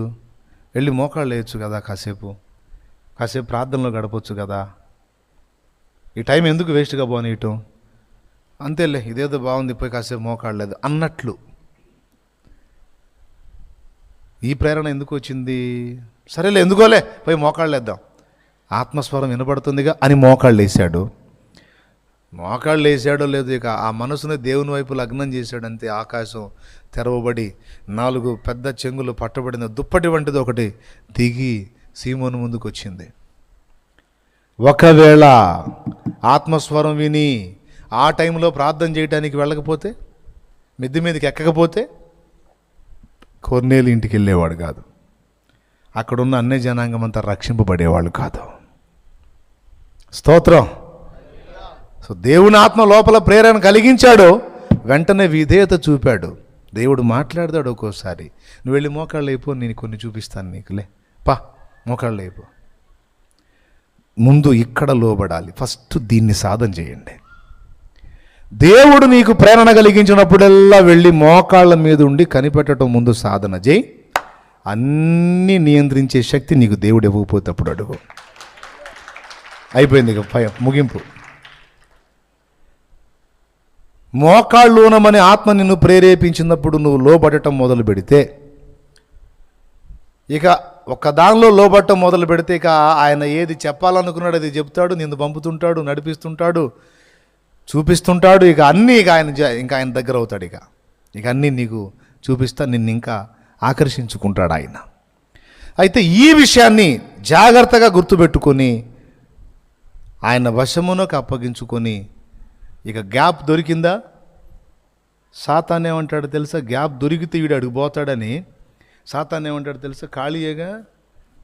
వెళ్ళి మోకాళ్ళు వేయచ్చు కదా, కాసేపు ప్రార్థనలో గడపచ్చు కదా, ఈ టైం ఎందుకు వేస్ట్గా పోనీయటం, అంతేలే ఇదేదో బాగుంది పోయి కాసేపు మోకాళ్ళు లేదు అన్నట్లు. ఈ ప్రేరణ ఎందుకు వచ్చింది? సరేలే ఎందుకోలే పోయి మోకాళ్ళు వేద్దాం, ఆత్మస్వరం వినపడుతుందిగా అని మోకాళ్ళు వేసాడు. మోకాళ్ళు వేసాడో లేదు, ఇక ఆ మనసుని దేవుని వైపు లగ్నం చేశాడంతే. ఆకాశం తెరవబడి 4 పెద్ద చెంగులు పట్టబడిన దుప్పటి వంటిది ఒకటి దిగి సీమోను ముందుకు వచ్చింది. ఒకవేళ ఆత్మస్వరం విని ఆ టైంలో ప్రార్థన చేయడానికి వెళ్ళకపోతే, మిద్ది మీదకి ఎక్కకపోతే కొర్నేలు ఇంటికి వెళ్ళేవాడు కాదు, అక్కడున్న అన్ని జనాంగం అంతా రక్షింపబడేవాళ్ళు కాదు. స్తోత్రం. సో దేవుని ఆత్మ లోపల ప్రేరణ కలిగించాడు, వెంటనే విధేయత చూపాడు. దేవుడు మాట్లాడతాడు ఒక్కోసారి, నువ్వు వెళ్ళి మోకాళ్ళు అయిపో, నేను కొన్ని చూపిస్తాను నీకులే, పా మోకాళ్ళు అయిపో. ముందు ఇక్కడ లోబడాలి, ఫస్ట్ దీన్ని సాధన చేయండి. దేవుడు నీకు ప్రేరణ కలిగించినప్పుడల్లా వెళ్ళి మోకాళ్ళ మీద ఉండి కనిపెట్టడం ముందు సాధన చేయి. అన్నీ నియంత్రించే శక్తి నీకు దేవుడు ఇవ్వకపోతే అప్పుడు అడుగు. అయిపోయింది ఇక ముగింపు. మోకాళ్ళలోనమని ఆత్మ నిన్ను ప్రేరేపించినప్పుడు నువ్వు లోబడటం మొదలు పెడితే, ఇక ఒక దానిలో లోబడటం మొదలు పెడితే ఇక ఆయన ఏది చెప్పాలనుకున్నాడు అది చెప్తాడు, నిన్ను పంపుతుంటాడు, నడిపిస్తుంటాడు, చూపిస్తుంటాడు. ఇక అన్నీ ఇక ఆయన దగ్గర అవుతాడు. ఇక అన్నీ నీకు చూపిస్తా, నిన్ను ఇంకా ఆకర్షించుకుంటాడు ఆయన. అయితే ఈ విషయాన్ని జాగ్రత్తగా గుర్తుపెట్టుకొని ఆయన వశమునకు అప్పగించుకొని, ఇక గ్యాప్ దొరికిందా? సాతాన్ ఏమంటాడు తెలుసా? గ్యాప్ దొరికితే వీడు అడిగిపోతాడని సాతాన్ ఏమంటాడు తెలుసా? ఖాళీయేగా,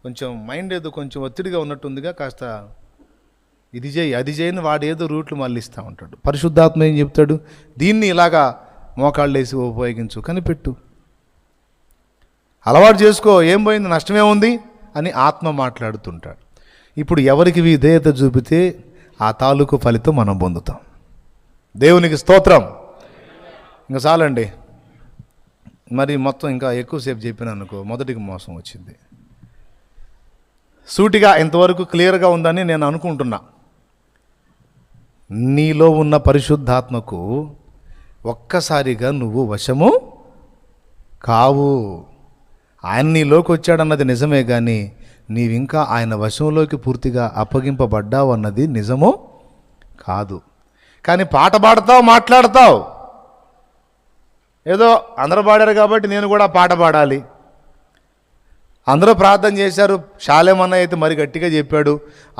కొంచెం మైండ్ ఏదో కొంచెం ఒత్తిడిగా ఉన్నట్టుందిగా, కాస్త ఇది చేయి అది చేయని వాడు ఏదో రూట్లు మళ్ళిస్తూ ఉంటాడు. పరిశుద్ధాత్మ ఏం చెప్తాడు? దీన్ని ఇలాగా మోకాళ్ళు వేసి ఉపయోగించు, కనిపెట్టు, అలవాటు చేసుకో, ఏం పోయింది, నష్టమే ఉంది అని ఆత్మ మాట్లాడుతుంటాడు. ఇప్పుడు ఎవరికి విధేయత చూపితే ఆ తాలూకు ఫలితం మనం పొందుతాం. దేవునికి స్తోత్రం. ఇంకా చాలండి, మరి మొత్తం ఇంకా ఎక్కువసేపు చెప్పినా అనుకో మొదటికి మోసం వచ్చింది. సూటిగా ఇంతవరకు క్లియర్గా ఉందని నేను అనుకుంటున్నా. నీలో ఉన్న పరిశుద్ధాత్మకు ఒక్కసారిగా నువ్వు వశము కావు. ఆయన నీలోకి వచ్చాడన్నది నిజమే, కానీ నీవింకా ఆయన వశంలోకి పూర్తిగా అప్పగింపబడ్డావు అన్నది నిజమో కాదు. కానీ పాట పాడతావు, మాట్లాడతావు, ఏదో అందరూ పాడారు కాబట్టి నేను కూడా పాట పాడాలి. అందరూ ప్రార్థన చేశారు, శాలేమన్న అయితే మరి గట్టిగా చెప్పాడు,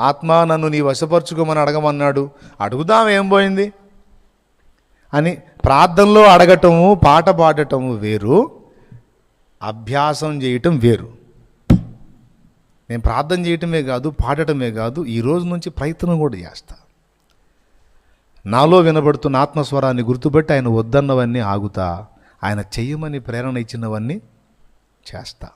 ఆత్మ నన్ను నీ వశపరుచుకోమని అడగమన్నాడు. అడుగుదాం ఏం పోయింది అని ప్రార్థనలో అడగటము, పాట పాడటము వేరు, అభ్యాసం చేయటం వేరు. నేను ప్రార్థన చేయటమే కాదు, పాడటమే కాదు, ఈ రోజు నుంచి ప్రయత్నం కూడా చేస్తా. నాలో వినబడుతున్న ఆత్మస్వరాన్ని గుర్తుపెట్టి ఆయన వద్దన్నవన్నీ ఆగుతా, ఆయన చెయ్యమని ప్రేరణ ఇచ్చినవన్నీ చేస్తా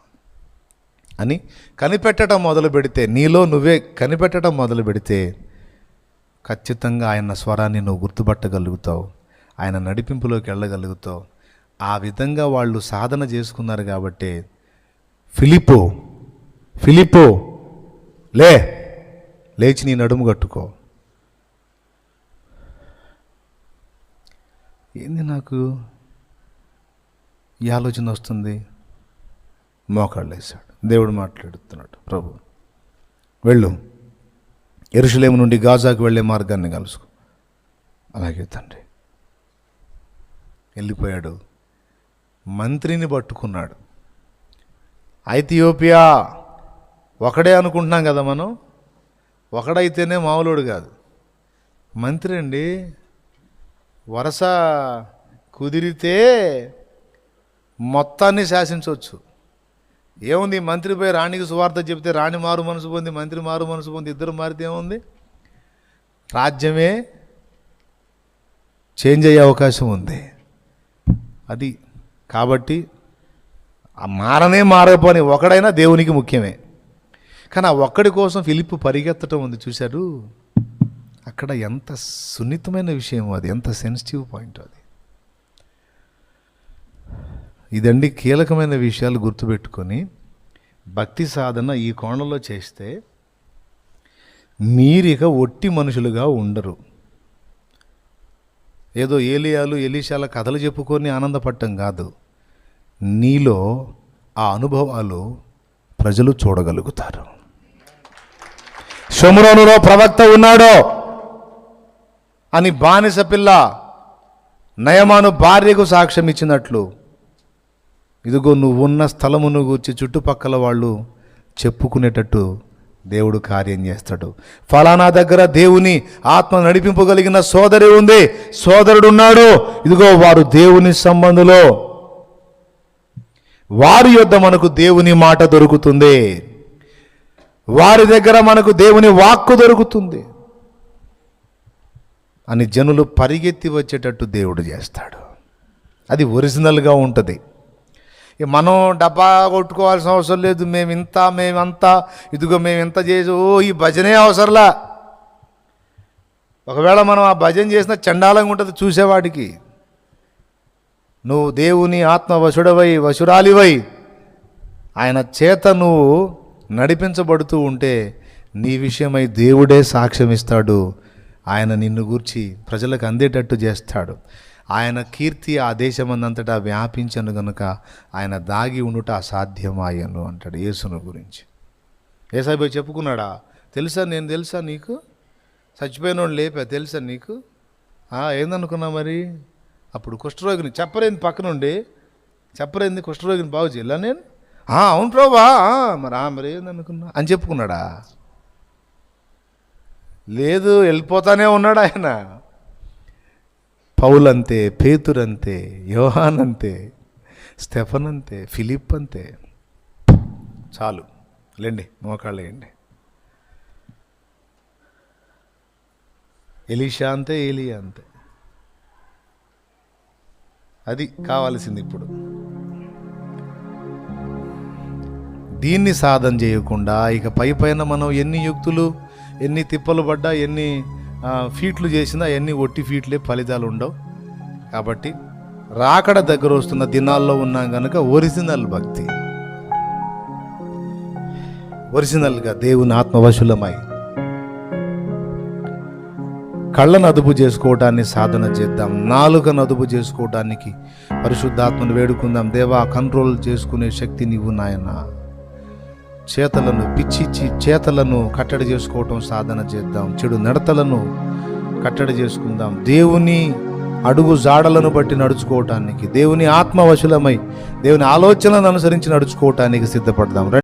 అని కనిపెట్టడం మొదలు పెడితే, నీలో నువ్వే కనిపెట్టడం మొదలు పెడితే ఖచ్చితంగా ఆయన స్వరాన్ని నువ్వు గుర్తుపట్టగలుగుతావు, ఆయన నడిపింపులోకి వెళ్ళగలుగుతావు. ఆ విధంగా వాళ్ళు సాధన చేసుకున్నారు కాబట్టి ఫిలిప్పో లేచి నీ నడుము కట్టుకో. ఏంది నాకు ఈ ఆలోచన వస్తుంది? మోకాళ్ళు వేశాడు, దేవుడు మాట్లాడుతున్నాడు, ప్రభు వెళ్ళు, యెరూషలేము నుండి గాజాకు వెళ్ళే మార్గాన్ని కలుసుకో. అలాగే తండ్రి. వెళ్ళిపోయాడు, మంత్రిని పట్టుకున్నాడు. ఐథియోపియా ఒకడే అనుకుంటున్నాం కదా మనం, ఒకడైతేనే మామూలుడు కాదు, మంత్రి అండి. వరస కుదిరితే మొత్తాన్ని శాసించవచ్చు. ఏముంది, మంత్రి పోయి రాణికి సువార్త చెప్తే రాణి మారు మనసు పొంది, మంత్రి మారు మనసు పొంది, ఇద్దరు మారితే ఏముంది, రాజ్యమే చేంజ్ అయ్యే అవకాశం ఉంది. అది కాబట్టి మారకపోని ఒకడైనా దేవునికి ముఖ్యమే. కానీ ఆ ఒక్కడి కోసం ఫిలిప్పు పరిగెత్తడం ఉంది చూశారు. అక్కడ ఎంత సున్నితమైన విషయం అది, ఎంత సెన్సిటివ్ పాయింట్ అది. ఇదండి కీలకమైన విషయాలు గుర్తుపెట్టుకొని భక్తి సాధన ఈ కోణంలో చేస్తే మీరిక ఒట్టి మనుషులుగా ఉండరు. ఏదో ఏలియాలు ఎలీషాల కథలు చెప్పుకొని ఆనందపడటం కాదు, నీలో ఆ అనుభవాలు ప్రజలు చూడగలుగుతారు. షోమ్రోనులో ప్రవక్త ఉన్నాడో అని బానిస పిల్ల నయమాను భార్యకు సాక్ష్యం ఇచ్చినట్లు, ఇదిగో నువ్వున్న స్థలమును గూర్చి చుట్టుపక్కల వాళ్ళు చెప్పుకునేటట్టు దేవుడు కార్యం చేస్తాడు. ఫలానా దగ్గర దేవుని ఆత్మ నడిపింపగలిగిన సోదరి ఉంది, సోదరుడు ఉన్నాడు, ఇదిగో వారు దేవుని సంబంధులో, వారి యొద్ద మనకు దేవుని మాట దొరుకుతుంది, వారి దగ్గర మనకు దేవుని వాక్కు దొరుకుతుంది అని జనులు పరిగెత్తి వచ్చేటట్టు దేవుడు చేస్తాడు. అది ఒరిజినల్గా ఉంటుంది. మనం డబ్బా కొట్టుకోవాల్సిన అవసరం లేదు, మేమంతా ఇదిగో మేము ఇంత చేసి ఈ భజనే అవసరంలా. ఒకవేళ మనం ఆ భజన చేసిన చండాలంగా ఉంటుంది చూసేవాడికి. నువ్వు దేవుని ఆత్మ వశురాలివై ఆయన చేత నువ్వు నడిపించబడుతూ ఉంటే నీ విషయమై దేవుడే సాక్ష్యం ఇస్తాడు. ఆయన నిన్ను గూర్చి ప్రజలకు అందేటట్టు చేస్తాడు. ఆయన కీర్తి ఆ దేశమందంతటా వ్యాపించను గనుక ఆయన దాగి ఉండుట అసాధ్యమాయను అంటాడు యేసును గురించి. యేసయ్య పోయి చెప్పుకున్నాడా, తెలుసా నీకు, చచ్చిపోయినోడు లేపా తెలుసా నీకు, ఏందనుకున్నా మరి. అప్పుడు కుష్ఠరోగిని చెప్పరేంది, పక్కనుండి చెప్పరేంది, కుష్ఠరోగిని బాగు చేయాల నేను, అవును ప్రభా, మరి ఏందనుకున్నా అని చెప్పుకున్నాడా? లేదు, వెళ్ళిపోతానే ఉన్నాడు ఆయన. పౌలు అంతే, పేతురు అంతే, యోహాన్ అంతే, స్టెఫన్ అంతే, ఫిలిప్ అంతే. చాలు లేండి, మోకాళ్ళు వేయండి. ఎలీషా అంతే, ఏలియా అంతే. అది కావాల్సింది ఇప్పుడు. దీన్ని సాధన చేయకుండా ఇక పైన మనం ఎన్ని యుక్తులు, ఎన్ని తిప్పలు పడ్డా, ఎన్ని ఫీట్లు చేసినా ఎన్ని ఒట్టి ఫీట్లే, ఫలితాలు ఉండవు. కాబట్టి రాకడ దగ్గర వస్తున్న దినాల్లో ఉన్నాం కనుక ఒరిజినల్ భక్తి, ఒరిజినల్గా దేవుని ఆత్మవశులమై కళ్ళను అదుపు చేసుకోవటాన్ని సాధన చేద్దాం. నాలుకను అదుపు చేసుకోవటానికి పరిశుద్ధాత్మను వేడుకుందాం. దేవా, కంట్రోల్ చేసుకునే శక్తి నీవు నాయన. చేతలను చేతలను కట్టడి చేసుకోవటం సాధన చేద్దాం. చెడు నడతలను కట్టడి చేసుకుందాం. దేవుని అడుగు జాడలను బట్టి నడుచుకోవటానికి, దేవుని ఆత్మవశులమై దేవుని ఆలోచనలను అనుసరించి నడుచుకోవటానికి సిద్ధపడదాం.